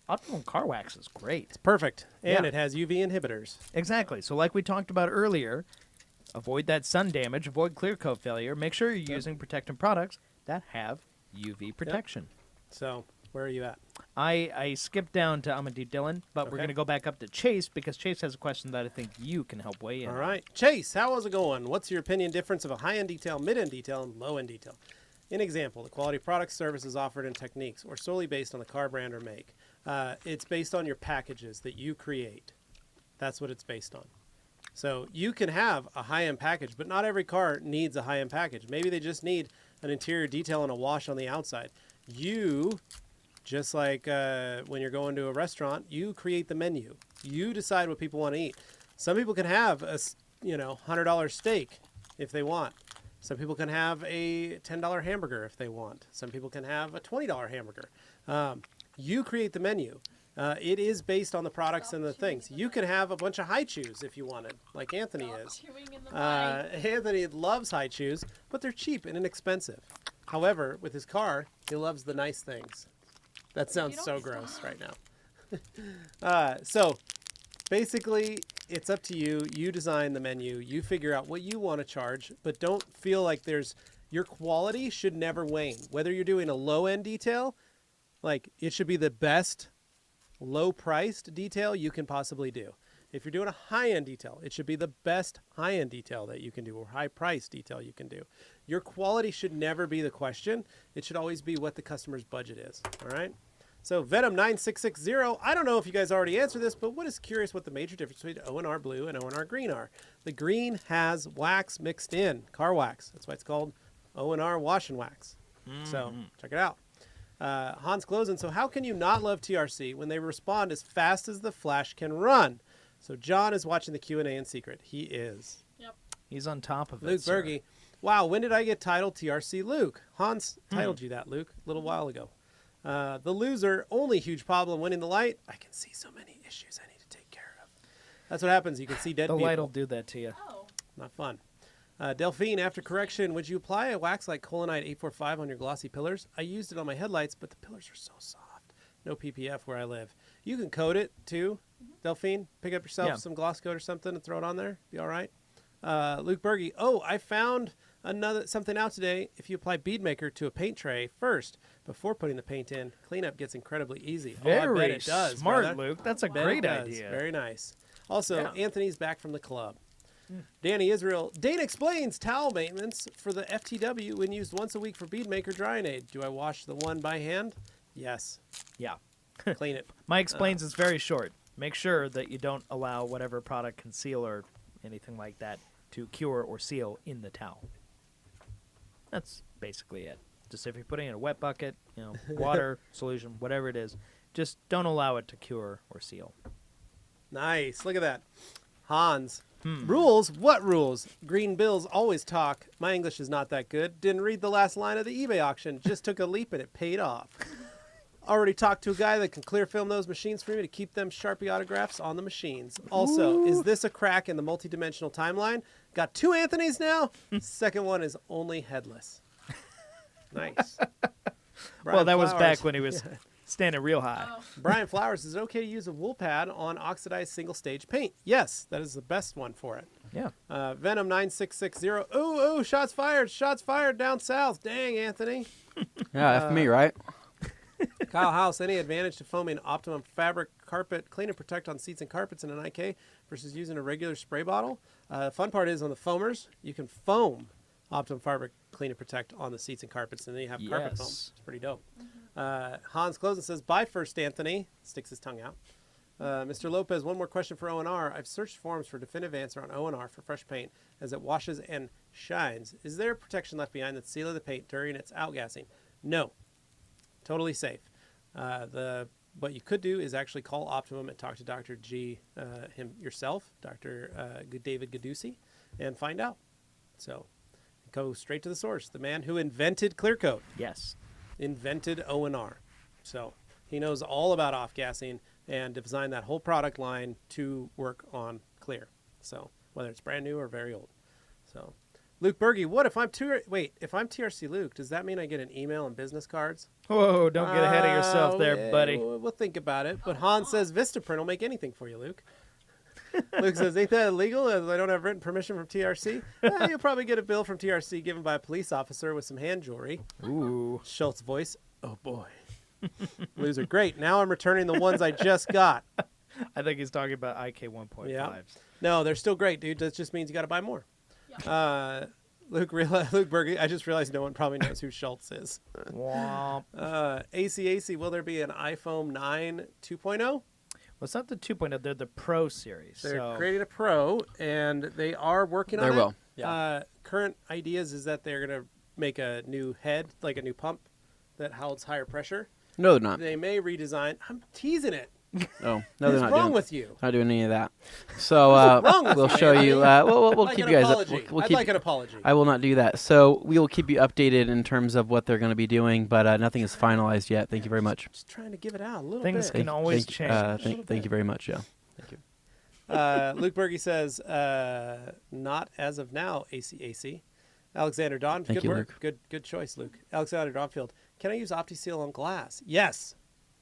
Optimum car wax is great. Perfect. And Yeah. it has UV inhibitors. Exactly. So like we talked about earlier, avoid that sun damage, avoid clear coat failure. Make sure you're using protectant products that have UV protection. So where are you at? I skipped down to Amadou Dillon, but we're Okay. going to go back up to Chase because Chase has a question that I think you can help weigh in. All right. Chase, how is it going? What's your opinion difference of a high-end detail, mid-end detail, and low-end detail? In example, the quality of products, services offered, and techniques, or solely based on the car brand or make. It's based on your packages that you create. That's what it's based on. So you can have a high-end package, but not every car needs a high-end package. Maybe they just need an interior detail and a wash on the outside. You, just like when you're going to a restaurant, you create the menu. You decide what people want to eat. Some people can have a $100 steak if they want. Some people can have a $10 hamburger if they want. Some people can have a $20 hamburger. You create the menu. It is based on the products and the things. You can have a bunch of high chews if you wanted, like Anthony is. Anthony loves high chews, but they're cheap and inexpensive. However, with his car, he loves the nice things. That sounds so gross right now. So basically, it's up to you. You design the menu. You figure out what you want to charge, but don't feel like your quality should never wane. Whether you're doing a low-end detail, like it should be the best low-priced detail you can possibly do. If you're doing a high-end detail, it should be the best high-end detail that you can do or high-priced detail you can do. Your quality should never be the question. It should always be what the customer's budget is, all right? So Venom9660, I don't know if you guys already answered this, but what is curious what the major difference between O&R blue and O&R green are? The green has wax mixed in, car wax. That's why it's called O&R wash and wax. So check it out. Hans Klosen, so how can you not love TRC when they respond as fast as the Flash can run? So John is watching the Q&A in secret. He is. He's on top of it. Luke sir. Berge, wow, when did I get titled TRC Luke? Hans titled you that, Luke, a little while ago. The loser, only huge problem winning the light. I can see so many issues I need to take care of. That's what happens. You can see dead The people. light will do that to you. Not fun. Delphine, after correction, would you apply a wax like Colonite 845 on your glossy pillars? I used it on my headlights, but the pillars are so soft. No PPF where I live. You can coat it too, Delphine. Pick up yourself some gloss coat or something and throw it on there. Be all right. Luke Berge, oh, I found something out today. If you apply bead maker to a paint tray first before putting the paint in, cleanup gets incredibly easy. I bet Very it does, smart, brother. Luke. That's a Bet great it does. idea. Very nice. Also, Yeah. Anthony's back from the club. Danny Israel. Dane explains towel maintenance for the FTW when used once a week for bead maker drying aid. Do I wash the one by hand? Yes. Yeah. Clean it. Mike explains it's very short. Make sure that you don't allow whatever product conceal or anything like that to cure or seal in the towel. That's basically it. Just if you're putting in a wet bucket, water, solution, whatever it is, just don't allow it to cure or seal. Nice. Look at that. Hans. Rules? What rules? Green Bills always talk. My English is not that good. Didn't read the last line of the eBay auction. Just took a leap and it paid off. Already talked to a guy that can clear film those machines for me to keep them Sharpie autographs on the machines. Also, is this a crack in the multidimensional timeline? Got 2 Anthonys now. Second one is only headless. Nice. Well, that was Flowers. back when he was standing real high. Brian Flowers, is it okay to use a wool pad on oxidized single-stage paint? Yes, that is the best one for it. Yeah. Venom9660. Ooh, shots fired. Shots fired down south. Dang, Anthony. Yeah, F me, right? Kyle House, any advantage to foaming Optimum Fabric Carpet Clean and Protect on seats and carpets in an IK versus using a regular spray bottle? The fun part is on the foamers, you can foam Optimum Fabric Clean and Protect on the seats and carpets, and then you have carpet foam. Yes. It's pretty dope. Hans Closen says, bye first, Anthony. Sticks his tongue out. Mr. Lopez, one more question for O&R. I've searched forums for definitive answer on O&R for fresh paint as it washes and shines. Is there protection left behind that seal of the paint during its outgassing? No. Totally safe. What you could do is actually call Optimum and talk to Dr. G yourself, Dr. David Gadusi, and find out. So go straight to the source. The man who invented clear coat Yes. invented O&R. So he knows all about off-gassing and designed that whole product line to work on clear. So whether it's brand new or very old. So Luke Berge, what if I'm if I'm TRC Luke, does that mean I get an email and business cards? Whoa, don't get ahead of yourself there, buddy. We'll think about it. But Hans says Vistaprint will make anything for you, Luke. Luke says, ain't that illegal as I don't have written permission from TRC? You'll probably get a bill from TRC given by a police officer with some hand jewelry. Ooh. Schultz voice. Oh, boy. Loser. Great. Now I'm returning the ones I just got. I think he's talking about IK 1.5s. Yeah. No, they're still great, dude. That just means you got to buy more. Luke Berge, I just realized no one probably knows who Schultz is. Womp. ACAC, will there be an iPhone 9 2.0? Well, it's not the 2.0. They're the Pro series. They're so. creating a Pro, and they are working on They it. will. Yeah. Current ideas is that they're going to make a new head, like a new pump that holds higher pressure. No, they're not. They may redesign. I'm teasing it. Oh, no, they're What's not wrong doing. with you? Not doing any of that. So wrong with we'll you, show man? you. We'll Like keep an you guys up. apology. We'll I'd keep. like an apology. I will not do that. So we will keep you updated in terms of what they're going to be doing, but nothing is finalized yet. Thank you very much. Just trying to give it out a little Things bit. can always thank, change. Thank you very much, Joe. Thank you. Luke Berge says, not as of now, ACAC. Alexander Don, Thank good you, work. Good choice, Luke. Alexander Donfield, can I use OptiSeal on glass? Yes.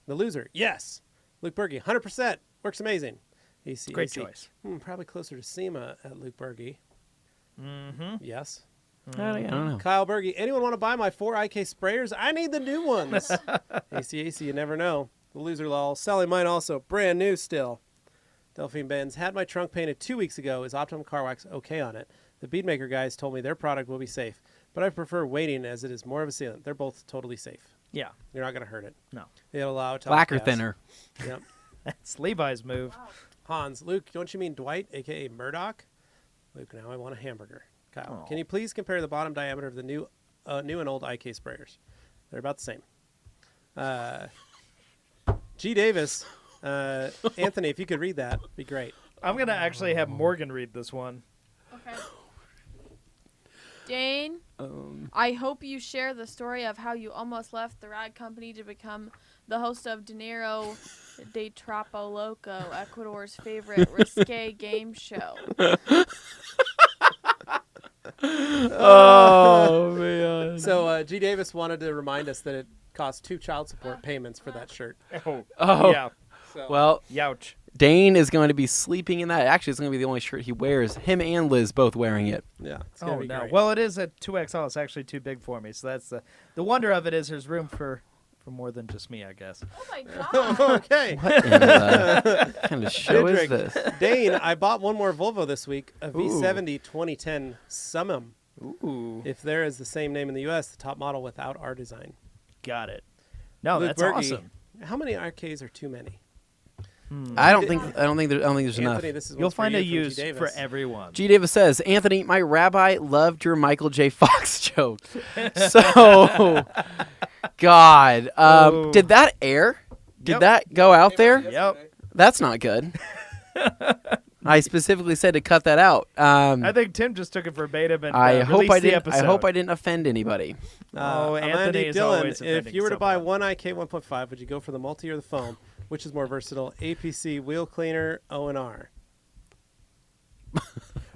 The loser, yes. Luke Berge, 100%. Works amazing. ACAC. Great choice. Probably closer to SEMA at Luke Berge. Mm-hmm. Yes. I don't know. Kyle Berge, anyone want to buy my 4 IK sprayers? I need the new ones. ACAC, you never know. The loser lol. Selling mine also. Brand new still. Delphine Benz, had my trunk painted 2 weeks ago. Is Optimum Car Wax okay on it? The beadmaker guys told me their product will be safe, but I prefer waiting as it is more of a sealant. They're both totally safe. Yeah. You're not going to hurt it. No. It'll allow it Lacquer thinner. Yep. That's Levi's move. Hans, Luke, don't you mean Dwight, a.k.a. Murdoch? Luke, now I want a hamburger. Kyle, Aw. can you please compare the bottom diameter of the new and old IK sprayers? They're about the same. G. Davis, Anthony, if you could read that, it'd be great. I'm going to actually have Morgan read this one. Okay. Dane, I hope you share the story of how you almost left the rag company to become the host of Dinero de Trapo Loco, Ecuador's favorite risque game show. Oh, man. So G. Davis wanted to remind us that it cost 2 child support payments for that shirt. Oh, Yeah. So, well, Youch. Dane is going to be sleeping in that. Actually, it's going to be the only shirt he wears. Him and Liz both wearing it. yeah, it's gonna Oh, be no. great. Well, it is a 2XL. It's actually too big for me. So that's the wonder of it is there's room for more than just me, I guess. Oh my god. Okay. What kind of show is Didrik, this? Dane, I bought one more Volvo this week, a Ooh. V70 2010 Summum. Ooh. If there is the same name in the U.S., the top model without our design. Got it. No, Luke that's Berge, awesome. How many RKs are too many? I don't think there's enough. Anthony, this is You'll one's for find you a from G. use Davis. for everyone. G. Davis says, Anthony, my rabbi loved your Michael J. Fox joke. So, God, Oh. did that air? Did Yep. that go out there? Yep. That's not good. I specifically said to cut that out. I think Tim just took it verbatim and I hope released I the didn't. I episode. hope I didn't offend anybody. Oh, Amanda Anthony is Dillon, always if offending you were to buy someone. one IK 1.5, would you go for the multi or the foam? Which is more versatile? APC, wheel cleaner, O&R.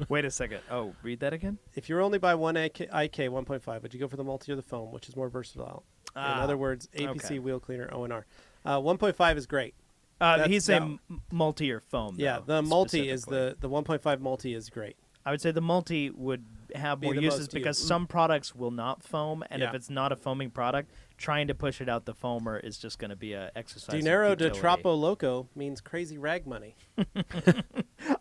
Wait a second. Oh, read that again? If you were only buy one IK 1.5, would you go for the multi or the foam? Which is more versatile? In other words, APC, okay. wheel cleaner, O&R. 1.5 is great. That's- he's saying multi or foam. Yeah, though, the multi is specifically. the 1.5 multi is great. I would say the multi would have Be more the uses most because used. some products will not foam, and if Yeah. it's not a foaming product, trying to push it out the foamer is just going to be a exercise. in Dinero de futility. Trapo Loco means crazy rag money.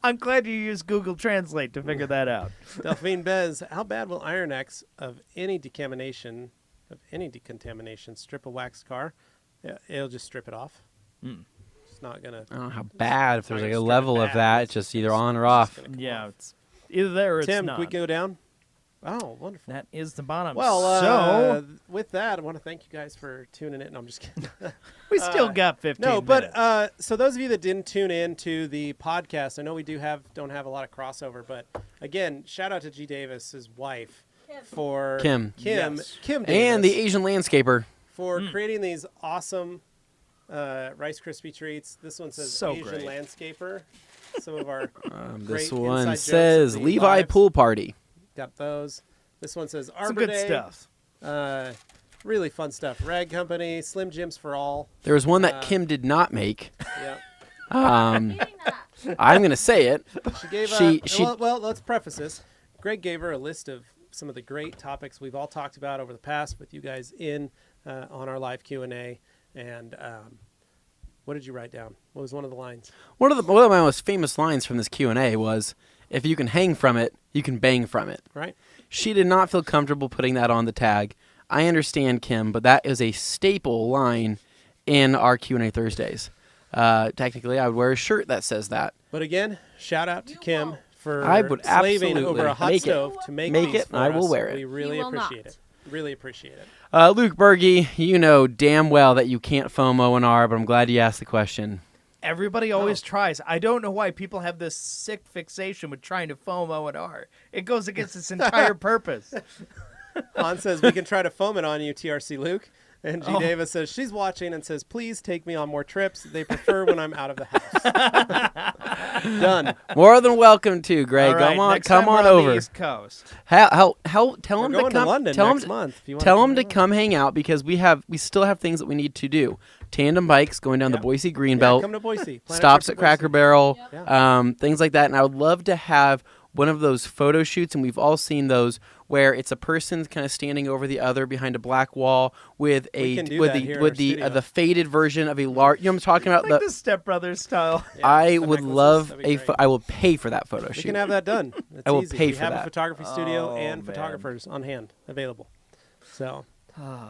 I'm glad you used Google Translate to figure that out. Delphine Bez, how bad will Iron X of any decontamination strip a waxed car? Yeah, it'll just strip it off. It's not gonna. I don't know how bad. If there's like a Strip level of bad. that, it's just either on or It's off. just gonna come Yeah, off. it's either there or Tim, it's not. can we go down? Oh, wonderful. That is the bottom. Well, so with that, I want to thank you guys for tuning in. No, I'm just kidding. we still got 15 No, minutes. but so those of you that didn't tune in to the podcast, I know we don't have a lot of crossover, but again, shout out to G. Davis's wife for Kim. Yes. Kim Davis, And the Asian landscaper. for creating these awesome Rice Krispie treats. This one says So Asian great. landscaper. Some of our This great one inside jokes says of the Levi lives. Pool Party. Got those. This one says Arbor Some good Day. stuff. Really fun stuff. Rag Company, Slim Jims for all. There was one that Kim did not make. Yep. I'm going to say it. She gave well, let's preface this. Greg gave her a list of some of the great topics we've all talked about over the past with you guys on our live Q&A. And what did you write down? What was one of the lines? One of my most famous lines from this Q&A was, if you can hang from it, you can bang from it. Right. She did not feel comfortable putting that on the tag. I understand, Kim, but that is a staple line in our Q&A Thursdays. Technically, I would wear a shirt that says that. But again, shout out to Kim for I would slaving absolutely over a hot make it. stove to make Make these it, for and I will us. wear it. We really You will appreciate not. it. Really appreciate it. Luke Berge, you know damn well that you can't foam O&R, but I'm glad you asked the question. Everybody always tries. I don't know why people have this sick fixation with trying to foam O&R. It goes against its entire purpose. Han says, we can try to foam it on you, TRC Luke. And G. Davis says, she's watching and says, please take me on more trips. They prefer when I'm out of the house. Done. More than welcome to, Greg. All right, next come time we're on on over. the East Coast. Tell We're him going to come. to London tell next him, month. If you want tell to him to come hang out because we still have things that we need to do. Tandem bikes going down the Yeah. Boise Yeah, Greenbelt. come to Boise. Plan a Stops trip at to Cracker Boise. Barrel, Yeah. things like that. And I would love to have one of those photo shoots, and we've all seen those, where it's a person kind of standing over the other behind a black wall with We can do that here in our studio. the faded version of a large. You know what I'm talking about? Like the Step Brothers style. Yeah, I the would necklaces, love that'd be great. I will pay for that photo We shoot. can have that done. It's I will easy. pay we for have that. a photography studio Oh, and man. photographers on hand available. So,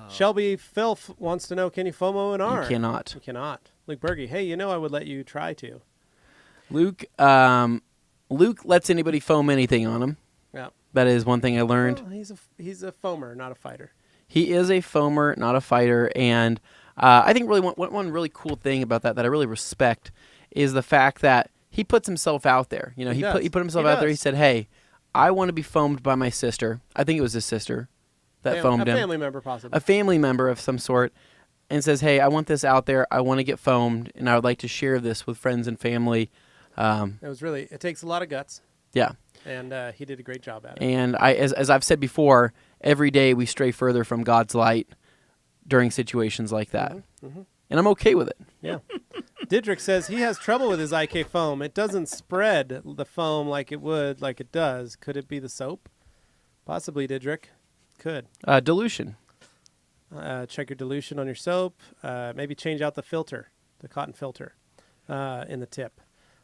Shelby Filth wants to know, can you FOMO and R? You cannot. You cannot. Luke Berge, hey, I would let you try to. Luke lets anybody foam anything on him. Yeah. That is one thing I learned. Well, he's a foamer, not a fighter. He is a foamer, not a fighter, and I think really one really cool thing about that I really respect is the fact that he puts himself out there. You know, He he put himself He out there. He does. said, "Hey, I want to be foamed by my sister." I think it was his sister that foamed a him. family member, possibly. A family member of some sort, and says, "Hey, I want this out there. I want to get foamed, and I would like to share this with friends and family." It takes a lot of guts, Yeah. and he did a great job at it. And as I've said before, every day we stray further from God's light during situations like that. Mm-hmm. And I'm okay with it. Yeah. Didrik says he has trouble with his IK foam. It doesn't spread the foam like it does. Could it be the soap? Possibly, Didrik. Could. Dilution. Check your dilution on your soap. Maybe change out the filter, the cotton filter, in the tip.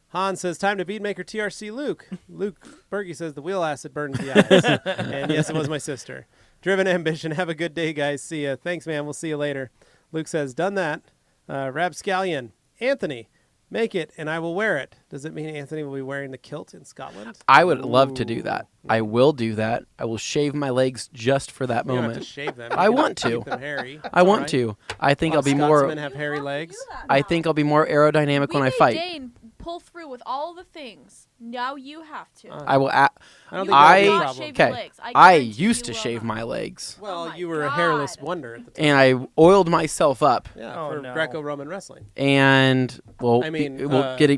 Han says, time to beadmaker TRC Luke. Luke Berge says the wheel acid burns the eyes. And yes, it was my sister. Driven Ambition. Have a good day, guys. See ya. Thanks, man. We'll see you later. Luke says, done that. Rabscallion. Anthony, make it and I will wear it. Does it mean Anthony will be wearing the kilt in Scotland? I would love to do that. I will do that. I will shave my legs just for that You don't have moment. to shave them. I You can want to. keep them hairy. I want Right? to. I think I'll be Scotsmen more. have hairy legs. I think I'll be more aerodynamic We when I made fight. Dane pull through with all the things. Now you have to. I will. I don't You think will that'll be a not problem. shave your Okay. legs. I guarantee used you to will shave not. my legs, Well, my you were a hairless God. wonder at the time. and I oiled myself up. Yeah, Oh, for no. Greco-Roman wrestling. And well, I mean,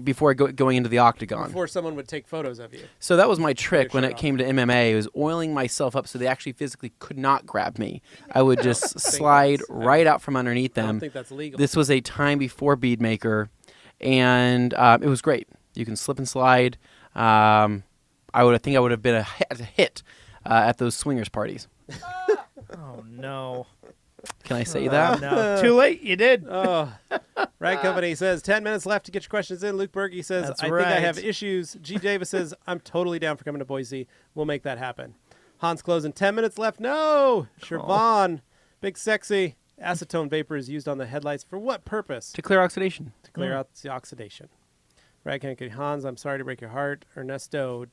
before going into the octagon. Before someone would take photos of you. So that was my trick when shirt it off. came to MMA. It was oiling myself up so they actually physically could not grab me. I would just think slide that's- right out from underneath I don't them. think that's legal. This was a time before Beadmaker, and it was great. You can slip and slide. I think I would have been a hit at those swingers parties. Oh, no. Can I say that? No. Too late. You did. Oh, Rag Company says 10 minutes left to get your questions in. Luke Berge says, That's I think I right. have issues. G. Davis says, I'm totally down for coming to Boise. We'll make that happen. Hans closing 10 minutes left. No. Siobhan, big sexy. Acetone vapor is used on the headlights for what purpose? To clear oxidation. To clear out the oxidation. Rag Company Hans, I'm sorry to break your heart. Ernesto,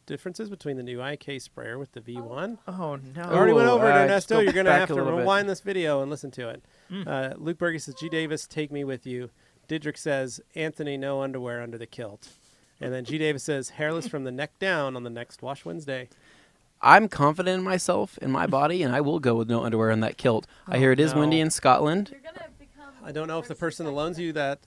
differences between the new IK sprayer with the V1? Oh, no. I already went Ooh, over it, all right, just Ernesto. go You're going to back have a to little bit. rewind this video and listen to it. Luke Berge says, G. Davis, take me with you. Didrik says, Anthony, no underwear under the kilt. And then G. Davis says, hairless from the neck down on the next Wash Wednesday. I'm confident in myself, in my body, and I will go with no underwear on that kilt. I hear it is no. windy in Scotland. You're gonna become. I don't know if the person that loans you that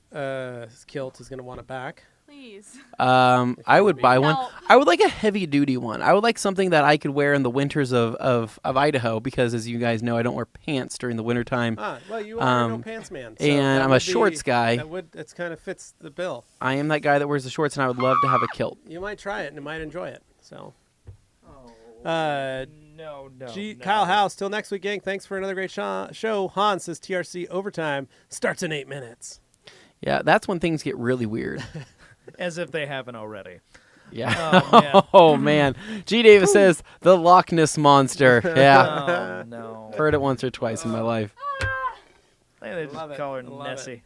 kilt is going to want it back. Please. I would buy one. Help. I would like a heavy duty one. I would like something that I could wear in the winters of Idaho because, as you guys know, I don't wear pants during the wintertime. Well, you are no pants man. So and that I'm would a shorts guy. That kind of fits the bill. I am that guy that wears the shorts, and I would love to have a kilt. You might try it and you might enjoy it. So. No. Kyle House, till next week, gang. Thanks for another great show. Hans says TRC overtime starts in 8 minutes. Yeah, that's when things get really weird. As if they haven't already. Yeah. Oh, man. Oh, man. G. Davis says the Loch Ness Monster. Yeah. Oh, no. Heard it once or twice in my life. I think they just Love it. call her I love Nessie.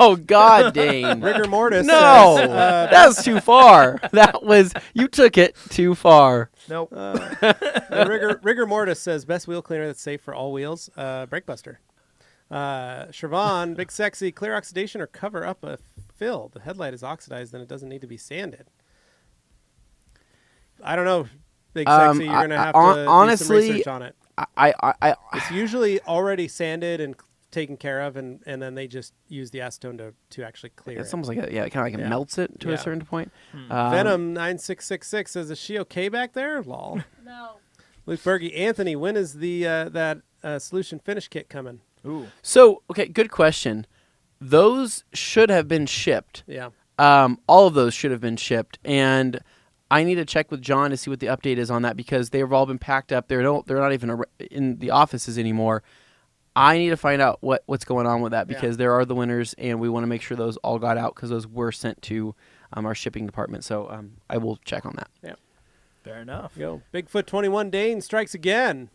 Oh, God, Dane. Rigor mortis. No, says, that's too far. You took it too far. Nope. Rigor mortis says best wheel cleaner that's safe for all wheels. Brakebuster. Siobhan, big sexy, clear oxidation or cover up a fill. The headlight is oxidized, then it doesn't need to be sanded. I don't know, big sexy. You're gonna have to do some research on it. It's usually already sanded and taken care of, and then they just use the acetone to actually clear It's it. almost like it kind of like it melts it to a certain point. Venom 9666 says, "Is she okay back there?" Lol. No. Luke Berge, Anthony, when is the that solution finish kit coming? Ooh. So, okay, good question. Those should have been shipped. Yeah. All of those should have been shipped, and I need to check with John to see what the update is on that because they've all been packed up. They're not even in the offices anymore. I need to find out what's going on with that because there are the winners, and we want to make sure those all got out because those were sent to our shipping department. So I will check on that. Yeah. Fair enough. Go. Bigfoot 21 Dane strikes again.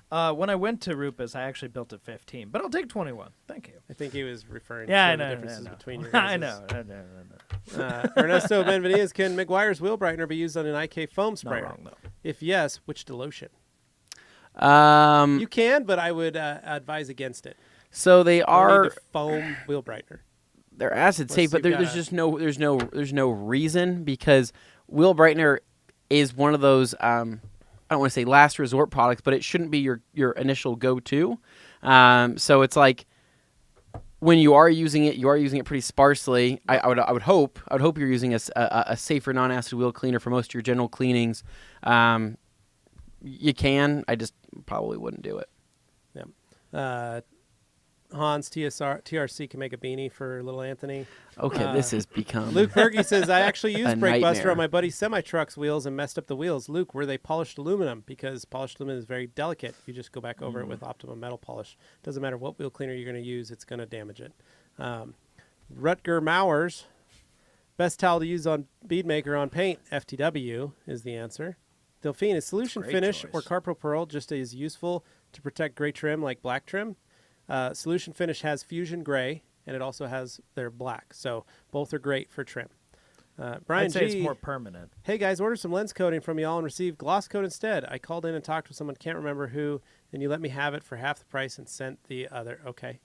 When I went to Rupas, I actually built a 15, but I'll take 21. Thank you. I think he was referring Yeah, I to know. the differences between your I guys'. know. Ernesto Benvenidas, can McGuire's wheel brightener be used on an IK foam Not sprayer? wrong, though. If yes, which dilution? So You can, but I would advise against it. they You need are to foam wheel brightener. they're acid safe, but you've there's gotta- just there's no reason because wheel brightener is one of those I don't want to say last resort products, but it shouldn't be your initial go-to. So it's like when you are using it pretty sparsely. I would hope you're using a safer non-acid wheel cleaner for most of your general cleanings. You can. I just probably wouldn't do it. Yeah. Hans TRC can make a beanie for little Anthony. Okay, this has become Luke Berge says, I actually used A Brakebuster nightmare. on my buddy's semi-truck's wheels and messed up the wheels. Luke, were they polished aluminum? Because polished aluminum is very delicate. You just go back over it with Optimum metal polish. Doesn't matter what wheel cleaner you're going to use, it's going to damage it. Rutger Mowers, best towel to use on Beadmaker on paint, FTW is the answer. Delphine, is solution Great finish choice. or Carpro Pearl just as useful to protect gray trim like black trim? Solution finish has fusion gray, and it also has their black. So both are great for trim. Brian I'd say G. it's more permanent. Hey guys, ordered some lens coating from y'all and received gloss coat instead. I called in and talked with someone, can't remember who, and you let me have it for half the price and sent the other. Okay.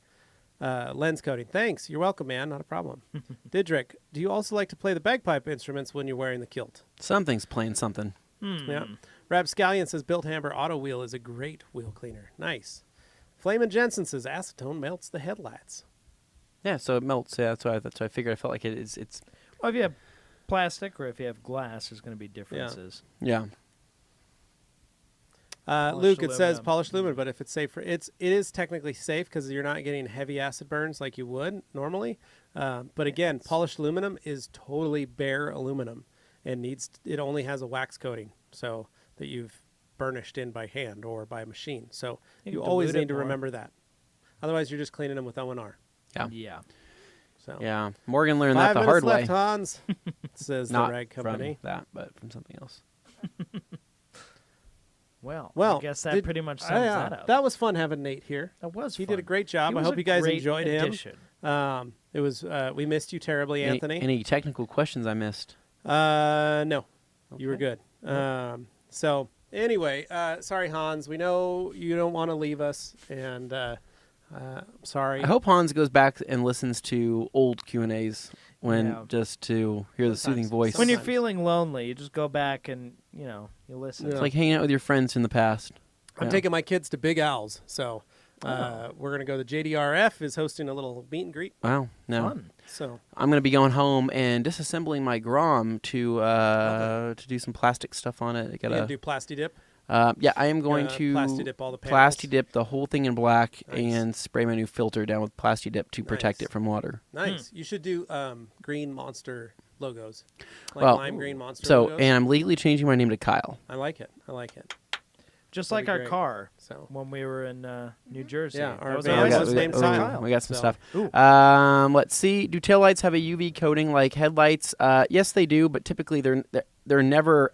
Lens coating. Thanks. You're welcome, man. Not a problem. Didrik, do you also like to play the bagpipe instruments when you're wearing the kilt? something's playing something. Yeah. Rapscallion says Built-Hammer Auto Wheel is a great wheel cleaner. Nice. Flamin' Jensen says acetone melts the headlights. Yeah, so it melts. Yeah, that's why I figured. I felt like it's Well, if you have plastic or if you have glass, there's going to be differences. yeah. Luke, it says aluminum. polished aluminum, but if it's safe for it is technically safe because you're not getting heavy acid burns like you would normally. But again, polished aluminum is totally bare aluminum and it only has a wax coating, so that you've burnished in by hand or by machine. So You you can always dilute it need to more. remember that. Otherwise, you're just cleaning them with O&R. Yeah. Yeah. So Yeah, Morgan learned 5 that the minutes hard way. left, Hans, says Not the rag company. from that, but from something else. Well, Well, I guess that pretty much sums that up. That was fun having Nate here. That was He fun. did a great job. He I was hope a you guys great enjoyed addition. him. It was we missed you terribly, Anthony. Any technical questions I missed? No, you were Okay. good. So anyway, sorry, Hans. We know you don't want to leave us, and sorry. I hope Hans goes back and listens to old Q&As Yeah. just to hear the soothing Sometimes. voice. When you're Sometimes. feeling lonely, you just go back and, you listen. Yeah. It's like hanging out with your friends in the past. I'm Yeah. taking my kids to Big Owls, so We're gonna go. The JDRF is hosting a little meet and greet. Wow. No. Fun. So I'm going to be going home and disassembling my Grom to do some plastic stuff on it. I you gotta, gonna do Plasti Dip. yeah, I am going Gonna to Plasti Dip all the panels. Plasti Dip the whole thing in black Nice. and spray my new filter down with Plasti Dip to protect Nice. it from water. Nice. You should do green monster logos, like Well, lime green monster. So, logos. and I'm legally changing my name to Kyle. I like it. I like it. Just That'd like be our great. car So when we were in New Jersey. Yeah, our That was van our was license named plate. Kyle. We got some So- stuff. Ooh. Let's see. Do taillights have a UV coating like headlights? Yes, they do, but typically they're never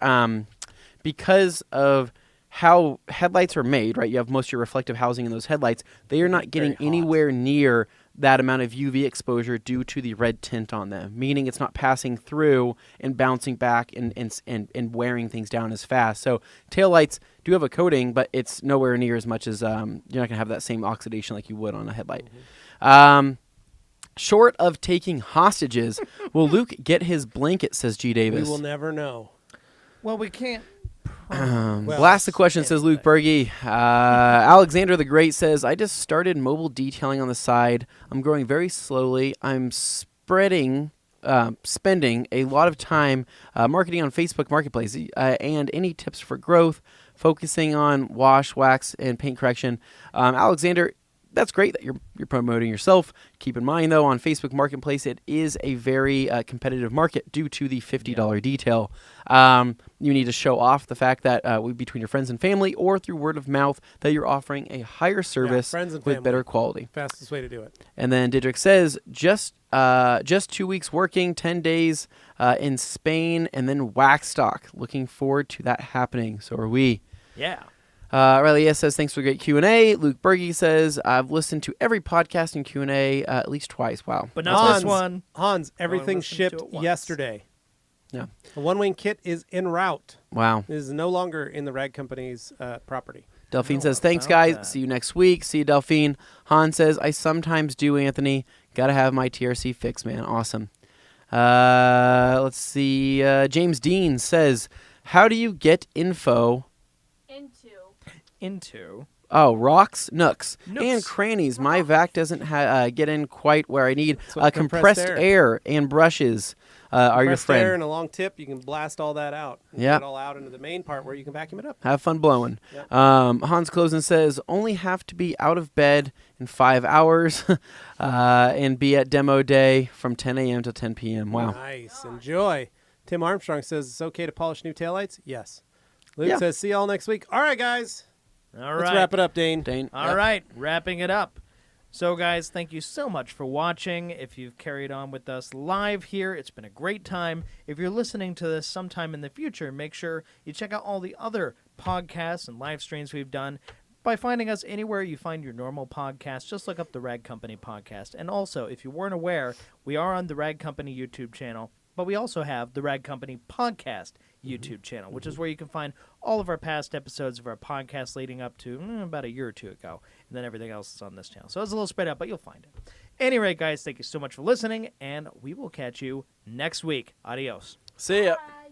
because of how headlights are made. Right, you have most of your reflective housing in those headlights. They are not getting Very hot. anywhere near that amount of UV exposure due to the red tint on them, meaning it's not passing through and bouncing back and wearing things down as fast. So taillights do have a coating, but it's nowhere near as much as you're not going to have that same oxidation like you would on a headlight. Short of taking hostages, will Luke get his blanket, says G. we Davis. will never know. Well, we can't. Well, Blast the question, says Luke Berge. Alexander the Great says, I just started mobile detailing on the side. I'm growing very slowly. I'm spending a lot of time marketing on Facebook Marketplace. And any tips for growth, focusing on wash, wax, and paint correction. Alexander, that's great that you're promoting yourself. Keep in mind, though, on Facebook Marketplace, it is a very competitive market due to the $50 detail. You need to show off the fact that between your friends and family or through word of mouth that you're offering a higher service friends and with family. better quality. Fastest way to do it. And then Didrik says, just 2 weeks working, 10 days in Spain, and then wax stock. Looking forward to that happening. So are we. Yeah. Riley S. says, thanks for the great Q&A. Luke Berge says, I've listened to every podcast and Q&A at least twice. Wow. But not Hans, this one. Hans, everything listened to shipped it once. yesterday. Yeah. The one-wing kit is en route. Wow. It is no longer in the Rag Company's property. Delphine know says, thanks, about guys. that. See you next week. See you, Delphine. Han says, I sometimes do, Anthony. Got to have my TRC fix, man. Awesome. Let's see. James Dean says, how do you get info? Into. Oh, rocks, nooks, Nooks. and crannies. My vac doesn't get in quite where I need. That's what Compressed compressed air and brushes are your Compressed air friend. and a long tip, you can blast all that out. And Yeah. Get it all out into the main part where you can vacuum it up. Have fun blowing. Yep. Hans Closen says, only have to be out of bed in 5 hours and be at demo day from 10 a.m. to 10 p.m. Wow. Nice. Enjoy. Tim Armstrong says, it's okay to polish new taillights? Yes. Luke Yeah. says, see y'all next week. All right, guys. All Let's right. wrap it up, Dane. Dane. All right, wrapping it up. So, guys, thank you so much for watching. If you've carried on with us live here, it's been a great time. If you're listening to this sometime in the future, make sure you check out all the other podcasts and live streams we've done by finding us anywhere you find your normal podcast. Just look up the Rag Company podcast. And also, if you weren't aware, we are on the Rag Company YouTube channel, but we also have the Rag Company podcast YouTube channel, which is where you can find all of our past episodes of our podcast leading up to about a year or two ago. And then everything else is on this channel. So it's a little spread out, but you'll find it. Anyway, guys, thank you so much for listening, and we will catch you next week. Adios. See ya. Bye.